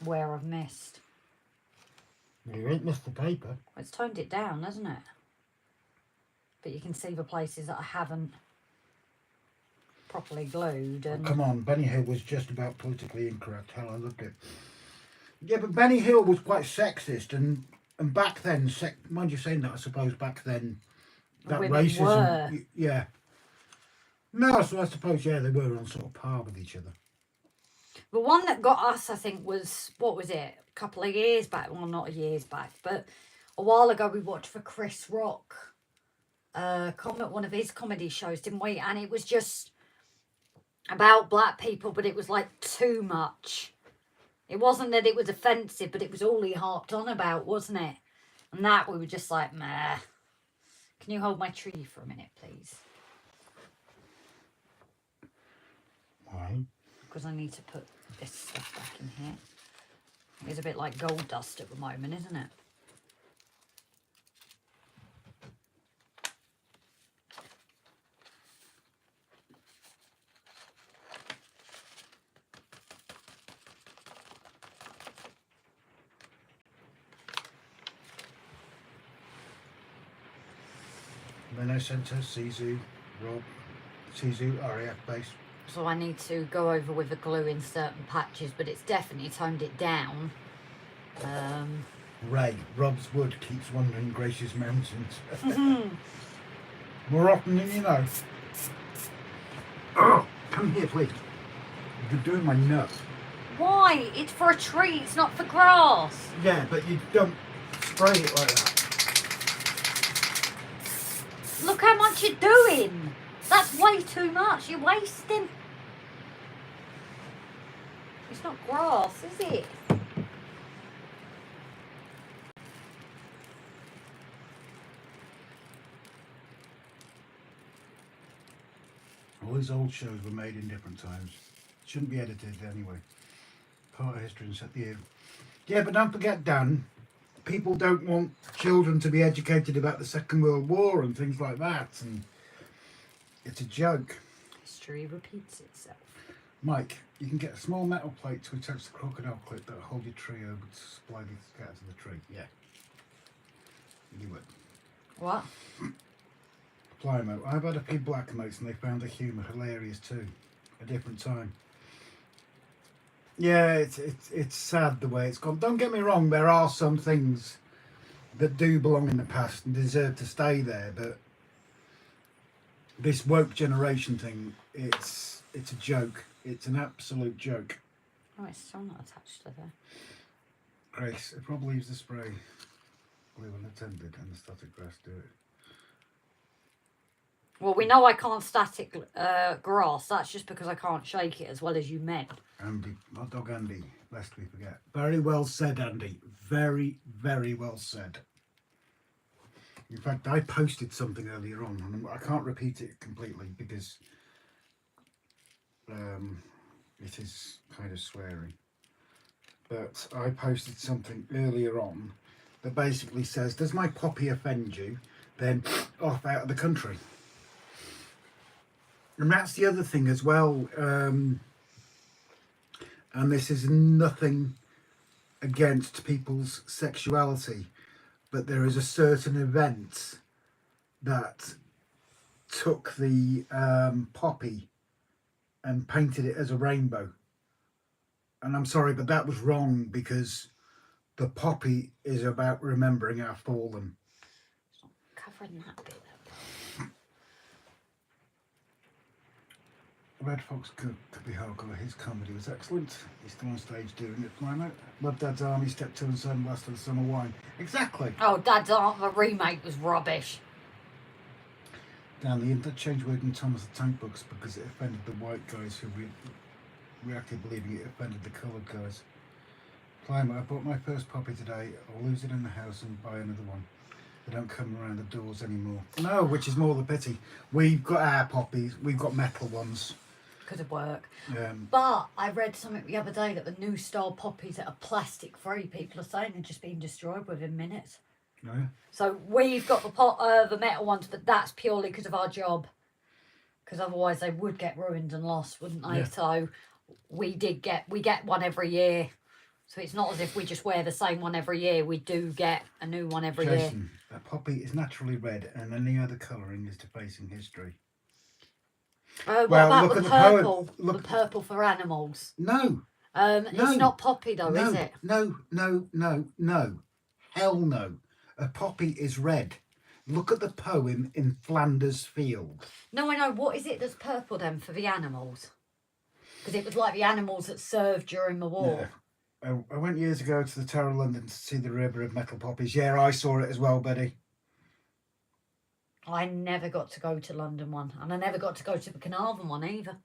where I've missed. You ain't missed the paper. It's toned it down, hasn't it? But you can see the places that I haven't properly glued. And Oh, come on, Benny Hill was just about politically incorrect. Hell, I loved it. Yeah, but Benny Hill was quite sexist, and back then, mind you saying that, I suppose back then, that women racism, were. yeah. No, so I suppose, yeah, they were on sort of par with each other. the one that got us, I think, was, what was it? A couple of years back. Well, not years back, but a while ago we watched the Chris Rock one of his comedy shows, didn't we? And it was just about black people, but it was like too much. It wasn't that it was offensive, but it was all he harped on about, wasn't it? And that we were just like, meh. Can you hold my tree for a minute, please? Why? Because I need to put this stuff back in here. It's a bit like gold dust at the moment, isn't it? Menno Centre, Sisu, Rob, Sisu, RAF base. So I need to go over with the glue in certain patches, but it's definitely toned it down. Ray, Rob's wood keeps wandering Grace's mountains. More often than you know. Oh, come here, please. You're doing my nut. Why? It's for a tree, it's not for grass. Yeah, but you don't spray it like that. Look how much you're doing. That's way too much. You're wasting. It's not grass, is it? All these old shows were made in different times. Shouldn't be edited anyway. Part of history and set the year. Yeah, but don't forget, Dan, people don't want children to be educated about the Second World War and things like that. And it's a joke. History repeats itself. Mike, you can get a small metal plate to attach the crocodile clip that will hold your tree over to supply the cat to the tree. Yeah. You would. What? Plymo. I've had a few black mates and they found the humour hilarious too. A different time. Yeah, it's sad the way it's gone. Don't get me wrong, there are some things that do belong in the past and deserve to stay there, but this woke generation thing, it's a joke. It's an absolute joke. Oh, it's still not attached to there. Grace, it probably leaves the spray glue unattended and the static grass do it. Well, we know I can't static grass. That's just because I can't shake it as well as you men. Andy, hot dog Andy, lest we forget. Very well said, Andy. Very, very well said. In fact, I posted something earlier on, and I can't repeat it completely because it is kind of swearing. But I posted something earlier on that basically says, does my poppy offend you? Then off out of the country. And that's the other thing as well. And this is nothing against people's sexuality, but there is a certain event that took the poppy and painted it as a rainbow. And I'm sorry, but that was wrong, because the poppy is about remembering our fallen. It's not covering that bit. Red Fox 𝐸𝐵𝐸, his comedy was excellent. He's still on stage doing it, why not? Love Dad's Army, Step 2 and Son, Last of the Summer Wine. Exactly. Oh, Dad's Army, the remake was rubbish. Dan, the interchange word in Thomas the Tank books because it offended the white guys who reacted believing it offended the coloured guys. Climate, I bought my first poppy today. I'll lose it in the house and buy another one. They don't come around the doors anymore. No, which is more the pity. We've got our poppies, we've got metal ones. Because of work. But I read something the other day that the new style poppies that are plastic free, people are saying they're just being destroyed within minutes. Oh, yeah. So we've got the metal ones, but that's purely because of our job. Because otherwise they would get ruined and lost, wouldn't they? Yeah. So we get one every year. So it's not as if we just wear the same one every year. We do get a new one every year. Jason, a poppy is naturally red and any other colouring is defacing history. What Well, about look the at the poem. purple? Look- The purple for animals. No. It's not poppy though, no, is it? No. Hell no. A poppy is red. Look at the poem in Flanders Field. No, I know. What is it that's purple then for the animals? Because it was like the animals that served during the war. Yeah. I went years ago to the Tower of London to see the River of Metal Poppies. Yeah, I saw it as well, Betty. I never got to go to London one, and I never got to go to the Carnarvon one either.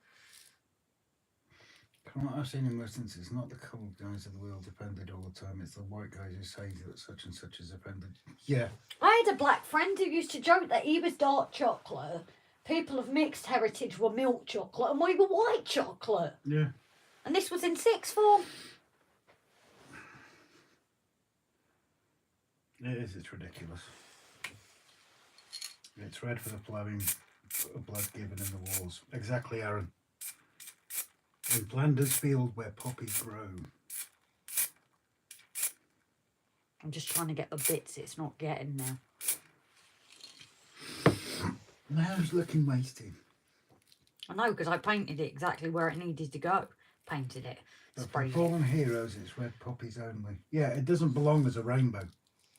From what I've seen in most instances, it's not the coloured guys of the world offended all the time. It's the white guys who say that such and such is offended. Yeah. I had a black friend who used to joke that he was dark chocolate, people of mixed heritage were milk chocolate, and we were white chocolate. Yeah. And this was in sixth form. It is, it's ridiculous. It's red for the flowing blood given in the wars. Exactly, Aaron. In Flanders Field where poppies grow. I'm just trying to get the bits it's not getting now. Now it's looking wasted. I know, because I painted it exactly where it needed to go. Painted it. But for Sprayed it. fallen heroes, it's red poppies only. Yeah, it doesn't belong as a rainbow.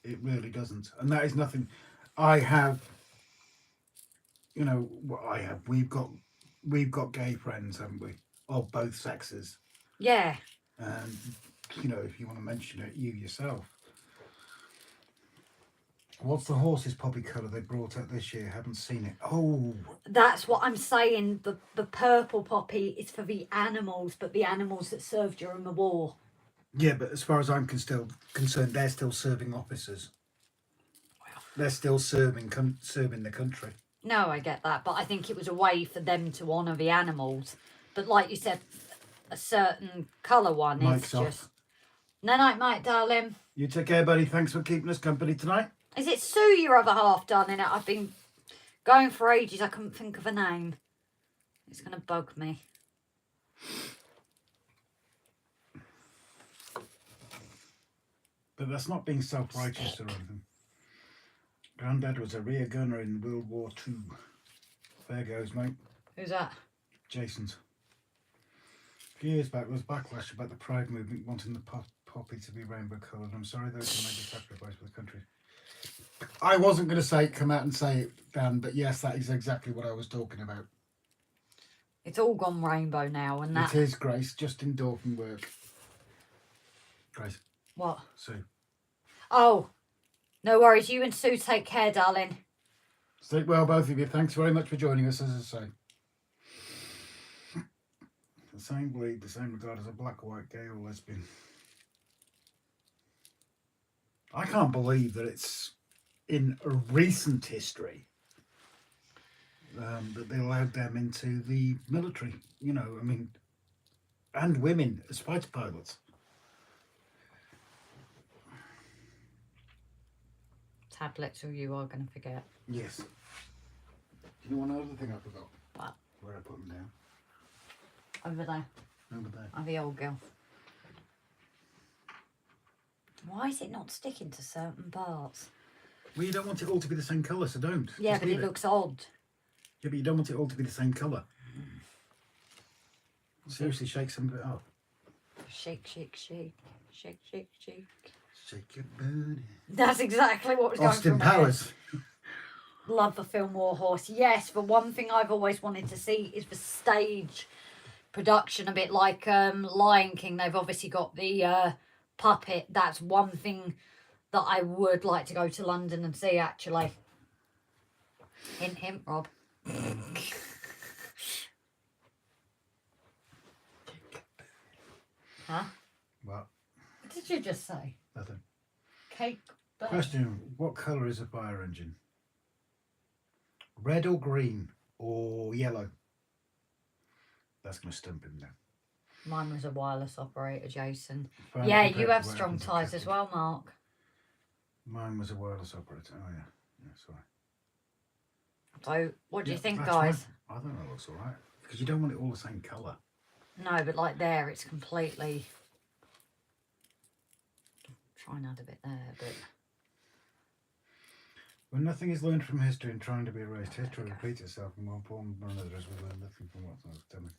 It really doesn't. And that is nothing. I have, you know, what I have. We've got gay friends, haven't we? Of both sexes. Yeah. And, you know, if you want to mention it, you yourself. What's the horse's poppy colour they brought out this year? Haven't seen it. Oh. That's what I'm saying. The purple poppy is for the animals, but the animals that served during the war. Yeah, but as far as I'm concerned, they're still serving officers. They're still serving the country. No, I get that, but I think it was a way for them to honour the animals. But like you said, a certain colour one Mike's is off. just... No, night, mate, darling. You take care, buddy. Thanks for keeping us company tonight. Is it Sue, your other half, done in it? I've been going for ages. I couldn't think of a name. It's going to bug me. But that's not being self-righteous or anything. Granddad was a rear gunner in World War II. There goes, mate. Who's that? Jason's. A few years back, there was backlash about the Pride movement wanting the poppy to be rainbow coloured. I'm sorry those who made the sacrifice for the country. I wasn't going to come out and say it, Dan, but yes, that is exactly what I was talking about. It's all gone rainbow now, and that... It is, Grace, just in Dorfman work. Grace. What? Sue. Oh, no worries. You and Sue take care, darling. Stay well, both of you. Thanks very much for joining us, as I say. The same bleed, the same regard as a black or white, gay or lesbian. I can't believe that it's in a recent history that they allowed them into the military. You know, I mean, and women as fighter pilots. Tablets, or you are going to forget. Yes. Do you know one other thing I forgot? What? Where I put them down? Over there. Over there. Oh, the old girl. Why is it not sticking to certain parts? Well, you don't want it all to be the same colour, so don't. Yeah, Just but leave it looks odd. Yeah, but you don't want it all to be the same colour. Seriously, shake some of it up. Shake, shake, shake. Shake, shake, shake. Shake your booty. That's exactly what was going Austin through my head. Powers. Love the film War Horse. Yes, but one thing I've always wanted to see is the stage production, a bit like Lion King. They've obviously got the puppet. That's one thing that I would like to go to London and see, actually. Hint, hint, Rob. Huh? What? What did you just say? Nothing. Cake. Burn. Question, what colour is a fire engine? Red or green or yellow? That's going to stump him now. Mine was a wireless operator, Jason. Fire Yeah, compared you to have weapons strong and ties as cattle. well, Mark. Mine was a wireless operator. Oh, yeah. Yeah, sorry. So, what do you Yeah, think, that's guys? right. I think that looks alright. Because you don't want it all the same colour. No, but like there, it's completely... Try and add a bit there, but... When nothing is learned from history and trying to be erased, history repeats itself, and more important than others, we learn nothing from what's not systemic.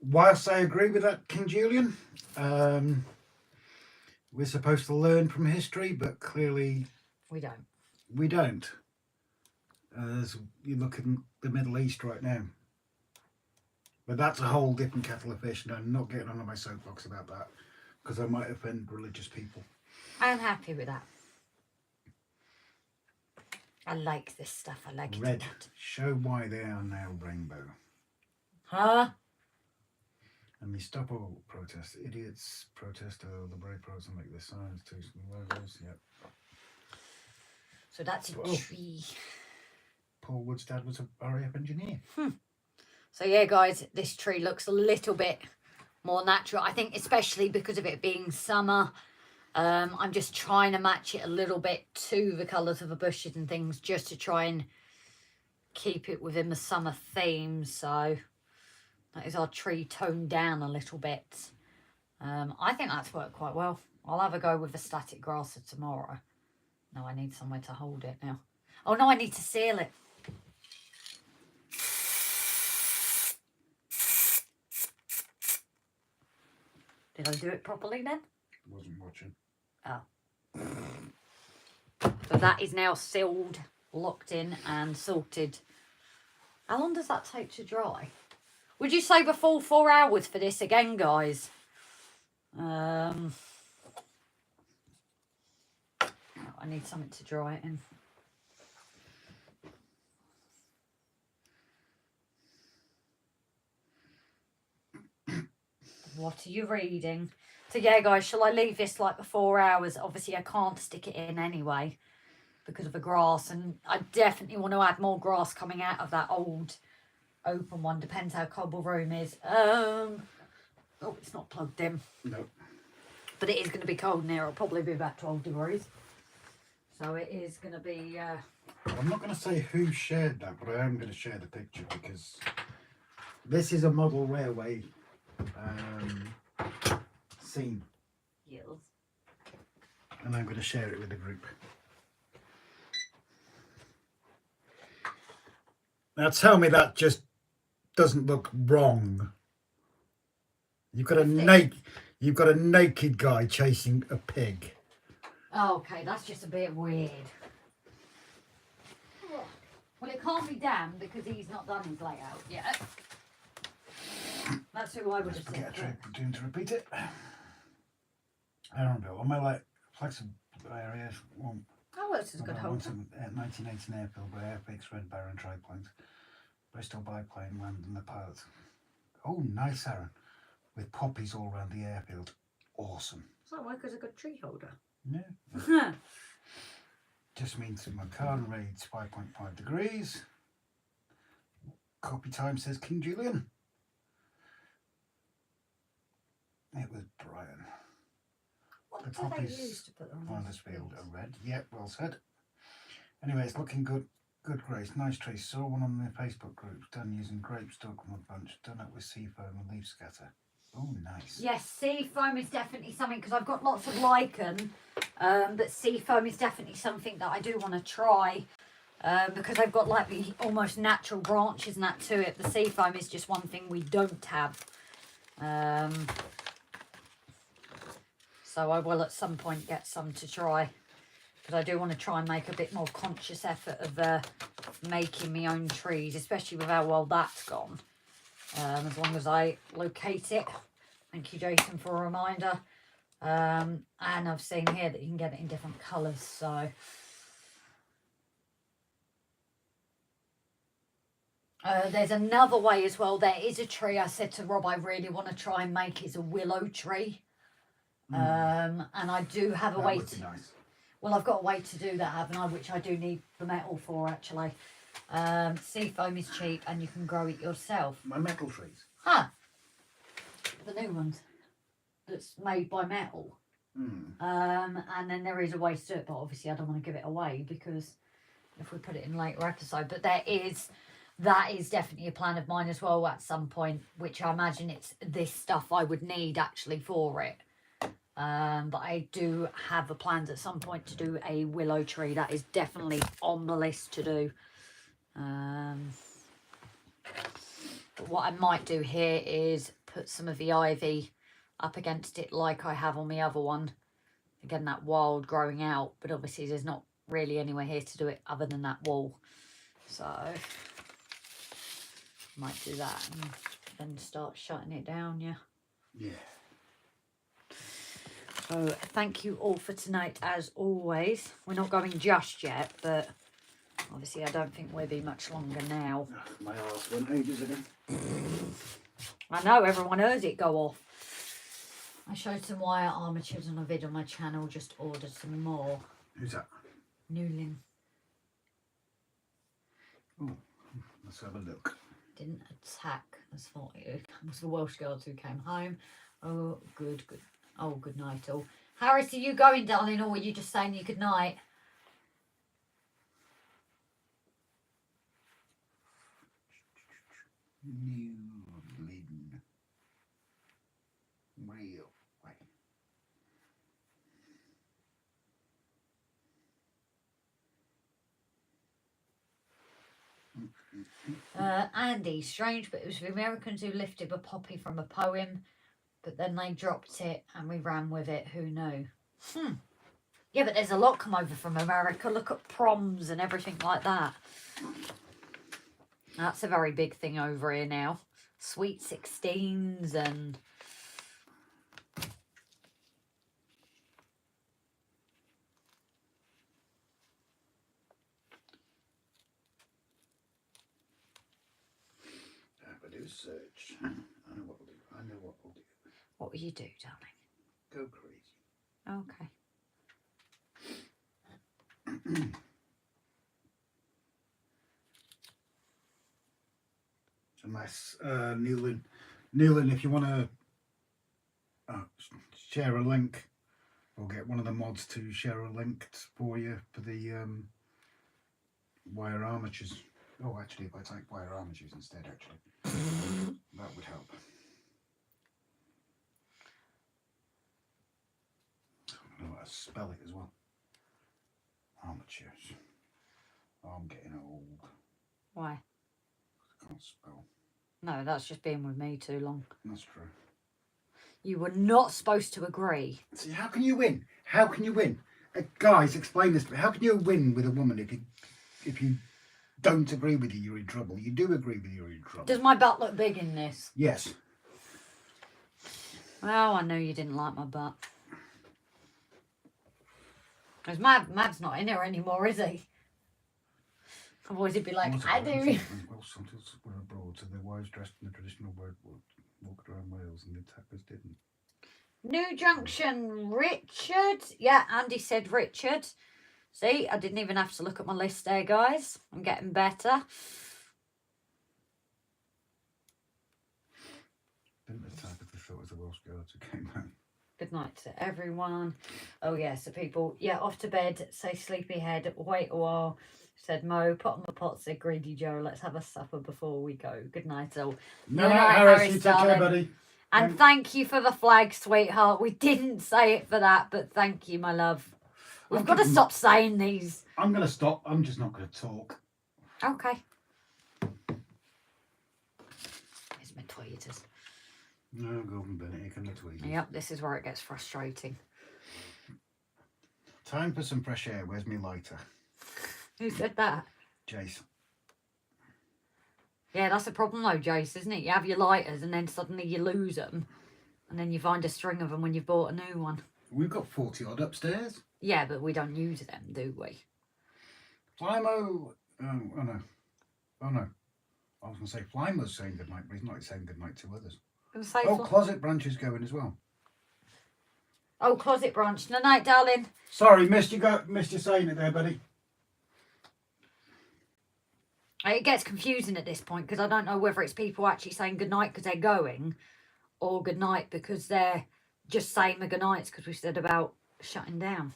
Whilst I agree with that, King Julian, we're supposed to learn from history, but clearly We don't. we don't. As you look in the Middle East right now. But that's a whole different kettle of fish, and I'm not getting on my soapbox about that, because I might offend religious people. I'm happy with that. I like this stuff. I like it a Red, lot. show why they are now rainbow. Huh? And we stop all protests. Idiots protest the brave pros and make their signs too small logos. Yep. So that's a Oh. tree. Paul Wood's dad was a RAF engineer. So yeah, guys, this tree looks a little bit more natural. I think especially because of it being summer. I'm just trying to match it a little bit to the colours of the bushes and things, just to try and keep it within the summer theme. So that is our tree toned down a little bit. I think that's worked quite well. I'll have a go with the static grasser tomorrow. No, I need somewhere to hold it now. Oh no, I need to seal it. Did I do it properly then? Wasn't watching. Oh. So that is now sealed, locked in and sorted. How long does that take to dry? Would you say the full 4 hours for this again, guys? I need something to dry it in. What are you reading? So yeah, guys, shall I leave this like the 4 hours? Obviously, I can't stick it in anyway because of the grass, and I definitely want to add more grass coming out of that old open one. Depends how cold the room is. Oh, it's not plugged in. No. But it is going to be cold in there. It'll probably be about 12 degrees. So it is going to be... I'm not going to say who shared that, but I am going to share the picture because this is a model railway scene. Yes. And I'm going to share it with the group. Now tell me that just doesn't look wrong. You've got a naked guy chasing a pig. Oh, okay, that's just a bit weird. Well, it can't be Dan because he's not done his layout yet. That's who I would have said. Doing to repeat it. Arundel. On my like flexible areas, one. Oh, it's a good holder. 1918 airfield by Airpeaks, Red Baron, Triplanes, Bristol biplane, land and the pilots. Oh, nice, Aaron. With poppies all around the airfield. Awesome. Does that work as a good tree holder? Yeah. Just means my card reads 5.5 degrees. Copy time says King Julian. It was Brian. What The do they poppies use to put on on this this field are red. Yep, well said. Anyway, it's looking good. Good, Grace. Nice tree. Saw one on the Facebook group done using grape stalk from a bunch, done up with sea foam and leaf scatter. Oh, nice. Yes, sea foam is definitely something, because I've got lots of lichen, but sea foam is definitely something that I do want to try, because I've got like the almost natural branches and that to it. The sea foam is just one thing we don't have. So I will at some point get some to try, because I do want to try and make a bit more conscious effort of making my own trees, especially with how well that's gone. As long as I locate it. Thank you, Jason, for a reminder. And I've seen here that you can get it in different colours, so there's another way as well. There is a tree I said to Rob I really want to try and make. Is a willow tree. And I do have a way to... Nice. Well, I've got a way to do that, haven't I? Which I do need the metal for, actually. Sea foam is cheap and you can grow it yourself. My metal trees. Huh. The new ones. That's made by metal. And then there is a way to do it, but obviously I don't want to give it away, because if we put it in a later episode. But that is definitely a plan of mine as well at some point, which I imagine it's this stuff I would need actually for it. But I do have a plan at some point to do a willow tree. That is definitely on the list to do. But what I might do here is put some of the ivy up against it like I have on the other one. Again, that wild growing out, but obviously there's not really anywhere here to do it other than that wall. So might do that and then start shutting it down, yeah. Yeah. So thank you all for tonight, as always. We're not going just yet, but obviously I don't think we'll be much longer now. My arse went ages ago. I know, everyone heard it go off. I showed some wire armatures on a vid on my channel, just ordered some more. Who's that? Newlin. Oh, let's have a look. Didn't attack, as thought it was the Welsh girls who came home. Oh, good. Oh, good night all. Harris, are you going, darling, or were you just saying you good night? Newlin. Railway. Andy, strange, but it was the Americans who lifted a poppy from a poem, but then they dropped it and we ran with it. Who knew? Yeah, but there's a lot come over from America. Look at proms and everything like that. That's a very big thing over here now. Sweet 16s and... Search. I know what we'll do. I know what we'll do. What will you do, darling? Go crazy. Okay. It's a nice Newlin. Newlin, if you want to share a link, or get one of the mods to share a link for you for the wire armatures. Oh, actually, if I type wire armatures instead, actually, that would help. I know how to spell it as well. Armatures. Oh, I'm getting old. Why? I can't spell. No, that's just been with me too long. That's true. You were not supposed to agree. See, how can you win? How can you win? Guys, explain this. How can you win with a woman if you don't agree with you, you're in trouble? You do agree with you, you're in trouble. Does my butt look big in this? Yes. Well, I know you didn't like my butt. Because Mav's not in here anymore, is he? Otherwise he'd be like, I do. Well, sometimes were abroad, so their wives dressed in the traditional word walked around Wales, and the attackers didn't. New Junction, Richard. Yeah, Andy said Richard. See, I didn't even have to look at my list there, guys. I'm getting better. Didn't attack if they thought it was the Welsh Guards who came home. Good night to everyone. Oh, yeah, so people, yeah, off to bed, say sleepyhead, wait a while, said Mo, put on the pot, said Greedy Joe, let's have a supper before we go. Good night, all. No, Harris, you take care, buddy. And thank you for the flag, sweetheart. We didn't say it for that, but thank you, my love. We've got to stop saying these. I'm going to stop. I'm just not going to talk. Okay. Here's my tweeters. No, Golden Bennett, here come the tweeters. Yep, this is where it gets frustrating. Time for some fresh air. Where's me lighter? Who said that? Jace. Yeah, that's the problem though, Jace, isn't it? You have your lighters and then suddenly you lose them. And then you find a string of them when you've bought a new one. We've got 40 odd upstairs. Yeah, but we don't use them, do we? Flymo. Oh no. Oh no. I was going to say Flymo's saying goodnight, but he's not saying goodnight to others. Say oh, Closet Branch is going as well. Oh, Closet Branch. No night, darling. Sorry, missed you saying it there, buddy. It gets confusing at this point because I don't know whether it's people actually saying goodnight because they're going or goodnight because they're just saying the goodnights because we said about shutting down.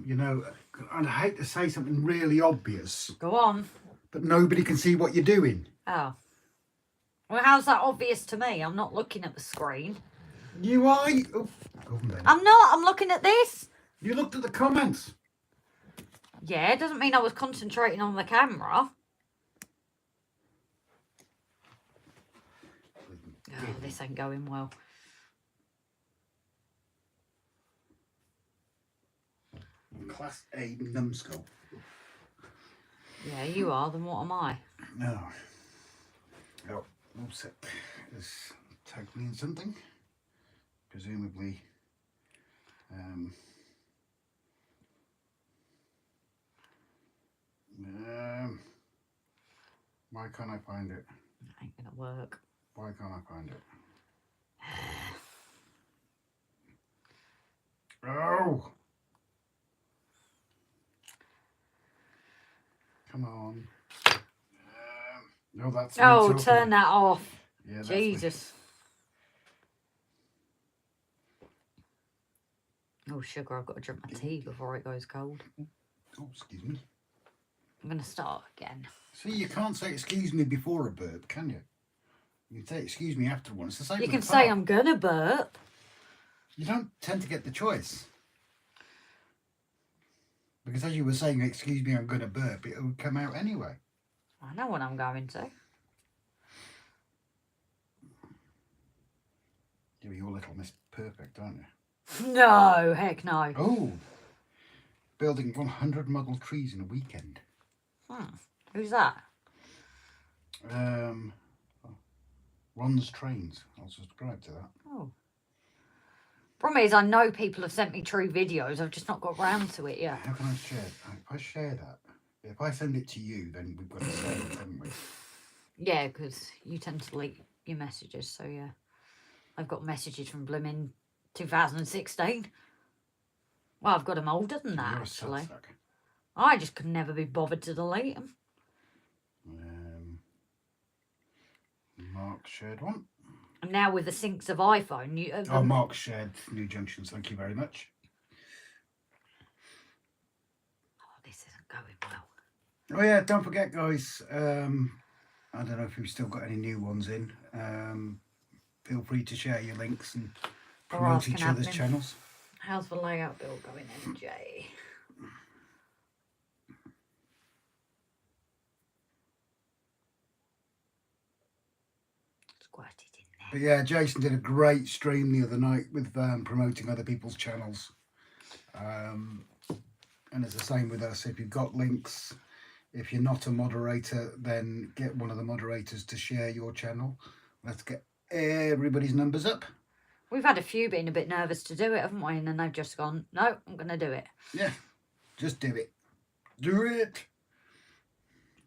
You know, I'd hate to say something really obvious. Go on. But nobody can see what you're doing. Oh. Well, how's that obvious to me? I'm not looking at the screen. You are. Oh, I'm not. I'm looking at this. You looked at the comments. Yeah, it doesn't mean I was concentrating on the camera. Oh, this ain't going well. Class A numbskull. Yeah, you are. Then what am I? No. Oh, WOLFSEC has tagged me in something. Presumably. Why can't I find it? It ain't gonna work. Why can't I find it? Oh! Come on. No, that's. Oh, turn that off. Yeah, that's Jesus. Oh, sugar, I've got to drink my tea before it goes cold. Oh, excuse me. I'm going to start again. See, you can't say excuse me before a burp, can you? You can say excuse me after one. It's the same. You with can the say pub. I'm going to burp. You don't tend to get the choice. Because as you were saying, excuse me, I'm going to burp, it would come out anyway. I know what I'm going to. You're little Miss Perfect, aren't you? No, heck no. Oh, building 100 model trees in a weekend. Who's that? Ron's Trains. I'll subscribe to that. Oh. Problem is, I know people have sent me true videos. I've just not got round to it yet. How can I share? If I share that, if I send it to you, then we've got to share it, haven't we? Yeah, because you tend to delete your messages. So yeah, I've got messages from blooming 2016. Well, I've got them older than that, actually. I just could never be bothered to delete them. Mark shared one. And now with the syncs of iPhone, you. Mark shared New Junctions. Thank you very much. Oh, this isn't going well. Oh yeah, don't forget, guys. I don't know if we've still got any new ones in. Feel free to share your links and promote each other's channels. How's the layout bill going, MJ? But yeah, Jason did a great stream the other night with promoting other people's channels. And it's the same with us. If you've got links, if you're not a moderator, then get one of the moderators to share your channel. Let's get everybody's numbers up. We've had a few being a bit nervous to do it, haven't we? And then they've just gone, no, I'm going to do it. Yeah, just do it. Do it.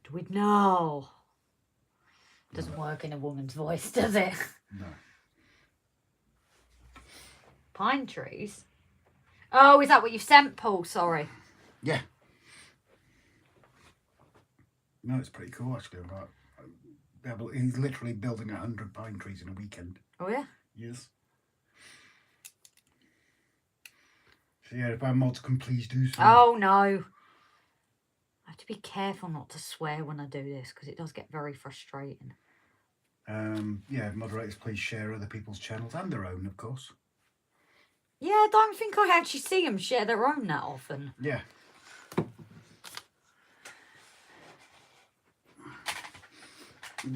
Do it now. Doesn't work in a woman's voice, does it? No. Pine trees? Oh, is that what you've sent, Paul? Sorry. Yeah. No, it's pretty cool actually. He's literally building 100 pine trees in a weekend. Oh, yeah? Yes. So yeah, if I'm mods can please do so. Oh, no. I have to be careful not to swear when I do this because it does get very frustrating. Yeah, moderators please share other people's channels and their own, of course. Yeah, I don't think I actually see them share their own that often. Yeah.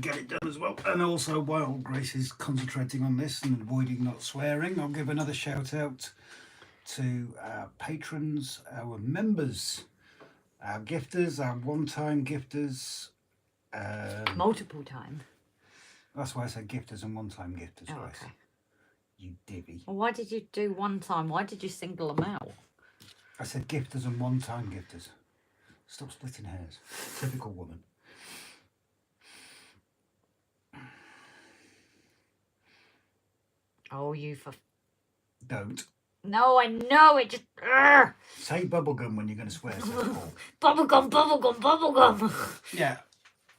Get it done as well. And also, while Grace is concentrating on this and avoiding not swearing, I'll give another shout out to our patrons, our members, our gifters, our one-time gifters. Multiple time. That's why I said gifters and one-time gifters, Oh, Grace. okay. You divvy. Well, why did you do one time? Why did you single them out? I said gifters and one-time gifters. Stop splitting hairs. Typical woman. Oh, you for... Don't. No, I know, it just... Urgh. Say bubblegum when you're going to swear, says Paul. Bubblegum, bubblegum, bubblegum. Yeah.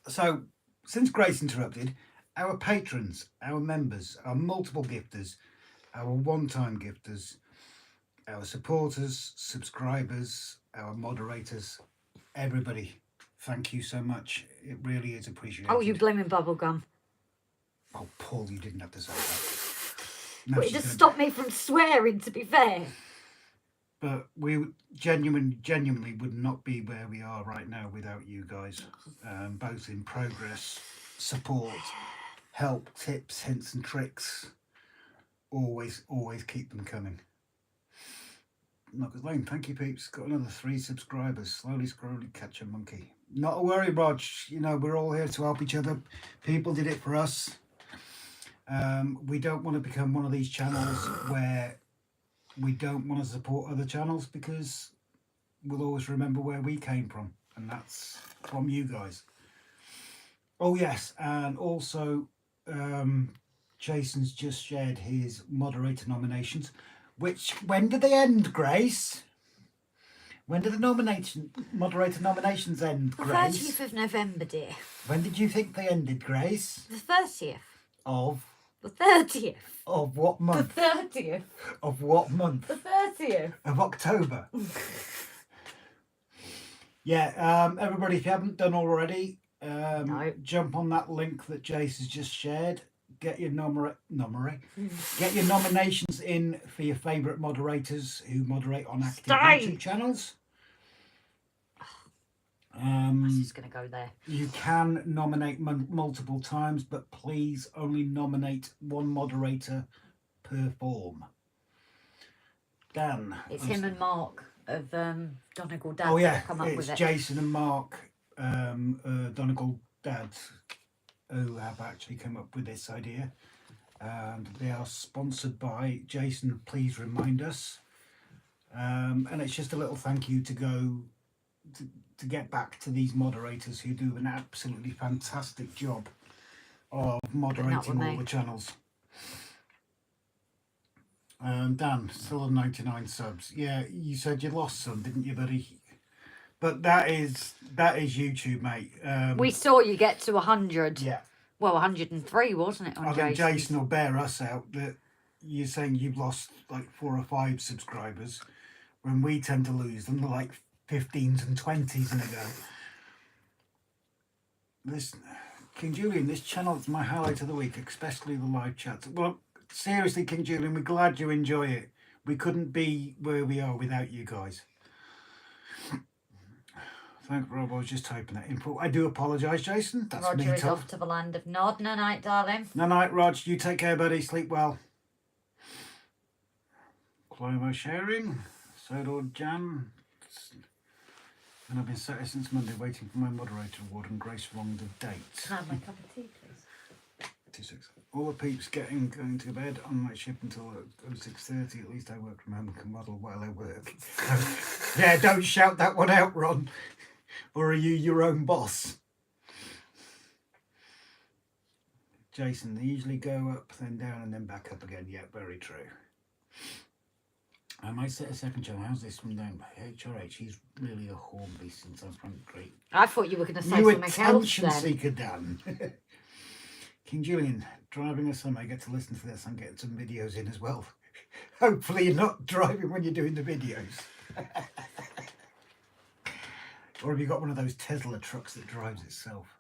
So, since Grace interrupted, our patrons, our members, our multiple gifters, our one-time gifters, our supporters, subscribers, our moderators, everybody, thank you so much. It really is appreciated. Oh, you blaming bubblegum. Oh, Paul, you didn't have to say that. No, But it she's just gonna- stopped me from swearing, to be fair. But we genuinely would not be where we are right now without you guys, both in progress, support, help, tips, hints and tricks. Always keep them coming. Knockers Lane, thank you peeps. Got another 3 subscribers. Slowly scrolling, catch a monkey. Not a worry, Rog. You know, we're all here to help each other. People did it for us. We don't want to become one of these channels where we don't want to support other channels, because we'll always remember where we came from, and that's from you guys. Oh yes, and also Jason's just shared his moderator nominations, which, when did they end, Grace? When did the moderator nominations end, The Grace? 30th of November, dear. When did you think they ended, Grace? The 30th. Of The 30th. what The month? 30th. Of what month? The 30th. Of October. Yeah, everybody, if you haven't done already, No. jump on that link that Jace has just shared. Get your get your nominations in for your favourite moderators who moderate on active YouTube channels. I was just going to go there. You can nominate multiple times, but please only nominate one moderator per form. Dan. It's him and Mark of Donegal Dad Oh that yeah, have come up it's with it. Jason and Mark Donegal Dads who have actually come up with this idea, and they are sponsored by Jason. Please remind us, and it's just a little thank you to go to get back to these moderators who do an absolutely fantastic job of moderating all the channels. Dan, still on 99 subs. Yeah, you said you lost some, didn't you, buddy? But that is YouTube, mate. We saw you get to 100. Yeah. Well, 103, wasn't it, on I think Jason's? Jason will bear us out that you're saying you've lost like 4 or 5 subscribers, when we tend to lose them like 15s and 20s in a go. This King Julian, this channel is my highlight of the week, especially the live chats. Well, seriously, King Julian, we're glad you enjoy it. We couldn't be where we are without you guys. Thank Rob, I was just typing that in. I do apologise, Jason. That's Roger me, is Tom. off to the land of Nod. No night, darling. No night, Rog. You take care, buddy. Sleep well. Clomo sharing. So Lord Jan. And I've been sat here since Monday waiting for my moderator award, and Grace wronged the date. Can I have my cup of tea, please? 26. All the peeps going to bed on night shift until 6:30. At least I work from home and can model while I work. Yeah, don't shout that one out, Ron. Or are you your own boss? Jason, they usually go up, then down, and then back up again. Yeah, very true. I might set a second channel. How's this from down by HRH? He's really a Hornby since I'm front great. I thought you were going to say You something else attention then. seeker, Dan. King Julian, driving a summer, I get to listen to this and get some videos in as well. Hopefully you're not driving when you're doing the videos. Or have you got one of those Tesla trucks that drives itself?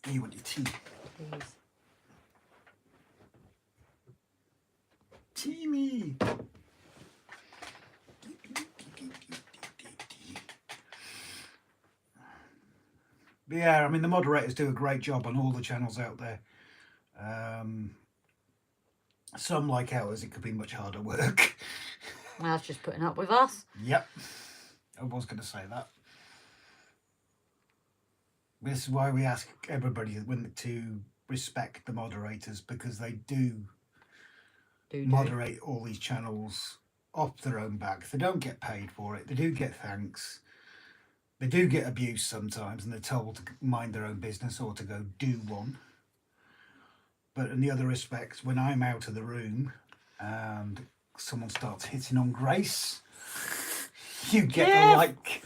Do you want your tea? Please. Teamy. But yeah, I mean, the moderators do a great job on all the channels out there. Some, like ours, it could be much harder work. Well, that's just putting up with us. Yep, I was going to say that. This is why we ask everybody to respect the moderators, because they do moderate all these channels off their own back. They don't get paid for it. They do get thanks. They do get abused sometimes, and they're told to mind their own business or to go do one. But in the other respects, when I'm out of the room and someone starts hitting on Grace, you get the like.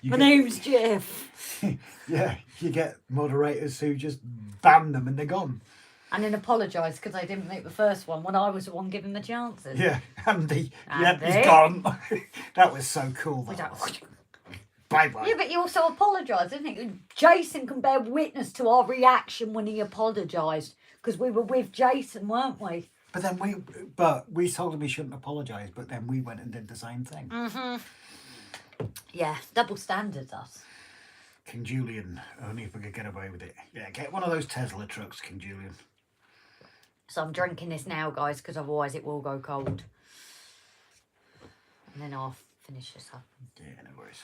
My name's Jeff. Yeah, you get moderators who just ban them and they're gone. And then apologise because I didn't make the first one when I was the one giving the chances. Yeah, Andy. Yep, Andy. he's gone. That was so cool. We That don't- was. Bye-bye. Yeah, but he also apologised, didn't he? Jason can bear witness to our reaction when he apologised, because we were with Jason, weren't we? But then we told him he shouldn't apologise, but then we went and did the same thing. Mm-hmm. Yeah, double standards, us. King Julian, only if we could get away with it. Yeah, get one of those Tesla trucks, King Julian. So I'm drinking this now, guys, because otherwise it will go cold. And then I'll finish this up. Yeah, no worries.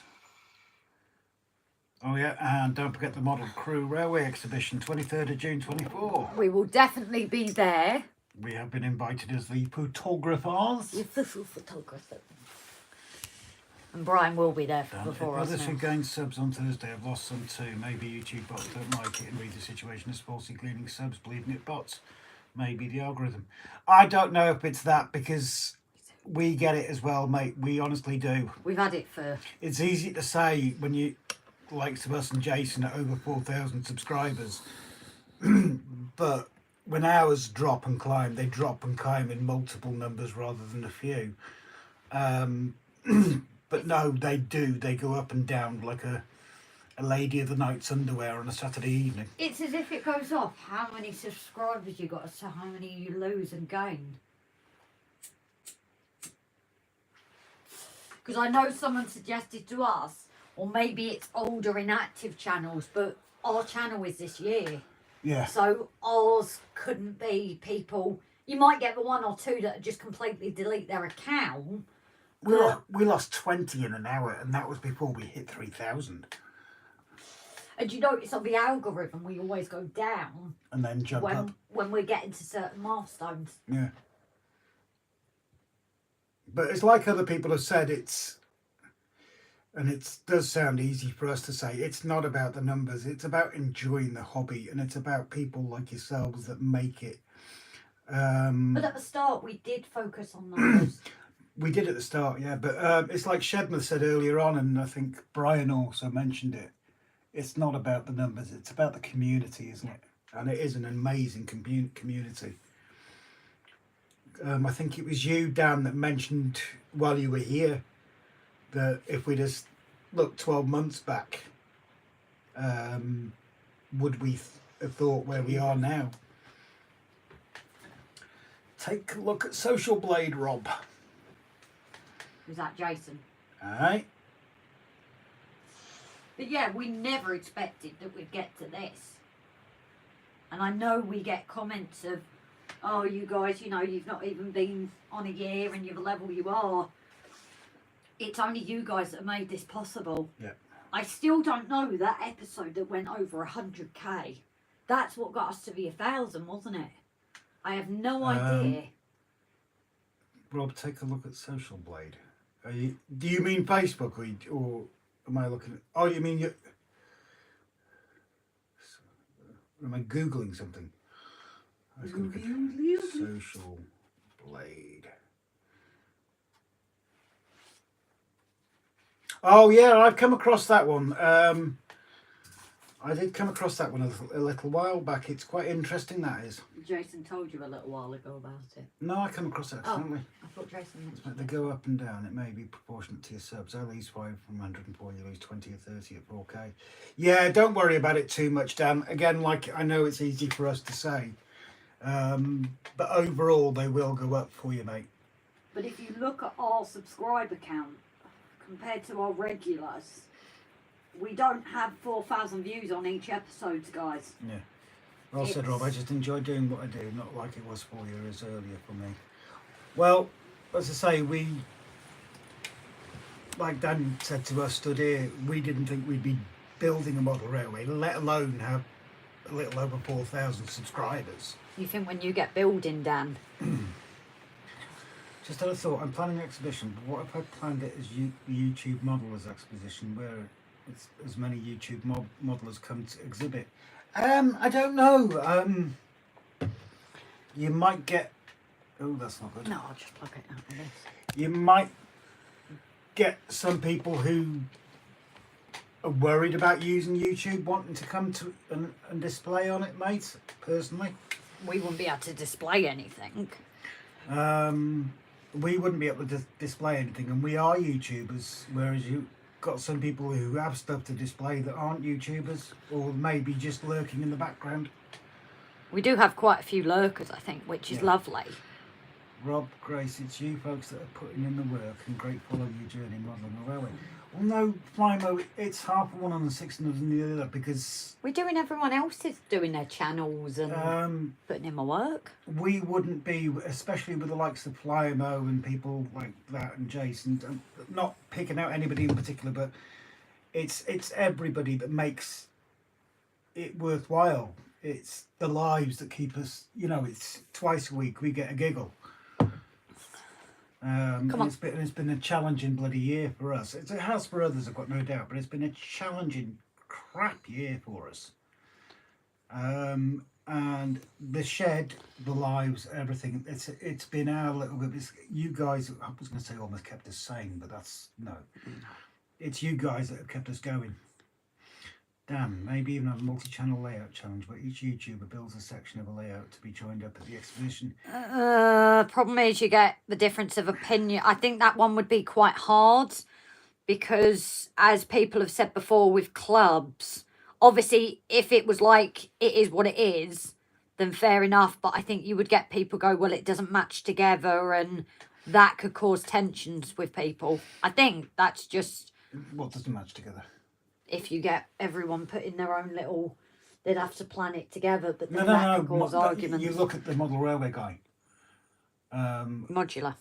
Oh yeah, and don't forget the Model Crew Railway Exhibition, 23rd of June 24. We will definitely be there. We have been invited as the photographers. The official photographer. And Brian will be there before us Others now. who gained subs on Thursday have lost some too. Maybe YouTube bots don't like it and read the situation as falsely gleaning subs, believing it bots. Maybe the algorithm. I don't know if it's that, because we get it as well, mate. We honestly do. We've had it for... It's easy to say when you, like us and Jason, at over 4,000 subscribers. But when ours drop and climb, they drop and climb in multiple numbers rather than a few. But no, they do. They go up and down like a lady of the night's underwear on a Saturday evening. It's as if it goes off how many subscribers you got as to how many you lose and gain. Because I know someone suggested to us, or maybe it's older inactive channels, but our channel is this year. Yeah. So ours couldn't be people... You might get the one or two that just completely delete their account. We lost 20 in an hour, and that was before we hit 3,000. And you notice on the algorithm, we always go down And then jump up. when we're getting to certain milestones. Yeah. But it's like other people have said, and it does sound easy for us to say, it's not about the numbers, it's about enjoying the hobby, and it's about people like yourselves that make it. But at the start, we did focus on numbers. We did at the start, yeah, but it's like Shedman said earlier on, and I think Brian also mentioned it. It's not about the numbers, it's about the community, isn't it? And it is an amazing community. I think it was you, Dan, that mentioned while you were here that if we just looked 12 months back, would we have thought where we are now? Take a look at Social Blade, Rob. Was that Jason? Alright. But yeah, we never expected that we'd get to this. And I know we get comments of, oh, you guys, you know, you've not even been on a year and you're the level you are. It's only you guys that made this possible. Yeah. I still don't know that episode that went over 100k. That's what got us to the 1,000, wasn't it? I have no idea. Rob, take a look at Social Blade. Do you mean Facebook or am I looking at... Oh, you mean you... Am I Googling something? I was going to look at Social Blade. Oh, yeah, I've come across that one. I did come across that one a little while back. It's quite interesting, that is. Jason told you a little while ago about it. No, I come across it accidentally. I thought Jason mentioned They go up and down. It may be proportionate to your subs. I lose 5 from 104, you lose 20 or 30 at 4K. Yeah, don't worry about it too much, Dan. Again, like, I know it's easy for us to say. But overall, they will go up for you, mate. But if you look at our subscriber count compared to our regulars, we don't have 4,000 views on each episode, guys. Yeah. Well said, Rob. I just enjoy doing what I do, not like it was 4 years earlier for me. Well, as I say, we, like Dan said to us, stood here, we didn't think we'd be building a model railway, let alone have a little over 4,000 subscribers. You think when you get building, Dan? Just had a thought. I'm planning an exhibition, but what if I planned it as YouTube modelers exposition, where it's as many YouTube modelers come to exhibit? I don't know. You might get... Oh, that's not good. No, I'll just plug it out of this. You might get some people who are worried about using YouTube wanting to come to and display on it, mate, personally. We wouldn't be able to display anything. We wouldn't be able to display anything, and we are YouTubers, whereas you got some people who have stuff to display that aren't YouTubers, or maybe just lurking in the background. We do have quite a few lurkers, I think, which is lovely. Rob, Grace, it's you folks that are putting in the work, and great follow your journey modelling a railway. Well, no, Flymo, it's half one on the 6 and the other, because... We're doing everyone else's doing their channels and putting in my work. We wouldn't be, especially with the likes of Flymo and people like that and Jason, not picking out anybody in particular, but it's everybody that makes it worthwhile. It's the lives that keep us, you know, it's twice a week we get a giggle. It's been a challenging bloody year for us. It has for others, I've got no doubt, but it's been a challenging crap year for us. And the shed, the lives, everything, it's been our little bit. You guys, I was going to say almost kept us sane, but that's no. It's you guys that have kept us going. Damn, maybe even have a multi-channel layout challenge where each YouTuber builds a section of a layout to be joined up at the exhibition. Problem is you get the difference of opinion. I think that one would be quite hard because, as people have said before with clubs, obviously if it was like it is what it is, then fair enough. But I think you would get people go, well, it doesn't match together, and that could cause tensions with people. I think that's just... What doesn't match together? If you get everyone putting their own little, they'd have to plan it together, but then that could cause arguments. You look at the model railway guy. Modular.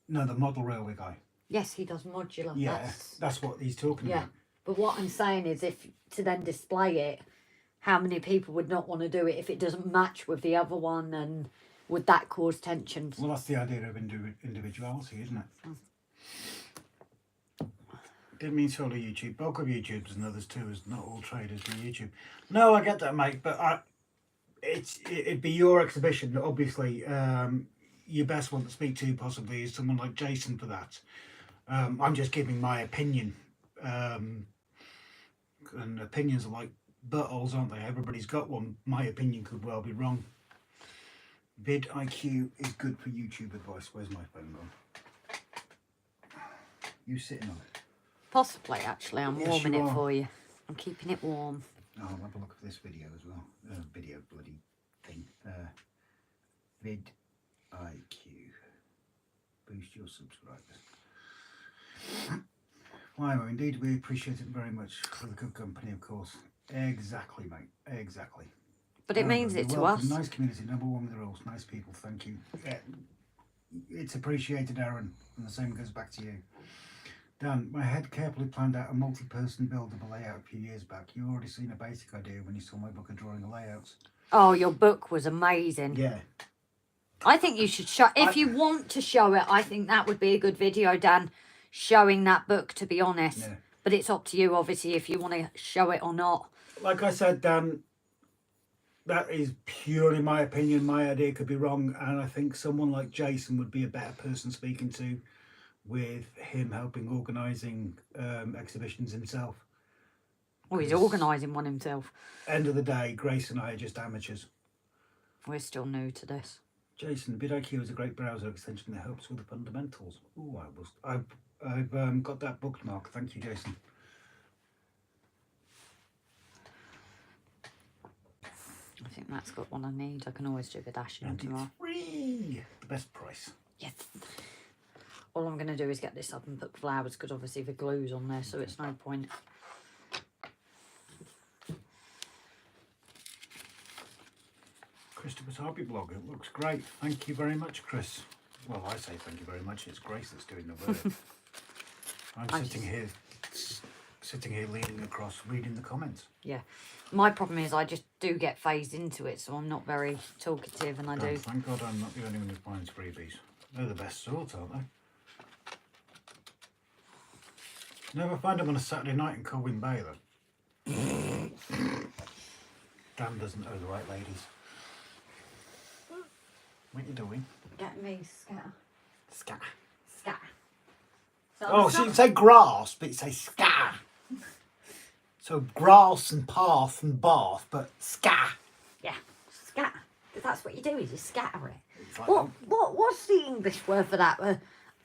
No, the model railway guy. Yes, he does modular. Yeah, that's what he's talking about. But what I'm saying is, if to then display it, how many people would not want to do it if it doesn't match with the other one, and would that cause tensions? Well, that's the idea of individuality, isn't it? Didn't mean solely YouTube. Bulk of YouTubers and others too, is not all traders do YouTube. No, I get that, mate, but it'd be your exhibition. Obviously, your best one to speak to possibly is someone like Jason for that. I'm just giving my opinion, and opinions are like buttholes, aren't they? Everybody's got one. My opinion could well be wrong. VidIQ is good for YouTube advice. Where's my phone gone? You sitting on it? Possibly, actually. I'm Yes, warming you it are. for you. I'm keeping it warm. Oh, I'll have a look at this video as well. Video bloody thing. VidIQ. Boost your subscribers. Wow, indeed, we appreciate it very much for the good company, of course. Exactly, mate. Exactly. But it means it You're to welcome. us. Nice community, number one with the rules. Nice people, thank you. Yeah, it's appreciated, Aaron, and the same goes back to you. Dan, my head carefully planned out a multi-person buildable layout a few years back. You already seen a basic idea when you saw my book of drawing layouts. Oh, your book was amazing. Yeah. I think you should show, if you want to show it, I think that would be a good video, Dan, showing that book, to be honest. Yeah. But it's up to you, obviously, if you want to show it or not. Like I said, Dan, that is purely my opinion. My idea could be wrong, and I think someone like Jason would be a better person speaking to, with him helping organising exhibitions himself. Oh, he's organising one himself. End of the day, Grace and I are just amateurs. We're still new to this. Jason, vidIQ is a great browser extension that helps with the fundamentals. Oh, I've got that bookmark. Thank you, Jason. I think that's got one I need. I can always do the dashing And tomorrow. it's free. The best price. Yes. All I'm going to do is get this up and put flowers, because obviously the glue's on there, so it's no point. Christopher's Hobby Blog. It looks great. Thank you very much, Chris. Well, I say thank you very much. It's Grace that's doing the work. I'm sitting here leaning across, reading the comments. Yeah. My problem is I just do get phased into it, so I'm not very talkative, and I do. Thank God I'm not the only one who finds freebies. They're the best sort, aren't they? Never find them on a Saturday night in Colwyn Bay, though. Dan doesn't owe the right ladies. What are you doing? Get me scatter. Scatter. Scatter. So Oh, so you say grass, but you say scatter. So grass and path and bath, but scatter. Yeah, scatter. Because that's what you do, is you scatter it. It's like, What's the English word for that?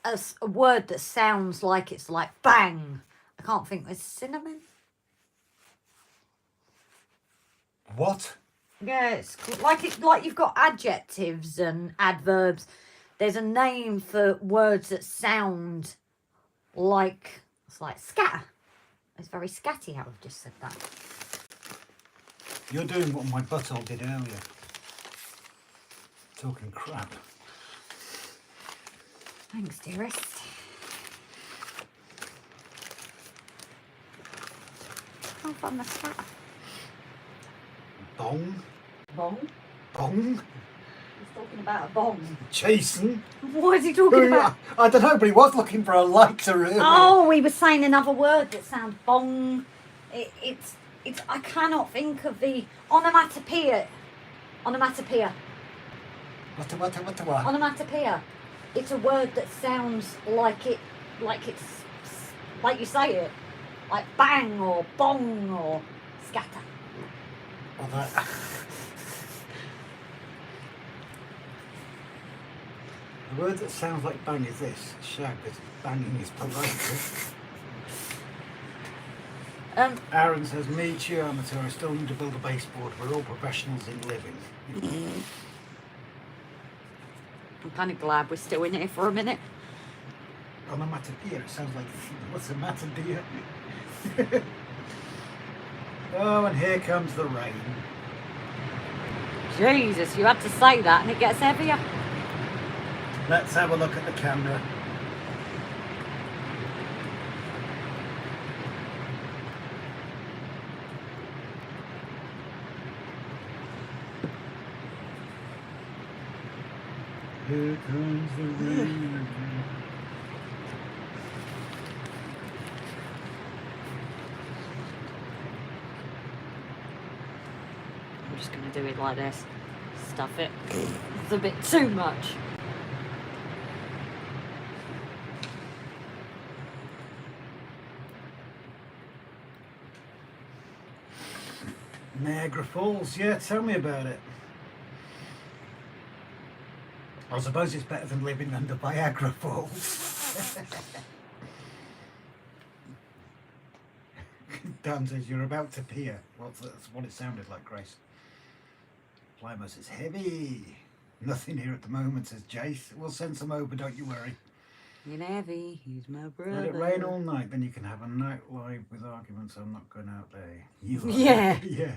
A word that sounds like it's like bang. I can't think. There's cinnamon. What? Yeah, it's like you've got adjectives and adverbs. There's a name for words that sound like, it's like scatter. It's very scatty how I've just said that. you're doing what my butthole did earlier. Talking crap. Thanks, dearest. How fun the scatter. Bong? Bong? Bong? He's talking about a bong. Jason? What is he talking about? I don't know, but he was looking for a lighter earlier. Oh, we were saying another word that sounds bong. It's. I cannot think of the onomatopoeia. Onomatopoeia. What? Onomatopoeia. It's a word that sounds like it's like you say it, like bang or bong or scatter. Well, that... The word that sounds like bang is this. Shag, because banging is polite. Aaron says, me too, amateur. I still need to build a baseboard. We're all professionals in living. I'm kind of glad we're still in here for a minute. Onomatopoeia, it sounds like, what's the matter, dear? Oh, and here comes the rain. Jesus, you had to say that and it gets heavier. Let's have a look at the camera. Here comes the rain. I'm just going to do it like this. Stuff it. It's a bit too much. Niagara Falls, yeah, tell me about it. I suppose it's better than living under Niagara Falls. Dan says, you're about to peer. Well, that's what it sounded like, Grace. Plymouth is heavy. Nothing here at the moment, says Jace. We'll send some over, don't you worry. In heavy, he's my brother. Let it rain all night, then you can have a night live with arguments. I'm not going out there. You are. Yeah. Yeah.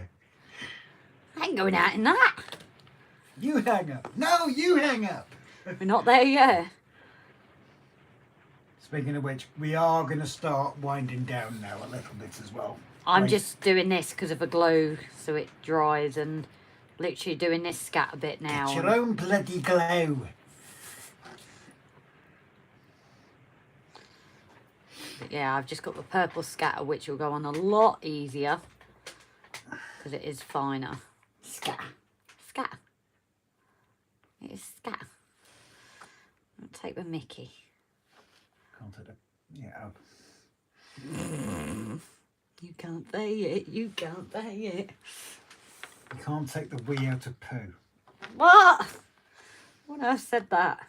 I ain't going out in that. You hang up. No, you hang up. We're not there yet. It's Speaking of which, we are going to start winding down now a little bit as well. I'm Right. just doing this because of the glue, so it dries, and literally doing this scatter bit now. Get your own bloody glue. But yeah, I've just got the purple scatter, which will go on a lot easier because it is finer. Scatter. Scatter. It is scatter. I'll take the Mickey. Can't take it. Yeah. You can't say it. You can't say it. You can't take the wee out of poo. What? When I said that?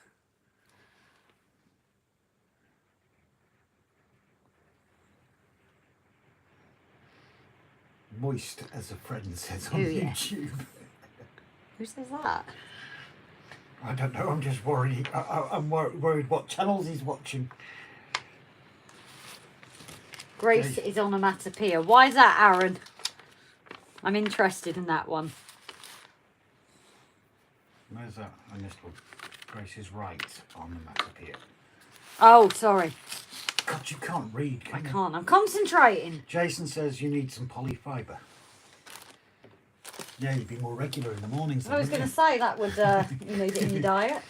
Moist, as a friend says on Oh, yeah. YouTube. Who says that? I don't know. I'm just worried. I'm worried what channels he's watching. Grace Okay. is onomatopoeia. Why is that, Aaron? I'm interested in that one. Where's that? I missed one. Grace is right on the onomatopoeia. Oh, sorry. God, you can't read, I can you? can't. I'm concentrating. Jason says you need some polyfibre. Yeah, you'd be more regular in the mornings. I was going to say that would, you need it in your diet.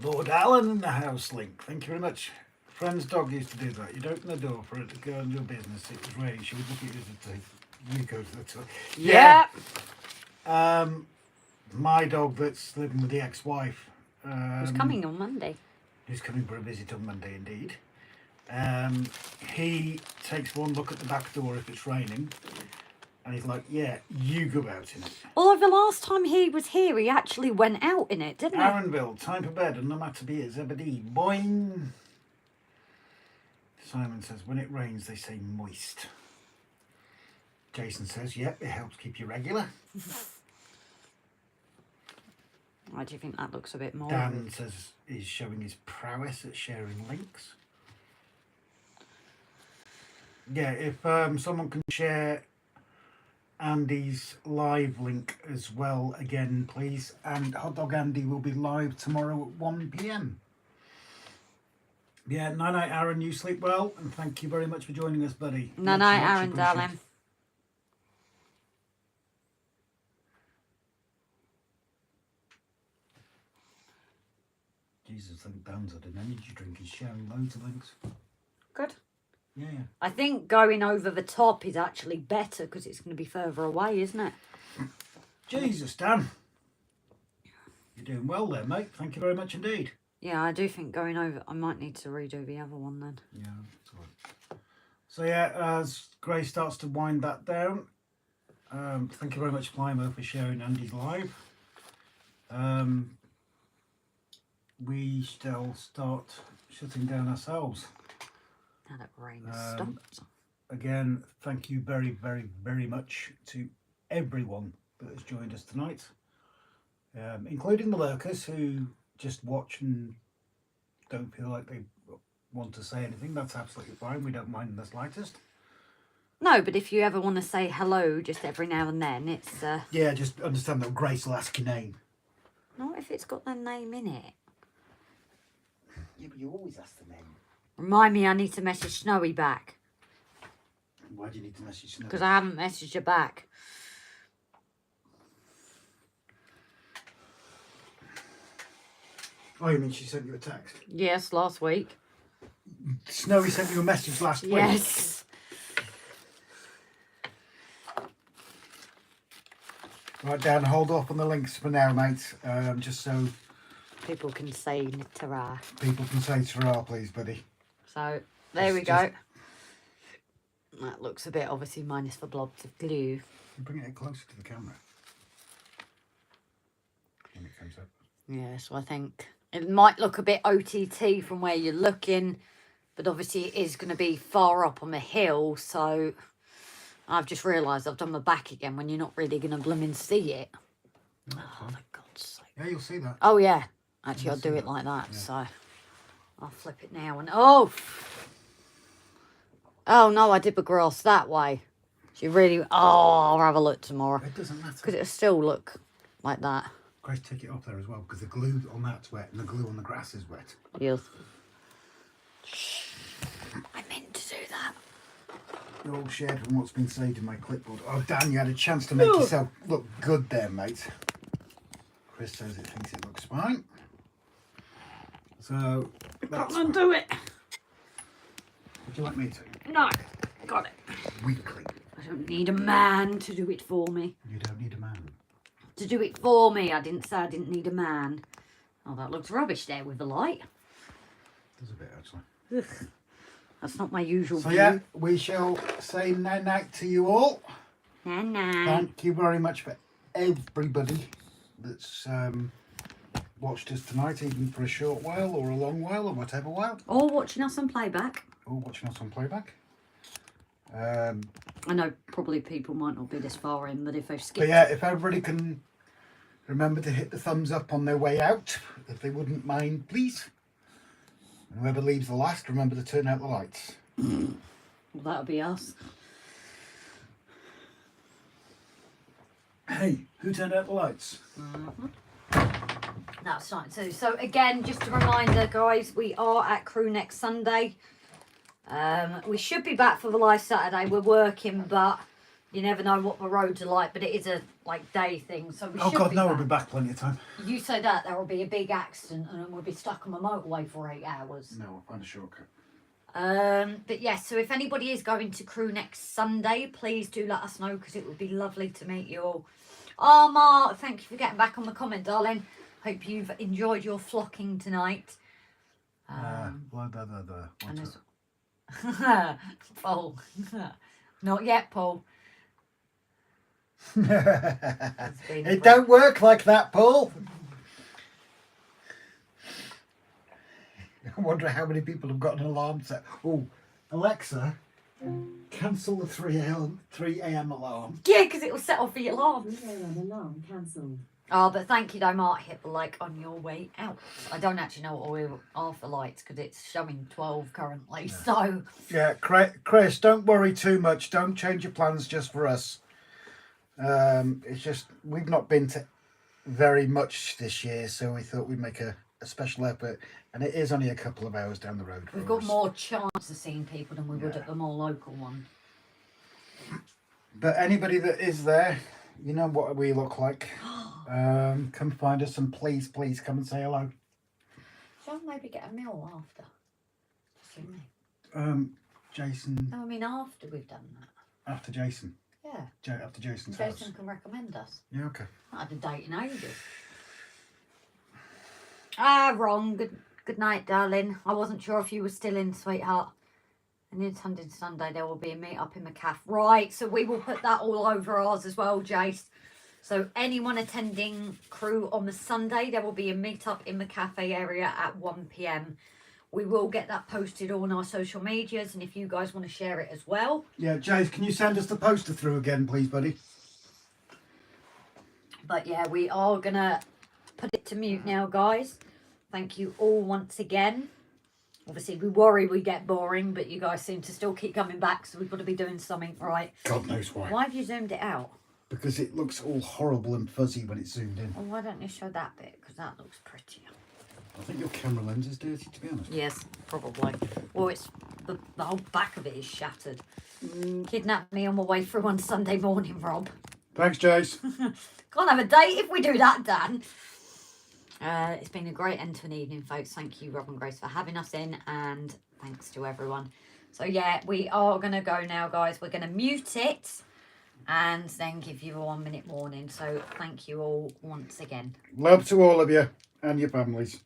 Lord Allen in the house link. Thank you very much. Friend's dog used to do that. You'd open the door for it to go and do business. It was raining. She would look at you and say, you go to the toilet. Yeah. My dog that's living with the ex-wife. Who's coming on Monday? Who's coming for a visit on Monday indeed. He takes one look at the back door if it's raining. And he's like, yeah, you go out in it. Although the last time he was here, he actually went out in it, didn't he? Aaronville, time for bed, and no matter be it, Zebedee, boing. Simon says, when it rains, they say moist. Jason says, yep, it helps keep you regular. Why do you think that looks a bit more? Dan says he's showing his prowess at sharing links. Yeah, if someone can share Andy's live link as well again, please. And Hot Dog Andy will be live tomorrow at 1 PM. Yeah, night night, Aaron. You sleep well, and thank you very much for joining us, buddy. No, Much Aaron, appreciated. darling. Jesus, I think Dan's had an energy drink. He's sharing loads of links. Good. Yeah. I think going over the top is actually better because it's going to be further away, isn't it? Jesus, Dan. You're doing well there, mate. Thank you very much indeed. Yeah, I do think going over... I might need to redo the other one then. Yeah, that's all right. So yeah, as Grace starts to wind that down, thank you very much, Clymer, for sharing Andy's live. We shall start shutting down ourselves. Now that rain has stopped. Again, thank you very, very, very much to everyone that has joined us tonight, including the lurkers who just watch and don't feel like they want to say anything. That's absolutely fine. We don't mind in the slightest. No, but if you ever want to say hello just every now and then, it's... Yeah, just understand that Grace will ask your name. Not if it's got their name in it. Yeah, but you always ask the name. Remind me I need to message Snowy back. Why do you need to message Snow? Because I haven't messaged her back. Oh, you mean she sent you a text? Yes, last week. Snowy sent you a message last week? Yes. Right, Dan, hold off on the links for now, mate. Just so People can say ta-ra. people can say ta-ra, please, buddy. So, there Just- we go. That looks a bit, obviously, minus the blobs of glue. You bring it closer to the camera. When it comes up. Yeah, so I think it might look a bit OTT from where you're looking, but obviously it is going to be far up on the hill, so I've just realised I've done my back again when you're not really going to blooming see it. Oh, for God's sake. Yeah, you'll see that. Oh, yeah. Actually, I'll do it like that, so I'll flip it now and... Oh! Oh, no, I did the grass that way. She really... Oh, I'll have a look tomorrow. It doesn't matter. Because it'll still look like that. Grace, take it off there as well, because the glue on that's wet and the glue on the grass is wet. Yes. I meant to do that. You're all shared from what's been saved in my clipboard. Oh, Dan, you had a chance to make yourself look good there, mate. Chris says it thinks it looks fine. So, that's Can't undo it. would you like me to? No, got it. Weekly. I don't need a man to do it for me. You don't need a man. To do it for me. I didn't say I didn't need a man. Oh, that looks rubbish there with the light. There's a bit, actually. Ugh. That's not my usual So, view. yeah, we shall say night-night to you all. Nah. Thank you very much for everybody that's watched us tonight, even for a short while or a long while or whatever while. Or watching us on playback. Or watching us on playback. I know probably people might not be this far in, but if they've skipped... But yeah, if everybody can remember to hit the thumbs up on their way out, if they wouldn't mind, please. And whoever leaves the last, remember to turn out the lights. Well, that'll be us. Hey, who turned out the lights? That's fine too. So again, just a reminder, guys, we are at Crew next Sunday. We should be back for the live Saturday. We're working, but you never know what the roads are like. But it is a day thing, so we should God, be no, back. we'll be back plenty of time. You say that there will be a big accident and we'll be stuck on the motorway for 8 hours. No, we'll find a shortcut. But yes, so if anybody is going to Crew next Sunday, please do let us know, because it would be lovely to meet you all. Oh, Mark, thank you for getting back on the comment, darling. Hope you've enjoyed your flocking tonight. Blah. And there's... Paul. Not yet, Paul. It don't work like that, Paul. I wonder how many people have got an alarm set. Oh, Alexa, cancel the 3 a.m. alarm. Yeah, because it will set off the alarm. 3 a.m. alarm cancelled. Oh, but thank you though, Mark. Hit the like on your way out. I don't actually know what order are for lights, because it's showing 12 currently. Yeah. So yeah, Chris, don't worry too much. Don't change your plans just for us. It's just we've not been to very much this year, so we thought we'd make a special effort, and it is only a couple of hours down the road. We've got more chance of seeing people than we would at the more local one. But anybody that is there, you know what we look like. Come find us, and please come and say hello. Shall we maybe get a meal after? Just me. Jason. No, I mean after we've done that. After Jason. Yeah. After Jason's Jason house. can recommend us. Yeah, okay. I had a date in ages. Wrong. Good night, darling. I wasn't sure if you were still in, sweetheart. And this Sunday there will be a meet up in the cafe. Right, so we will put that all over ours as well, Jace. So anyone attending Crew on the Sunday, there will be a meet up in the cafe area at 1 p.m. We will get that posted on our social medias, and if you guys want to share it as well. Yeah, Jace, can you send us the poster through again, please, buddy? But yeah, we are going to put it to mute now, guys. Thank you all once again. Obviously, we worry we get boring, but you guys seem to still keep coming back, so we've got to be doing something right. God knows why. Why have you zoomed it out? Because it looks all horrible and fuzzy when it's zoomed in. Well, why don't you show that bit? Because that looks prettier. I think your camera lens is dirty, to be honest. Yes, probably. Well, it's the whole back of it is shattered. Kidnapped me on my way through on Sunday morning, Rob. Thanks, Jace. Can't have a date if we do that, Dan. It's been a great end to an evening, folks. Thank you, Rob and Grace, for having us in, and thanks to everyone. So yeah, we are going to go now, guys. We're going to mute it and then give you a 1 minute warning. So thank you all once again. Love to all of you and your families.